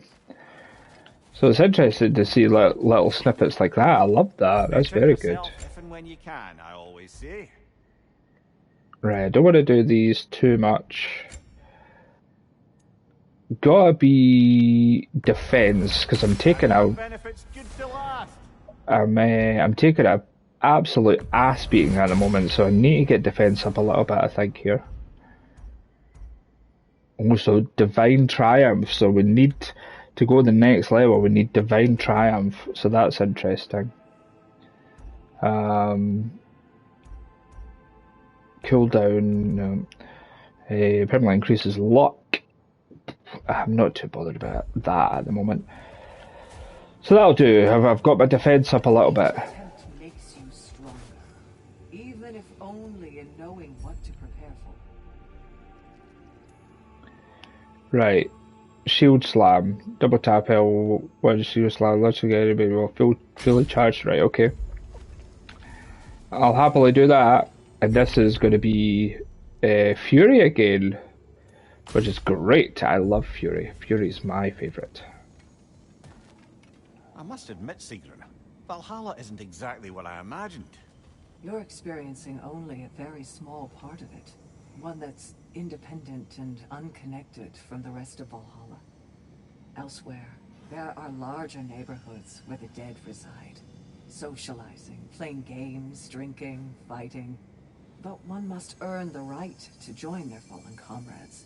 So it's interesting to see little snippets like that. I love that. That's very good. If and when you can, I always say. Right, I don't want to do these too much. Gotta be defense, because I'm taking a... Benefits good to last. I'm taking a absolute ass beating at the moment, so I need to get defense up a little bit, I think, here. Also, Divine Triumph, so we need to go to the next level, we need Divine Triumph, so that's interesting. Cooldown, permanently increases luck. I'm not too bothered about that at the moment. So that'll do, I've got my defense up a little bit. even if only in knowing what to prepare for. Right. Shield slam. Double tap L, one shield slam, let's get enemy will fully charged. Right, okay. I'll happily do that. And this is going to be Fury again, which is great. I love Fury. Fury is my favourite. I must admit, Sigrun, Valhalla isn't exactly what I imagined. You're experiencing only a very small part of it. One that's independent and unconnected from the rest of Valhalla. Elsewhere, there are larger neighborhoods where the dead reside. Socializing, playing games, drinking, fighting. But one must earn the right to join their fallen comrades.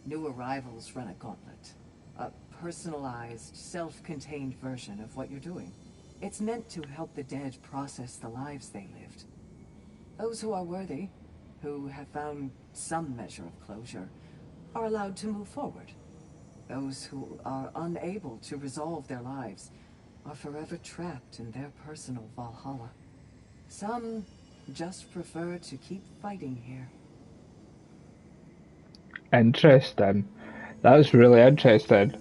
New arrivals run a gauntlet. A personalized, self-contained version of what you're doing. It's meant to help the dead process the lives they lived. Those who are worthy, who have found some measure of closure, are allowed to move forward. Those who are unable to resolve their lives are forever trapped in their personal Valhalla. Some just prefer to keep fighting here. Interesting. That's really interesting.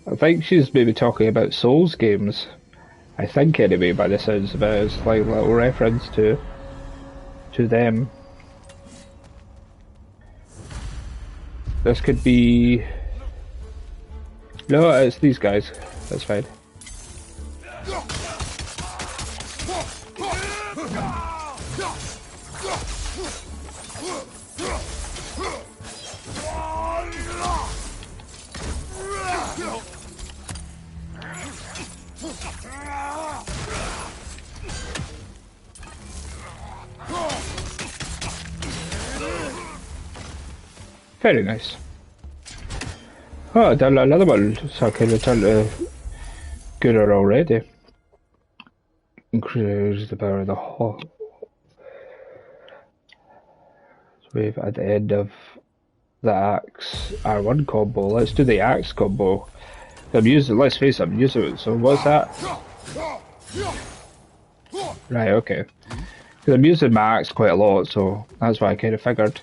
I think she's maybe talking about Souls games. I think anyway, by the sounds of it, it's like a little reference to them. This could be... No, it's these guys. That's fine. Very nice. Oh, I done another one, so I can return to Gunnar already. Increase the power of the hawk. Wave at the end of the axe R1 combo. Let's do the axe combo. I'm using, let's face it, I'm using it. So what's that? Right, okay. Because I'm using my axe quite a lot, so that's why I kind of figured.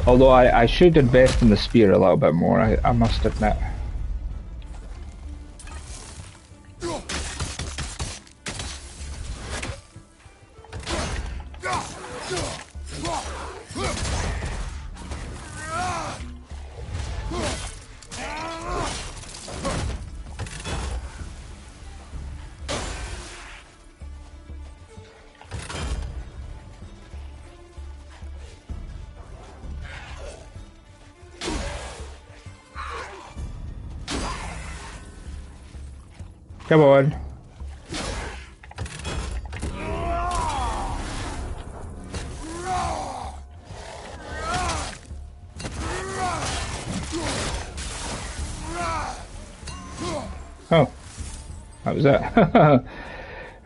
Although I should invest in the spear a little bit more, I must admit. Come on. Oh, that was it.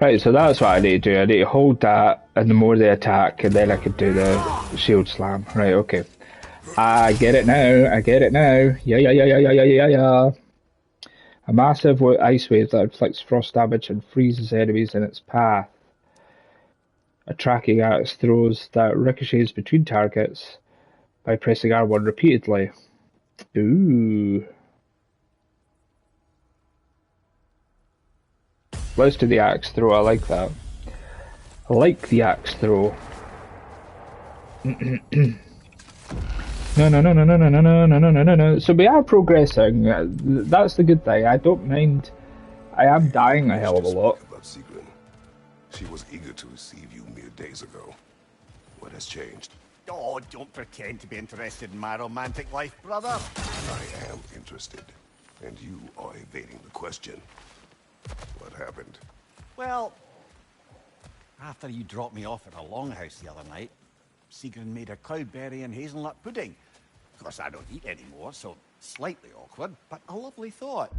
Right, so that's what I need to do. I need to hold that, and the more they attack, and then I can do the shield slam. Right, okay. I get it now. I get it now. Yeah. A massive ice wave that inflicts frost damage and freezes enemies in its path. A tracking axe throws that ricochets between targets by pressing R1 repeatedly. Ooh. Let's do the axe throw, I like that. I like the axe throw. No. So we are progressing. That's the good thing. I don't mind. I am dying a hell of a lot. About Sigrun. She was eager to receive you mere days ago. What has changed? Oh, don't pretend to be interested in my romantic life, brother. I am interested, and you are evading the question. What happened? Well, after you dropped me off at a longhouse the other night, Sigrun made a cloudberry and hazelnut pudding. Of course, I don't eat anymore, so slightly awkward, but a lovely thought.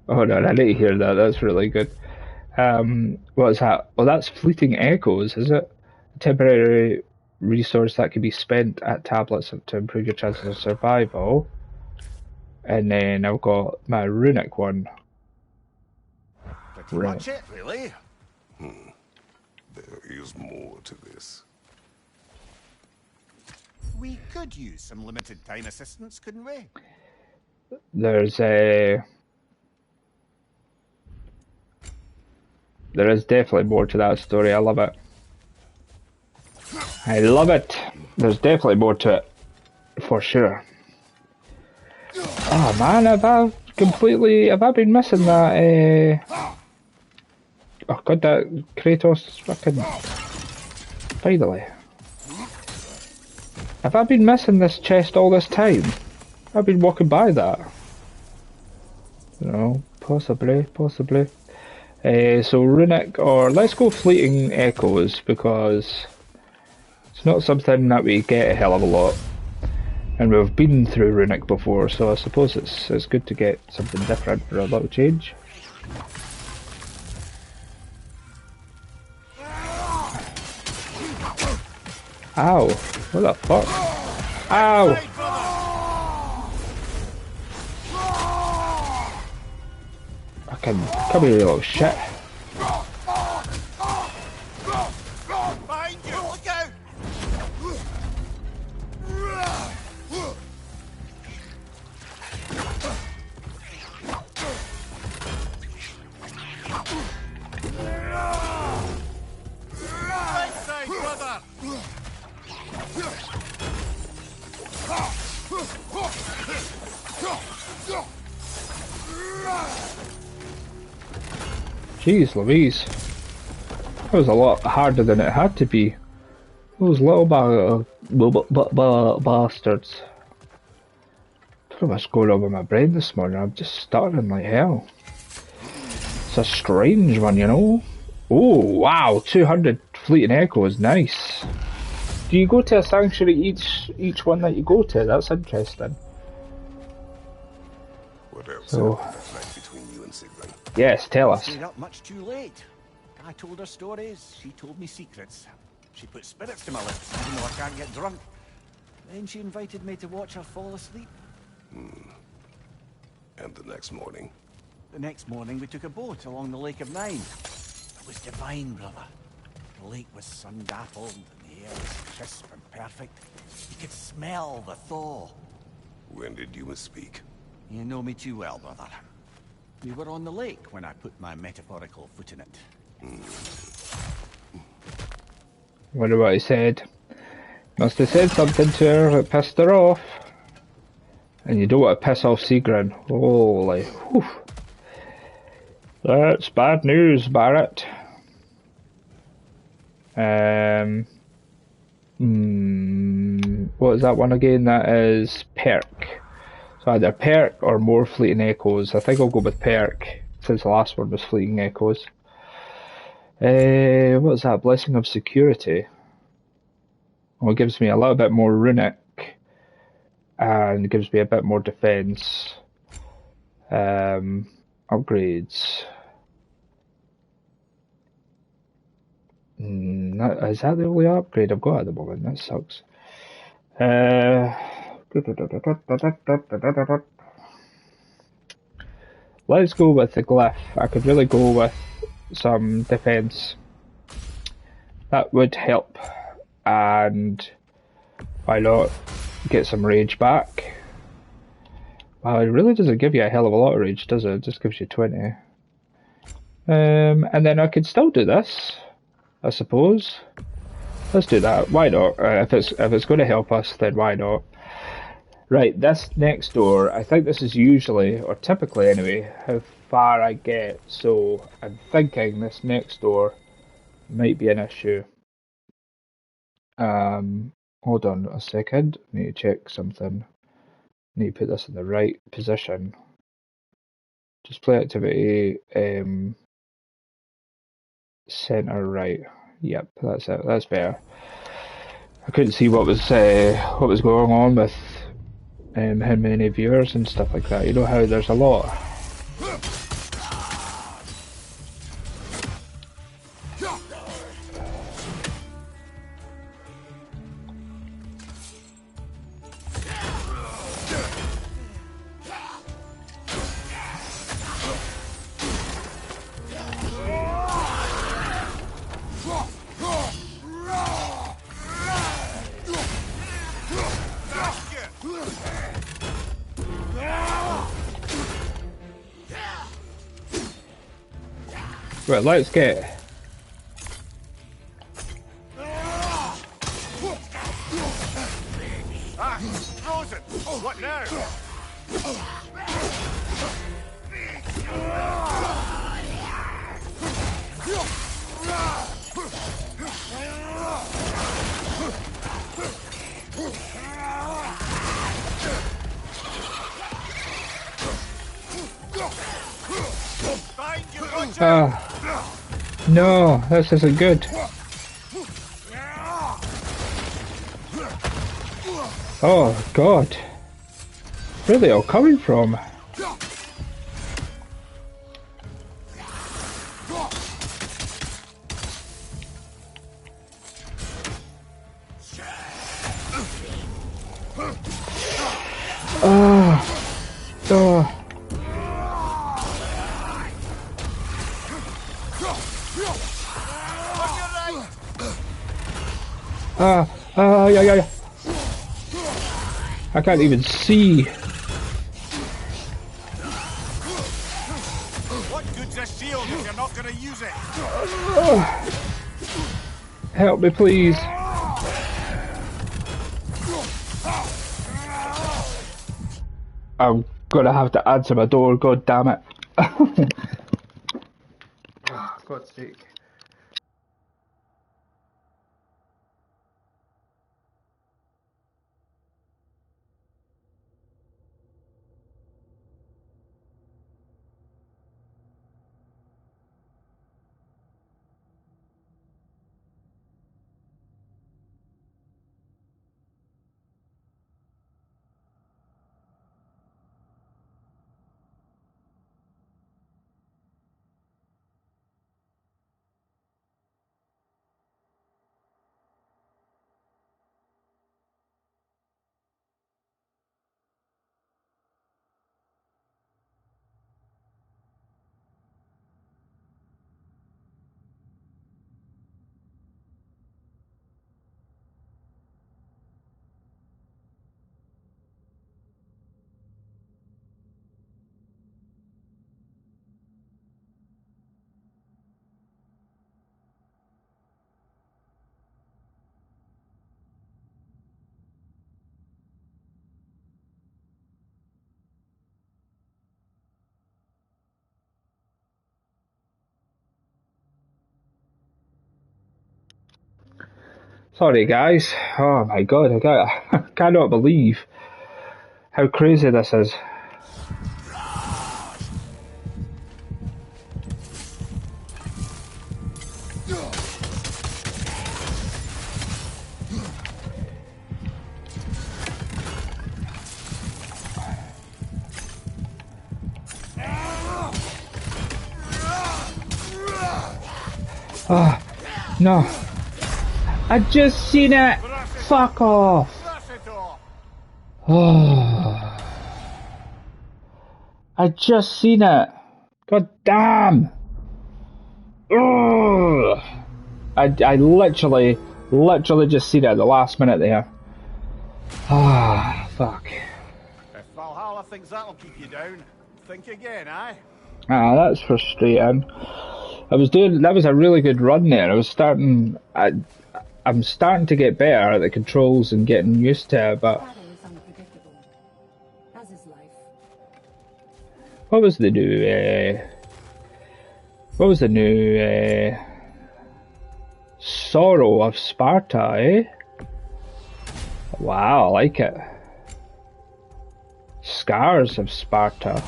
Oh no, I need to hear that. That's really good. What is that? Well, that's Fleeting Echoes, is it? A temporary resource that can be spent at tablets to improve your chances of survival. And then I've got my runic one. Pretty much it, really. There is There's more to this. We could use some limited time assistance, couldn't we? There is definitely more to that story. I love it. I love it. There's definitely more to it, for sure. Oh man, have I been missing that? Oh god, that Kratos fucking. Finally, have I been missing this chest all this time? I've been walking by that. No, possibly. So runic, or let's go fleeting echoes, because it's not something that we get a hell of a lot, and we've been through runic before, so I suppose it's good to get something different for a little change. Ow! What the fuck? Ow! Fucking come here, you little shit. Behind you, look out! Right side, brother! Jeez Louise. That was a lot harder than it had to be. Those little bastards. I don't know what's going on with my brain this morning. I'm just stuttering like hell. It's a strange one, you know. Oh wow, 200 fleeting echoes, nice. Do you go to a sanctuary each one that you go to? That's interesting. What else So, happened between you and Sigrun? yes, tell us. Stayed up much too late. I told her stories, she told me secrets. She put spirits to my lips, even though I can't get drunk. Then she invited me to watch her fall asleep. And the next morning? The next morning we took a boat along the Lake of Nine. It was divine, brother. The lake was sun-dappled, and the air was crisp and perfect. You could smell the thaw. When did you misspeak? You know me too well, brother. We were on the lake when I put my metaphorical foot in it. Wonder what he said. Must have said something to her that pissed her off. And you don't want to piss off Sigrun. Holy, whew. That's bad news, Barrett. What is that one again? That is perk. So either perk or more fleeting echoes. I think I'll go with perk, since the last one was fleeting echoes. What is that? Blessing of security. Well, it gives me a little bit more runic, and gives me a bit more defense. Upgrades. Is that the only upgrade I've got at the moment? That sucks. Let's go with the glyph. I could really go with some defense. That would help. And why not get some rage back? Well, it really doesn't give you a hell of a lot of rage, does it? It just gives you 20. And then I could still do this, I suppose. Let's do that. Why not? If it's going to help us, then why not? Right, this next door, I think this is usually, or typically anyway, how far I get. So I'm thinking this next door might be an issue. Hold on a second. I need to check something. I need to put this in the right position. Display activity, center right. Yep, that's it. That's better. I couldn't see what was going on with how many viewers and stuff like that. You know how there's a lot. Right, let's get... Frozen! What now? No, this isn't good. Oh, God. Where are they all coming from? Oh. Yeah. I can't even see. What good's a shield if you're not gonna use it? Help me, please. I'm gonna have to answer my door, god damn it. Oh, God's sake. Sorry guys. Oh my god, I cannot believe how crazy this is. Oh, no. I just seen it! Fuck off! Oh. I just seen it! God damn! Ugh. I literally just seen it at the last minute there. Ah, fuck. If Valhalla thinks that'll keep you down, think again, eh? Ah, that's frustrating. That was a really good run there. I'm starting to get better at the controls and getting used to it, but... Battle is unpredictable, as is life. What was the new, Sorrow of Sparta, eh? Wow, I like it. Scars of Sparta.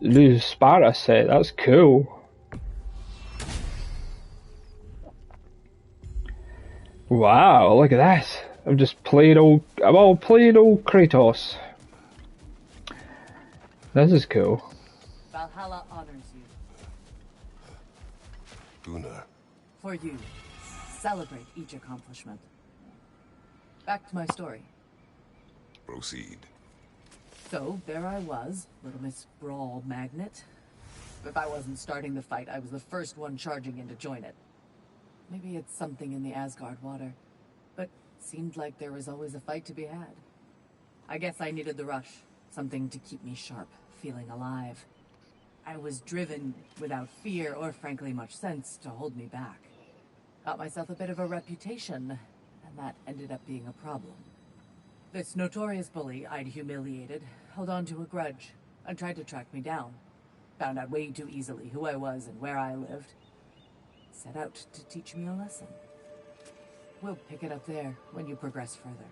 New Sparta set, that's cool. Wow, look at that. I'm all playing old Kratos. This is cool. Valhalla honors you. Gunnar. For you, celebrate each accomplishment. Back to my story. Proceed. So, there I was, Little Miss Brawl Magnet. If I wasn't starting the fight, I was the first one charging in to join it. Maybe it's something in the Asgard water, but seemed like there was always a fight to be had. I guess I needed the rush, something to keep me sharp, feeling alive. I was driven without fear or frankly much sense to hold me back. Got myself a bit of a reputation, and that ended up being a problem. This notorious bully I'd humiliated held on to a grudge and tried to track me down. Found out way too easily who I was and where I lived. Set out to teach me a lesson. We'll pick it up there when you progress further.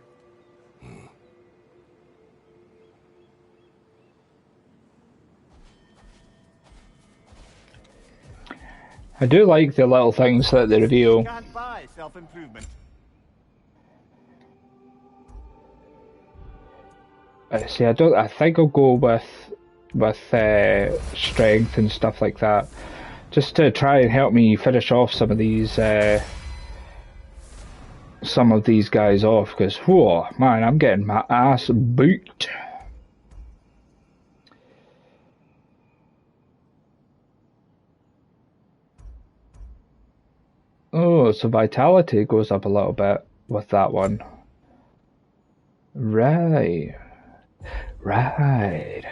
I do like the little things that they reveal. Can't buy self-improvement. See, I think I'll go with strength and stuff like that, just to try and help me finish off some of these guys off. Because, whoa, man, I'm getting my ass beat. Oh, so vitality goes up a little bit with that one. Right. Right.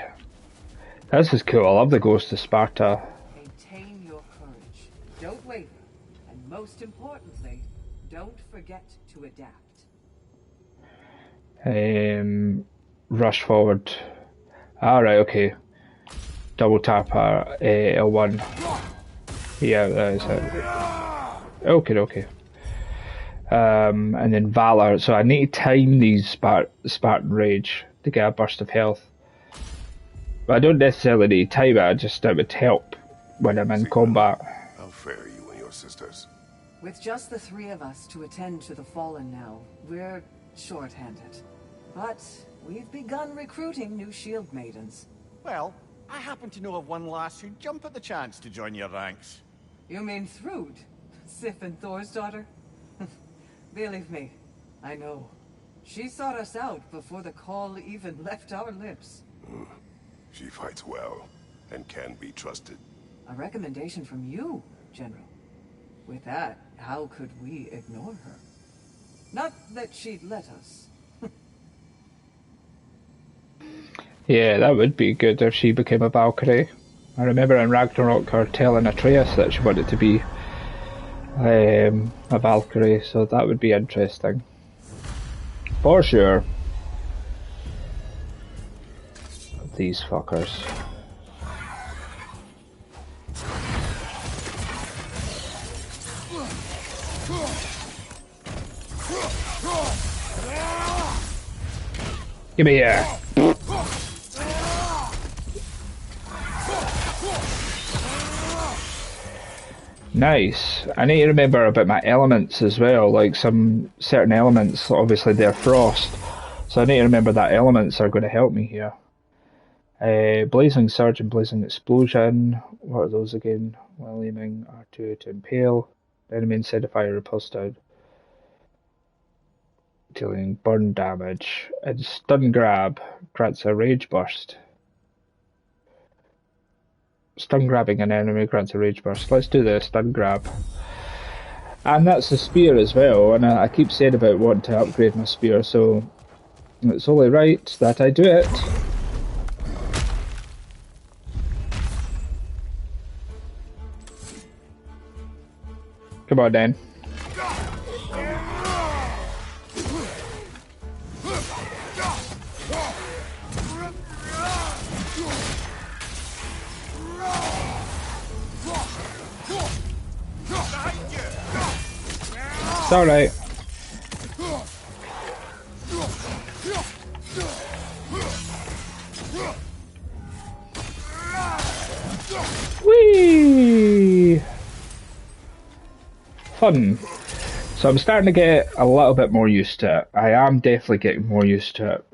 This is cool. I love the Ghost of Sparta. Maintain your courage. Don't waver. And most importantly, don't forget to adapt. Rush forward. Alright, okay. Double tap L1. Yeah, that is it. Okay. And then Valor. So I need to time these Spartan Rage to get a burst of health. But I don't necessarily need to time it, it would help when I'm in combat. How fare you and your sisters? With just the three of us to attend to the fallen now, we're short-handed. But we've begun recruiting new shield maidens. Well, I happen to know of one lass who'd jump at the chance to join your ranks. You mean Thrud? Sif and Thor's daughter? Believe me, I know. She sought us out before the call even left our lips. She fights well and can be trusted. A recommendation from you, General. With that, how could we ignore her? Not that she'd let us. Yeah, that would be good if she became a Valkyrie. I remember in Ragnarok her telling Atreus that she wanted to be a Valkyrie, so that would be interesting. For sure. These fuckers. Give me here. Nice. I need to remember about my elements as well, like some certain elements, obviously they're frost, so I need to remember that elements are going to help me here. Blazing Surge and Blazing Explosion, what are those again? While aiming, R2 to impale, enemy inside the fire repulsed out, dealing burn damage, and Stun Grab grants a Rage Burst. Stun grabbing an enemy grants a Rage Burst. Let's do the Stun Grab. And that's the Spear as well, and I keep saying about wanting to upgrade my Spear, so it's only right that I do it. Come on then. It's alright. Whee! Fun. So I'm starting to get a little bit more used to it. I am definitely getting more used to it.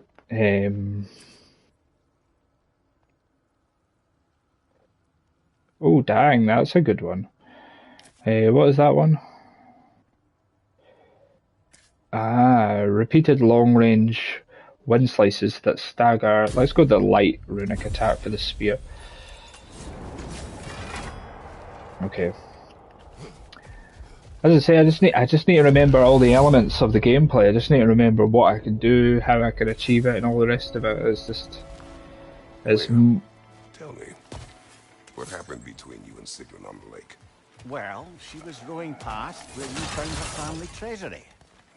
Oh dang, that's a good one. What is that one? Repeated long range wind slices that stagger. Let's go the light runic attack for the spear. Okay. As I say, I just need to remember all the elements of the gameplay. I just need to remember what I can do, how I can achieve it, and all the rest of it. It's just, Tell me, What happened between you and Sigrun on the lake? Well, she was rowing past where you found her family treasury.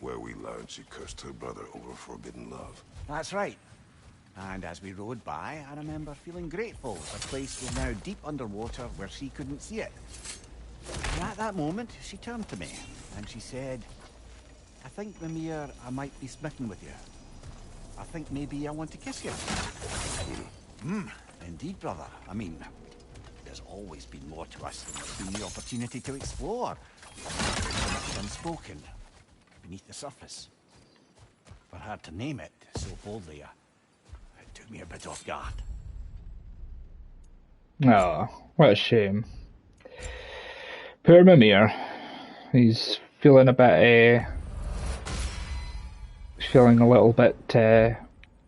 Where we learned she cursed her brother over forbidden love. That's right. And as we rowed by, I remember feeling grateful the place was now deep underwater where she couldn't see it. And at that moment, she turned to me, and she said, I think, Mimir, I might be smitten with you. I think maybe I want to kiss you. Indeed, brother. I mean, there's always been more to us than there's been the opportunity to explore. It's unspoken, beneath the surface. For her to name it so boldly, it took me a bit off guard. Oh, what a shame. Poor Mimir. He's feeling a bit, feeling a little bit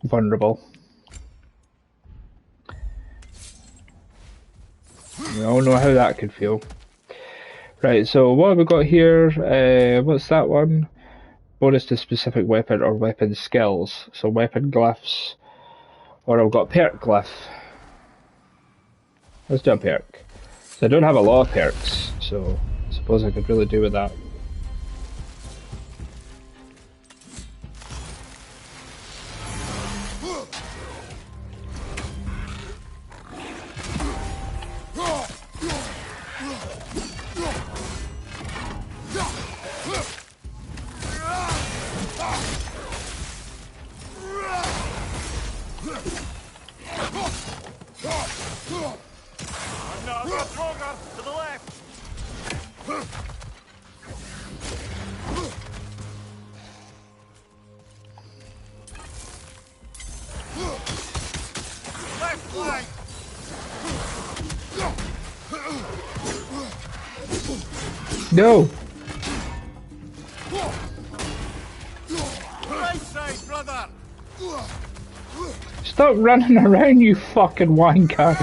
vulnerable. We all know how that could feel. Right, so what have we got here? What's that one? Bonus to specific weapon or weapon skills. So weapon glyphs. Or I've got perk glyph. Let's do a perk. So I don't have a lot of perks, so I suppose I could really do with that. To the left! Left flank! No! Right side, brother! Stop running around, you fucking wanker!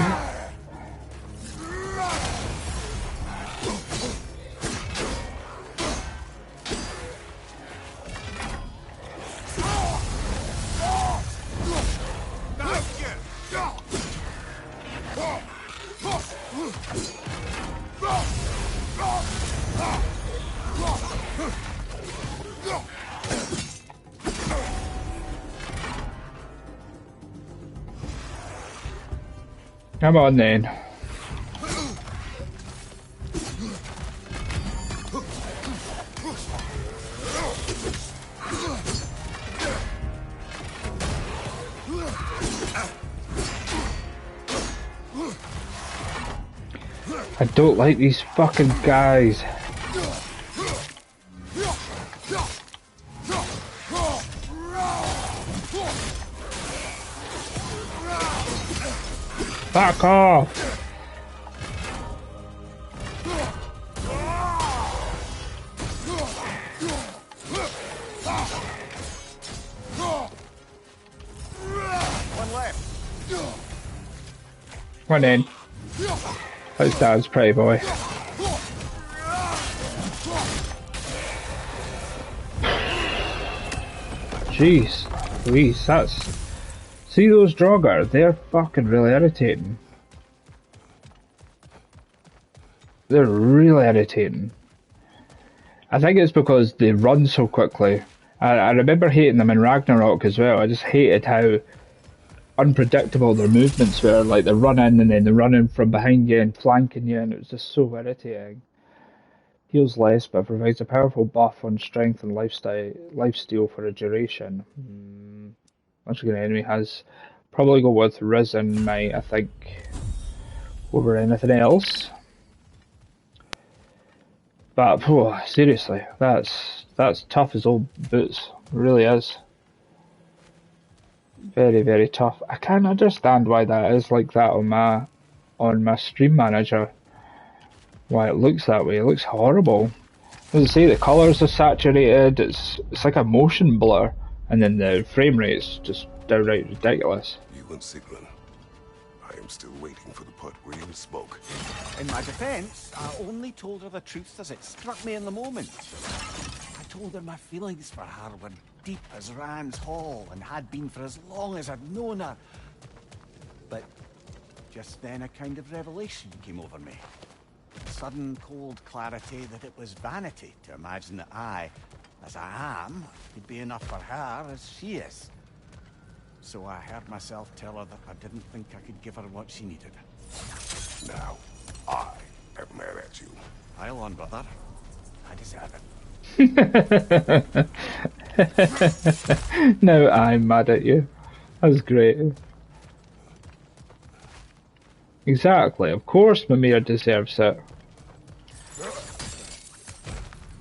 Come on then. I don't like these fucking guys. Back off! One left. One in. Let's dance, pretty boy. Jeez, Louise, that's... See those Draugr? They're fucking really irritating. They're really irritating. I think it's because they run so quickly. I remember hating them in Ragnarok as well. I just hated how unpredictable their movements were. Like they run in and then they run in from behind you and flanking you, and it was just so irritating. Heals less, but provides a powerful buff on strength and lifesteal for a duration. Once again, enemy has probably go with Risen Might, I think, over anything else. But seriously, that's tough as old boots. It really is. Very, very tough. I can't understand why that is like that on my stream manager. Why it looks that way. It looks horrible. As I say, the colours are saturated. It's like a motion blur, and then the frame rate's just downright ridiculous. You and Sigrun. I am still waiting for the part where you spoke. In my defense, I only told her the truth as it struck me in the moment. I told her my feelings for her were deep as Rand's Hall and had been for as long as I've known her. But just then a kind of revelation came over me. A sudden cold clarity that it was vanity to imagine that I, as I am, could be enough for her as she is. So I heard myself tell her that I didn't think I could give her what she needed. Now, I am mad at you. Pile on, brother. I deserve it. No, I'm mad at you. That was great. Exactly. Of course Mimir deserves it.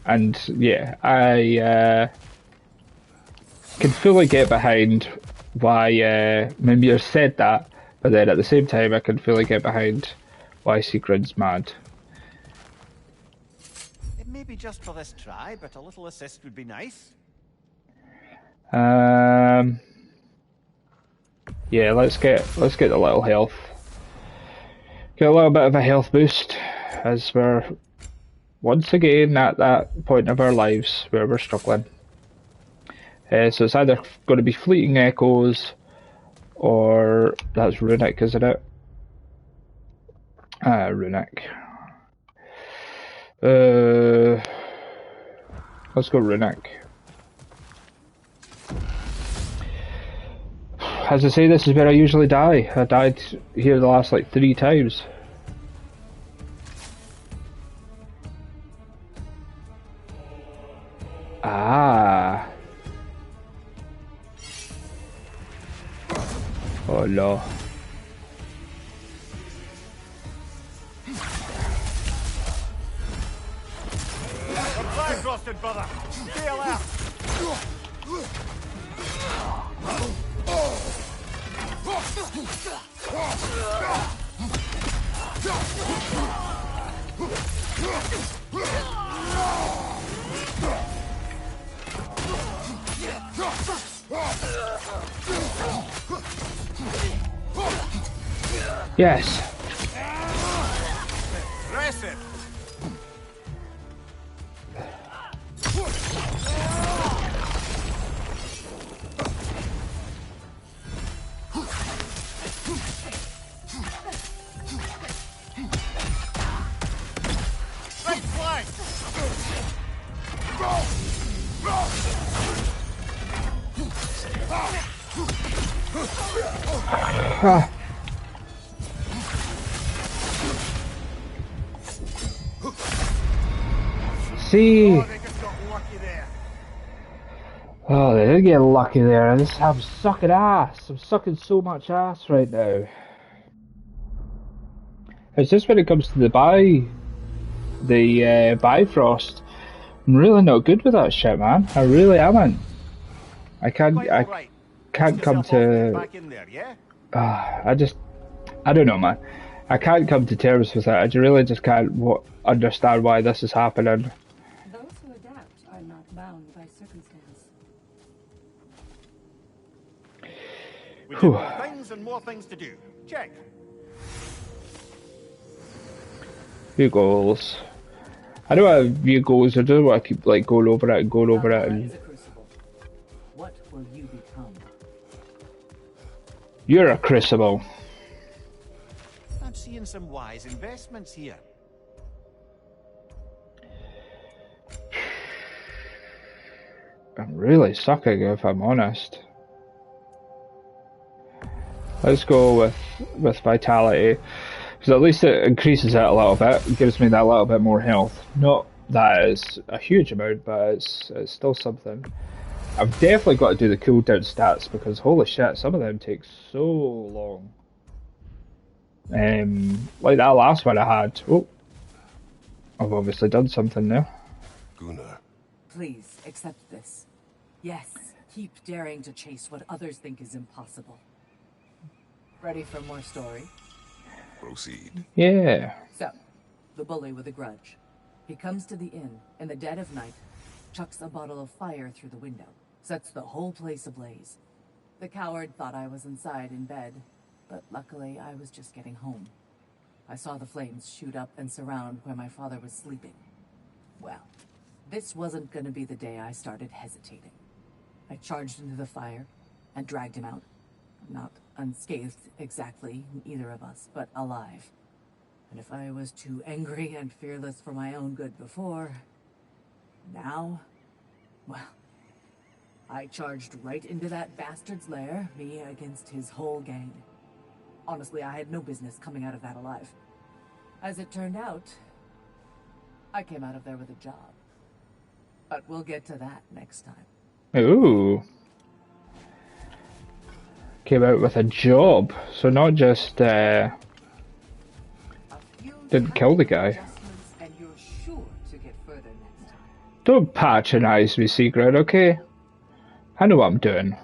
And yeah, I can fully get behind why Mimir said that, but then at the same time I can fully get behind why Sigrun's mad. It may be just for this try, but a little assist would be nice. Yeah, let's get the little health. Get a little bit of a health boost as we're once again at that point of our lives where we're struggling. So it's either going to be fleeting echoes or that's runic, isn't it? Runic. Let's go runic. As I say, this is where I usually die. I died here the last like 3 times. Ah. Oh no. Surprise, roasted brother! Stay alert! Yes. Aggressive! Ah. See. Oh, they just got lucky there. Oh, they did get lucky there. I'm sucking ass. I'm sucking so much ass right now. It's just when it comes to the Bifrost. I'm really not good with that shit, man. I really am. I can't come to. Back in there, yeah? I don't know, man. I can't come to terms with it. I really just can't understand why this is happening. Those who adapt are not bound by circumstance. We have more things and more things to do. Check. View goals. I don't want to view goals. I don't want to keep like going over it and going over it. And what will you become? You're a crucible. I'm seeing some wise investments here. I'm really sucking, if I'm honest. Let's go with vitality, because at least it increases it a little bit. It gives me that little bit more health. Not that is a huge amount, but it's still something. I've definitely got to do the cooldown stats because holy shit, some of them take so long. Like that last one I had. Oh, I've obviously done something there. Gunnar. Please accept this. Yes, keep daring to chase what others think is impossible. Ready for more story? Proceed. Yeah. So, the bully with a grudge. He comes to the inn in the dead of night, chucks a bottle of fire through the window, sets the whole place ablaze. The coward thought I was inside in bed, but luckily I was just getting home. I saw the flames shoot up and surround where my father was sleeping. Well, this wasn't gonna be the day I started hesitating. I charged into the fire and dragged him out. Not unscathed exactly, either of us, but alive. And if I was too angry and fearless for my own good before, now, well, I charged right into that bastard's lair, me against his whole gang. Honestly, I had no business coming out of that alive. As it turned out, I came out of there with a job. But we'll get to that next time. Ooh. Came out with a job, so not just didn't kill the guy. And you're sure to get further next time. Don't patronize me, Secret, okay? I know what I'm doing.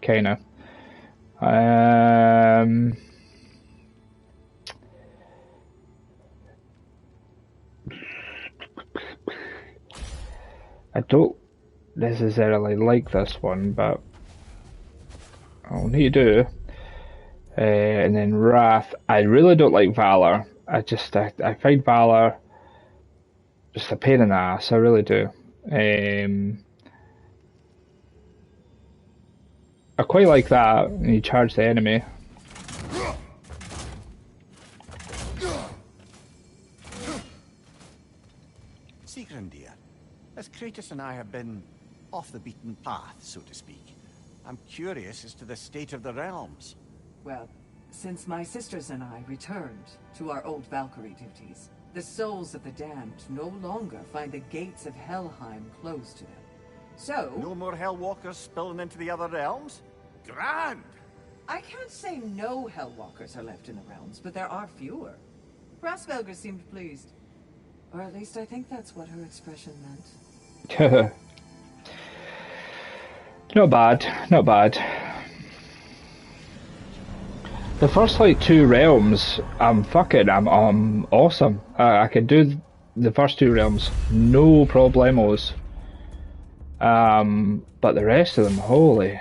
Kinda. I don't necessarily like this one, but I'll need to do. And then Wrath. I really don't like Valor. I find Valor just a pain in the ass. I really do. I quite like that. You charge the enemy. Sigrun, dear, as Kratos and I have been off the beaten path, so to speak, I'm curious as to the state of the realms. Well, since my sisters and I returned to our old Valkyrie duties, the souls of the damned no longer find the gates of Helheim closed to them. So... No more Hellwalkers spilling into the other realms? Grand! I can't say no Hellwalkers are left in the realms, but there are fewer. Rasvelga seemed pleased. Or at least I think that's what her expression meant. Not bad, not bad. The first like 2 realms, I'm awesome. I can do the first 2 realms, no problemos. But the rest of them, holy.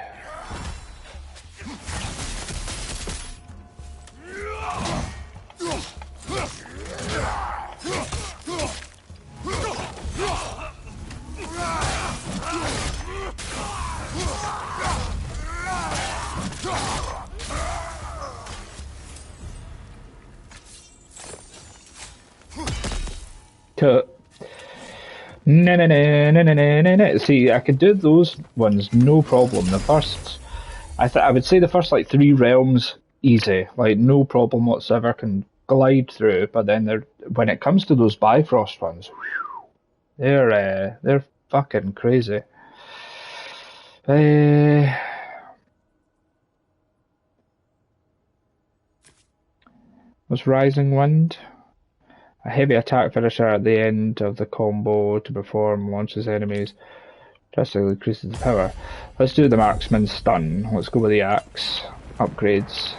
No. See, I could do those ones no problem. The first, I would say the first like 3 realms easy, like no problem whatsoever, can glide through. But then when it comes to those Bifrost ones, whew, they're fucking crazy. Was Rising Wind? A heavy attack finisher at the end of the combo to perform launches enemies. Drastically increases the power. Let's do the marksman stun. Let's go with the axe. Upgrades.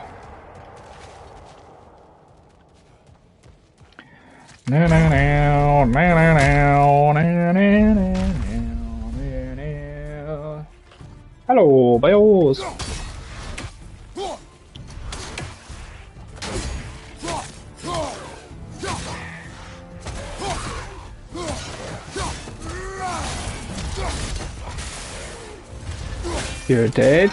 Hello, boys. You're dead.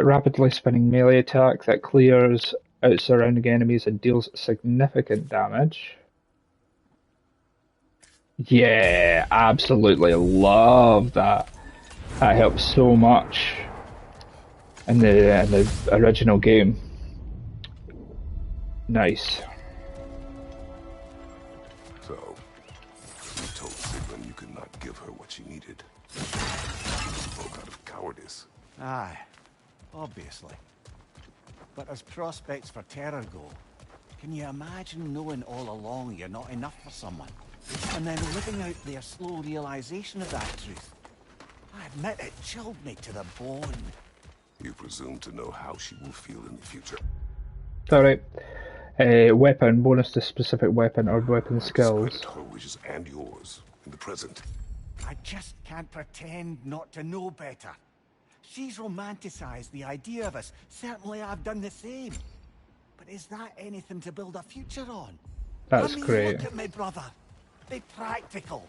Rapidly spinning melee attack that clears out surrounding enemies and deals significant damage. Yeah, absolutely love that. That helps so much in the original game. Nice. So, you told Sigrun you could not give her what she needed. You spoke out of cowardice. Aye, obviously. But as prospects for terror go, can you imagine knowing all along you're not enough for someone, and then living out their slow realization of that truth? I admit it chilled me to the bone. You presume to know how she will feel in the future. Alright. Weapon, bonus to specific weapon or weapon skills. Her wishes and yours in the present. I just can't pretend not to know better. She's romanticized the idea of us. Certainly I've done the same. But is that anything to build a future on? That's I mean, great. look at me, brother. Be practical.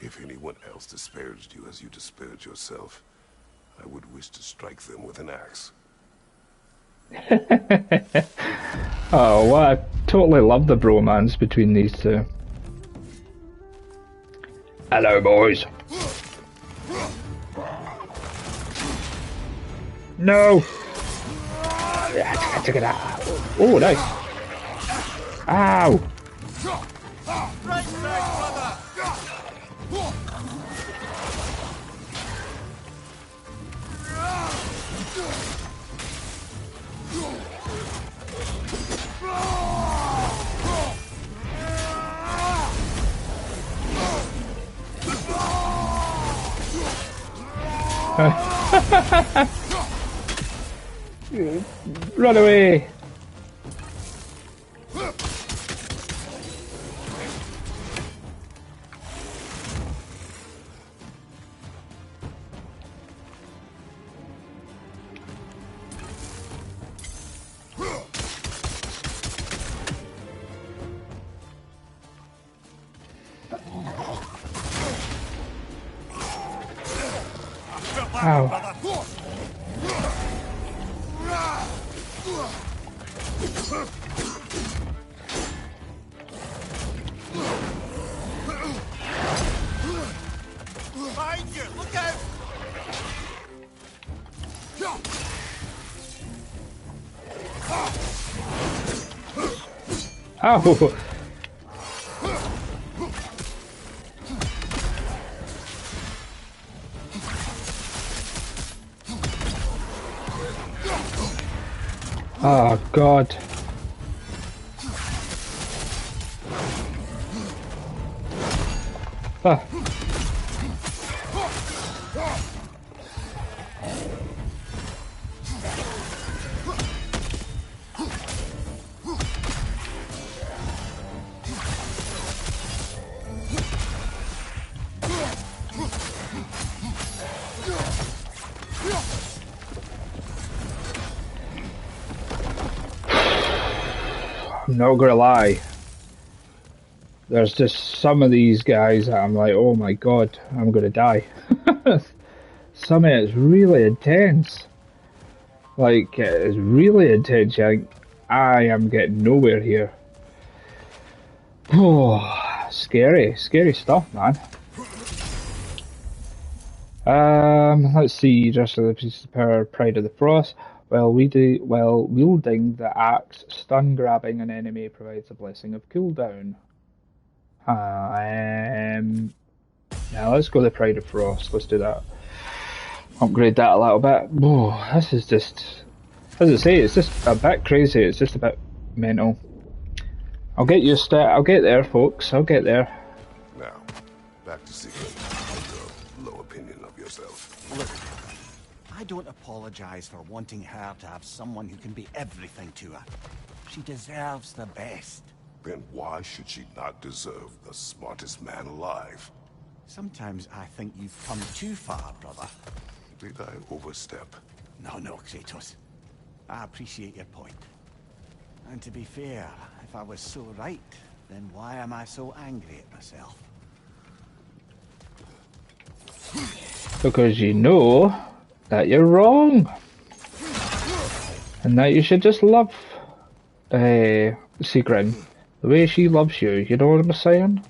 If anyone else disparaged you as you disparaged yourself, I would wish to strike them with an axe. Oh, well, I totally love the bromance between these two. Hello, boys. No! Oh, nice. Ow! Right side, brother. Run away! Ow. Behind you, look out! Ow! Oh, God. Ah. I'm not gonna lie. There's just some of these guys that I'm like, oh my god, I'm gonna die. Some of it's really intense. Like, it's really intense. I am getting nowhere here. Oh, scary stuff, man. Let's see, just a piece of power, Pride of the Frost. While wielding the axe, stun grabbing an enemy provides a blessing of cooldown. Now let's go the Pride of Frost. Let's do that. Upgrade that a little bit. Oh, this is just, as I say, it's just a bit crazy. It's just a bit mental. I'll get used to it. I'll get there, folks. I'll get there. Now, back to Secret. Your low opinion of yourself. Look, I don't apologize for wanting her to have someone who can be everything to her. She deserves the best. Then why should she not deserve the smartest man alive? Sometimes I think you've come too far, brother. Did I overstep? No, Kratos. I appreciate your point. And to be fair, if I was so right, then why am I so angry at myself? Because you know that you're wrong. And that you should just love Sigrun the way she loves you. You know what I'm saying?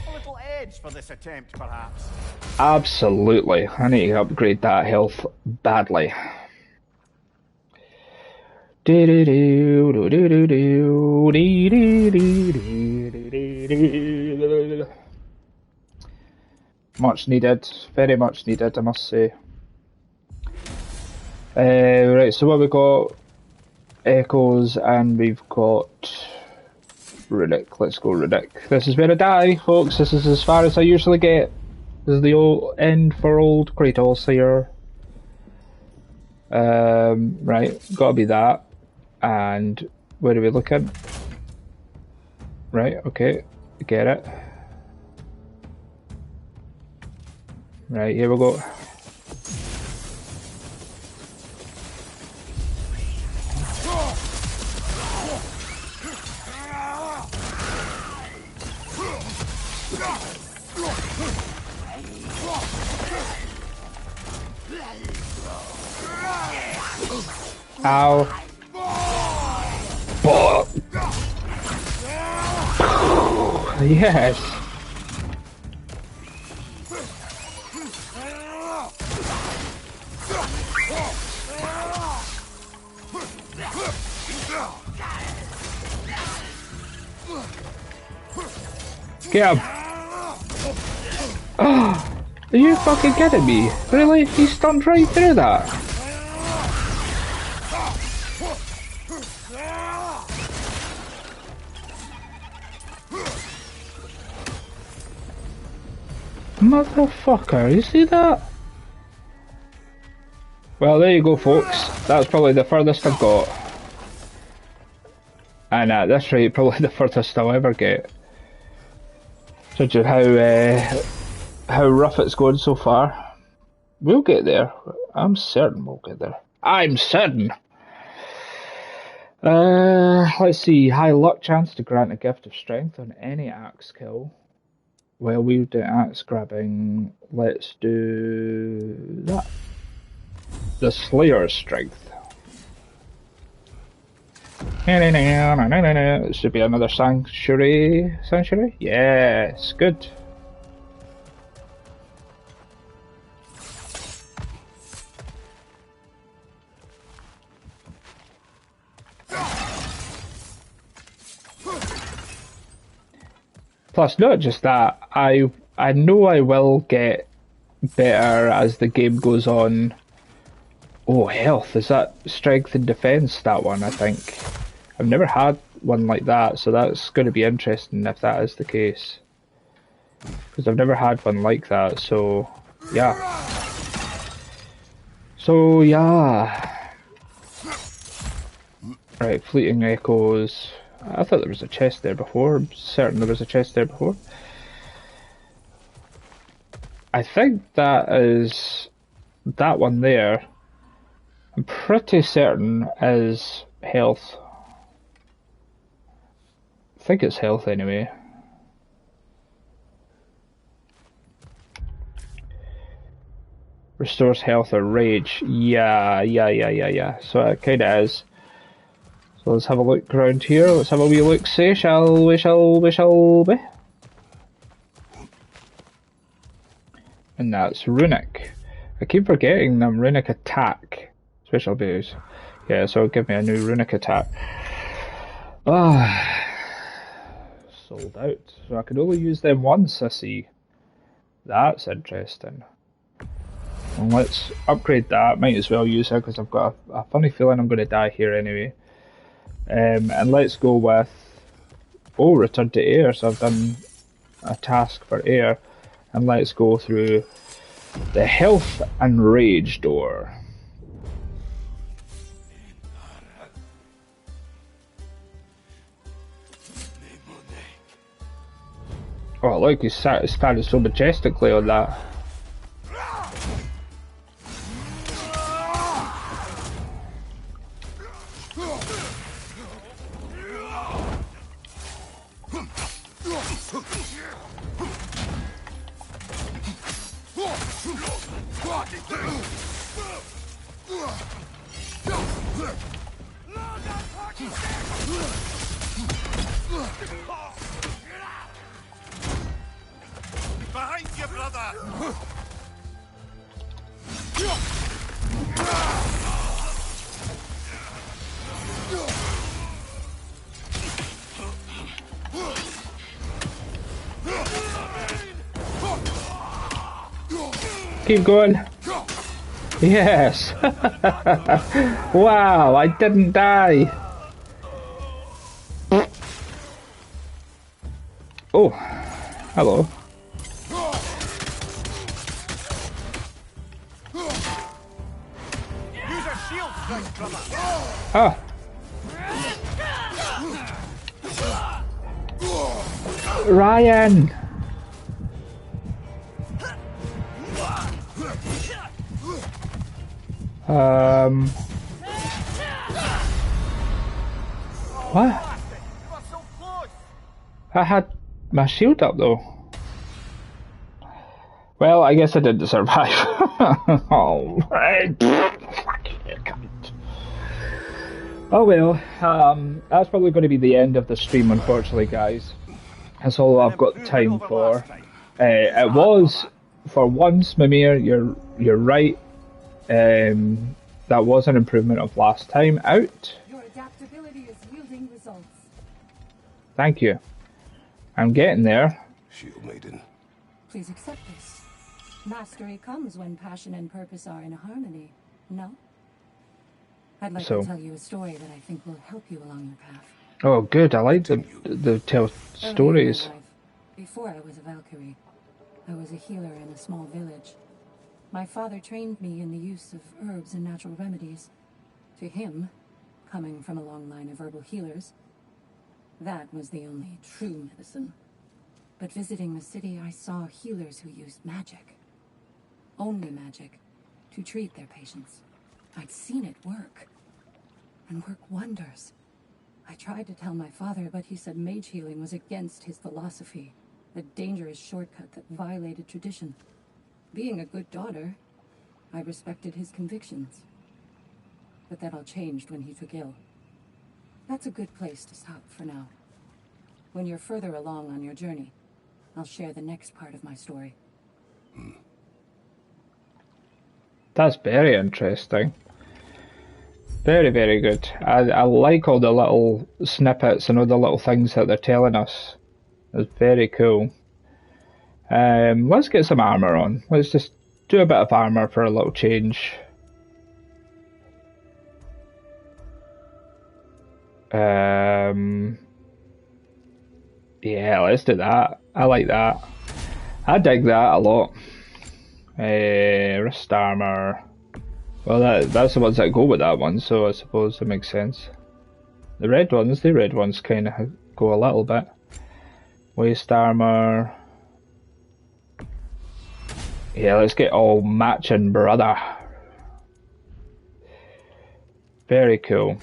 A little edge for this attempt, perhaps. Absolutely. I need to upgrade that health badly. Much needed, very much needed, I must say. Right, so what we got? Echoes, and we've got Riddick. Let's go Riddick. This is where I die, folks. This is as far as I usually get. This is the old end for old Kratos here. Right, gotta be that. And where are we looking? Right, okay, get it. Right, here we go. Ow. Yes. Get him. Oh, are you fucking kidding me? Really? He stunned right through that? Motherfucker, you see that? Well, there you go, folks. That's probably the furthest I've got. And at this rate, probably the furthest I'll ever get. Judging how rough it's going so far. We'll get there. I'm certain we'll get there. I'm certain! Let's see. High luck chance to grant a gift of strength on any axe kill. Well, we do axe grabbing. Let's do that. The Slayer's strength. It should be another sanctuary. Sanctuary? Yes, good. Plus, not just that, I know I will get better as the game goes on. Oh, health, is that strength and defense, that one, I think? I've never had one like that, so that's going to be interesting if that is the case. Because I've never had one like that, so yeah. So yeah. Right, fleeting echoes. I thought there was a chest there before. I'm certain there was a chest there before. I think that is that one there. I'm pretty certain is health. I think it's health anyway. Restores health or rage. Yeah. So it kinda is. So let's have a look around here. Let's have a wee look see, shall we? And that's runic. I keep forgetting them. Runic attack. Special abilities. Yeah, so it'll give me a new runic attack. Ah, sold out. So I can only use them once, I see. That's interesting. Well, let's upgrade that. Might as well use it because I've got a funny feeling I'm going to die here anyway. And let's go with... Oh, return to air. So I've done a task for air. And let's go through the health and rage door. Oh, look, he's standing so majestically on that. Behind you, brother! Keep going. Yes. Wow, I didn't die. Oh, hello. Use a shield strike, brother! Ah. Ryan. What? I had my shield up though. Well, I guess I didn't survive. Oh, right. Oh well, that's probably going to be the end of the stream, unfortunately, guys. That's all I've got time for. It was, for once, Mimir, you're right. That was an improvement of last time out. Your adaptability is yielding results. Thank you. I'm getting there. Shield Maiden. Please accept this. Mastery comes when passion and purpose are in harmony, no? I'd like to tell you a story that I think will help you along your path. Oh, good. I like the tell stories. Before I was a Valkyrie, I was a healer in a small village. My father trained me in the use of herbs and natural remedies. To him, coming from a long line of herbal healers, that was the only true medicine. But visiting the city, I saw healers who used magic. Only magic, to treat their patients. I'd seen it work. And work wonders. I tried to tell my father, but he said mage healing was against his philosophy. A dangerous shortcut that violated tradition. Being a good daughter, I respected his convictions. But that all changed when he took ill. That's a good place to stop for now. When you're further along on your journey, I'll share the next part of my story. That's very interesting. Very, very good. I like all the little snippets and all the little things that they're telling us. It's very cool. Let's get some armor on. Let's just do a bit of armor for a little change. Yeah, let's do that. I like that. I dig that a lot. Wrist armor. Well, that's the ones that go with that one, so I suppose it makes sense. The red ones kind of go a little bit. Waist armor. Yeah, let's get all matching, brother. Very cool.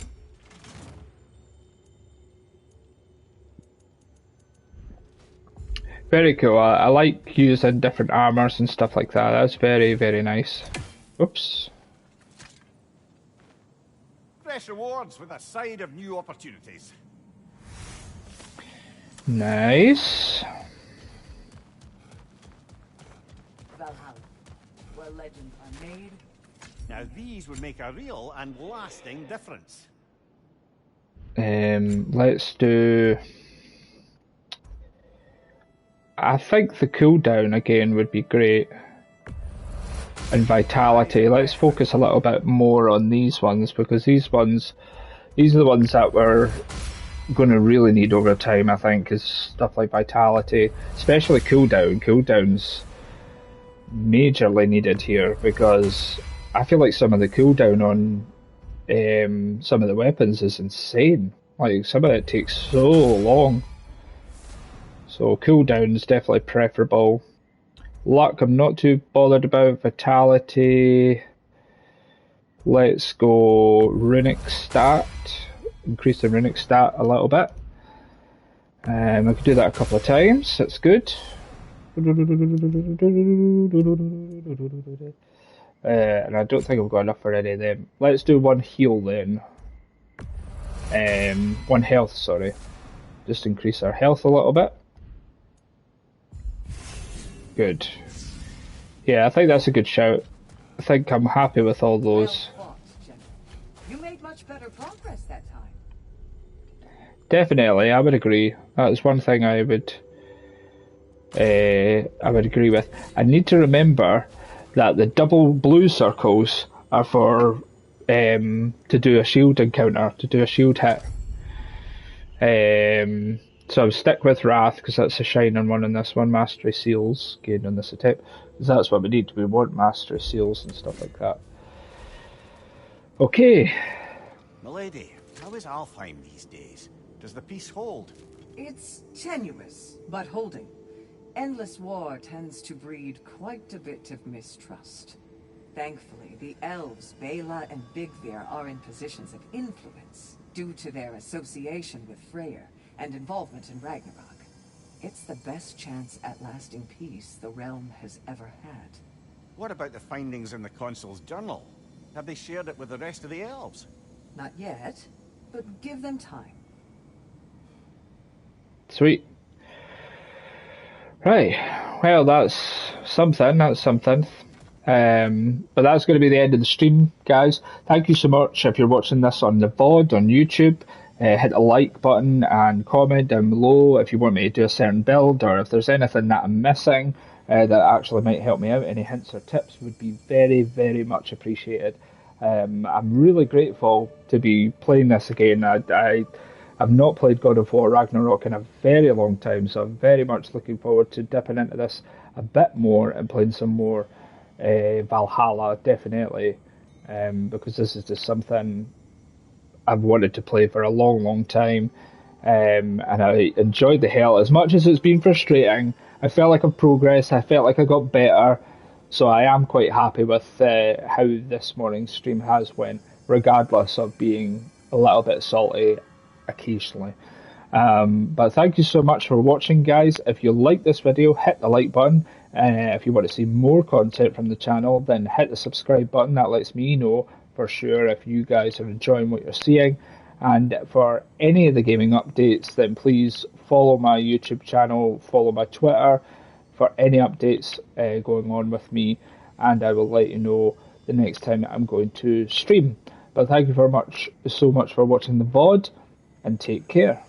Very cool. I like using different armors and stuff like that. That's very, very nice. Oops. Fresh rewards with a side of new opportunities. Nice. Valhalla, where legends are made. Now these would make a real and lasting difference. Let's do... I think the cooldown again would be great. And vitality. Let's focus a little bit more on these ones, because these are the ones that we're going to really need over time, I think, is stuff like vitality, especially cooldown. Cooldown's majorly needed here, because I feel like some of the cooldown on some of the weapons is insane. Like, some of it takes so long. So cooldown's definitely preferable. Luck, I'm not too bothered about. Vitality. Let's go runic stat. Increase the runic stat a little bit. I could do that a couple of times. That's good. And I don't think I've got enough for any of them. Let's do one heal then. One health, sorry. Just increase our health a little bit. Good. Yeah, I think that's a good shout. I think I'm happy with all those. Well fought, General. You made much better progress that time. Definitely, I would agree. That's one thing I would agree with. I need to remember that the double blue circles are for to do a shield encounter, to do a shield hit. So I'll stick with Wrath, because that's a shining one in this one. Mastery Seals, gained on this attempt. Because that's what we need. We want Mastery Seals and stuff like that. Okay. Milady, how is Alfheim these days? Does the peace hold? It's tenuous, but holding. Endless war tends to breed quite a bit of mistrust. Thankfully, the elves, Bela and Bigvir, are in positions of influence due to their association with Freyr and involvement in Ragnarok. It's the best chance at lasting peace the realm has ever had. What about the findings in the consul's journal? Have they shared it with the rest of the elves? Not yet, but give them time. Sweet. Right. Well, that's something. But that's going to be the end of the stream, guys. Thank you so much. If you're watching this on the VOD on YouTube, hit the like button and comment down below if you want me to do a certain build, or if there's anything that I'm missing that actually might help me out. Any hints or tips would be very, very much appreciated. I'm really grateful to be playing this again. I've not played God of War Ragnarok in a very long time, so I'm very much looking forward to dipping into this a bit more and playing some more Valhalla, definitely, because this is just something I've wanted to play for a long, long time, and I enjoyed the hell. As much as it's been frustrating, I felt like I've progressed, I felt like I got better, so I am quite happy with how this morning's stream has went, regardless of being a little bit salty occasionally. But thank you so much for watching, guys. If you like this video, hit the like button. If you want to see more content from the channel, then hit the subscribe button. That lets me know for sure if you guys are enjoying what you're seeing. And for any of the gaming updates, then please follow my YouTube channel, follow my Twitter for any updates going on with me, and I will let you know the next time I'm going to stream. But thank you very much, so much for watching the VOD, and take care.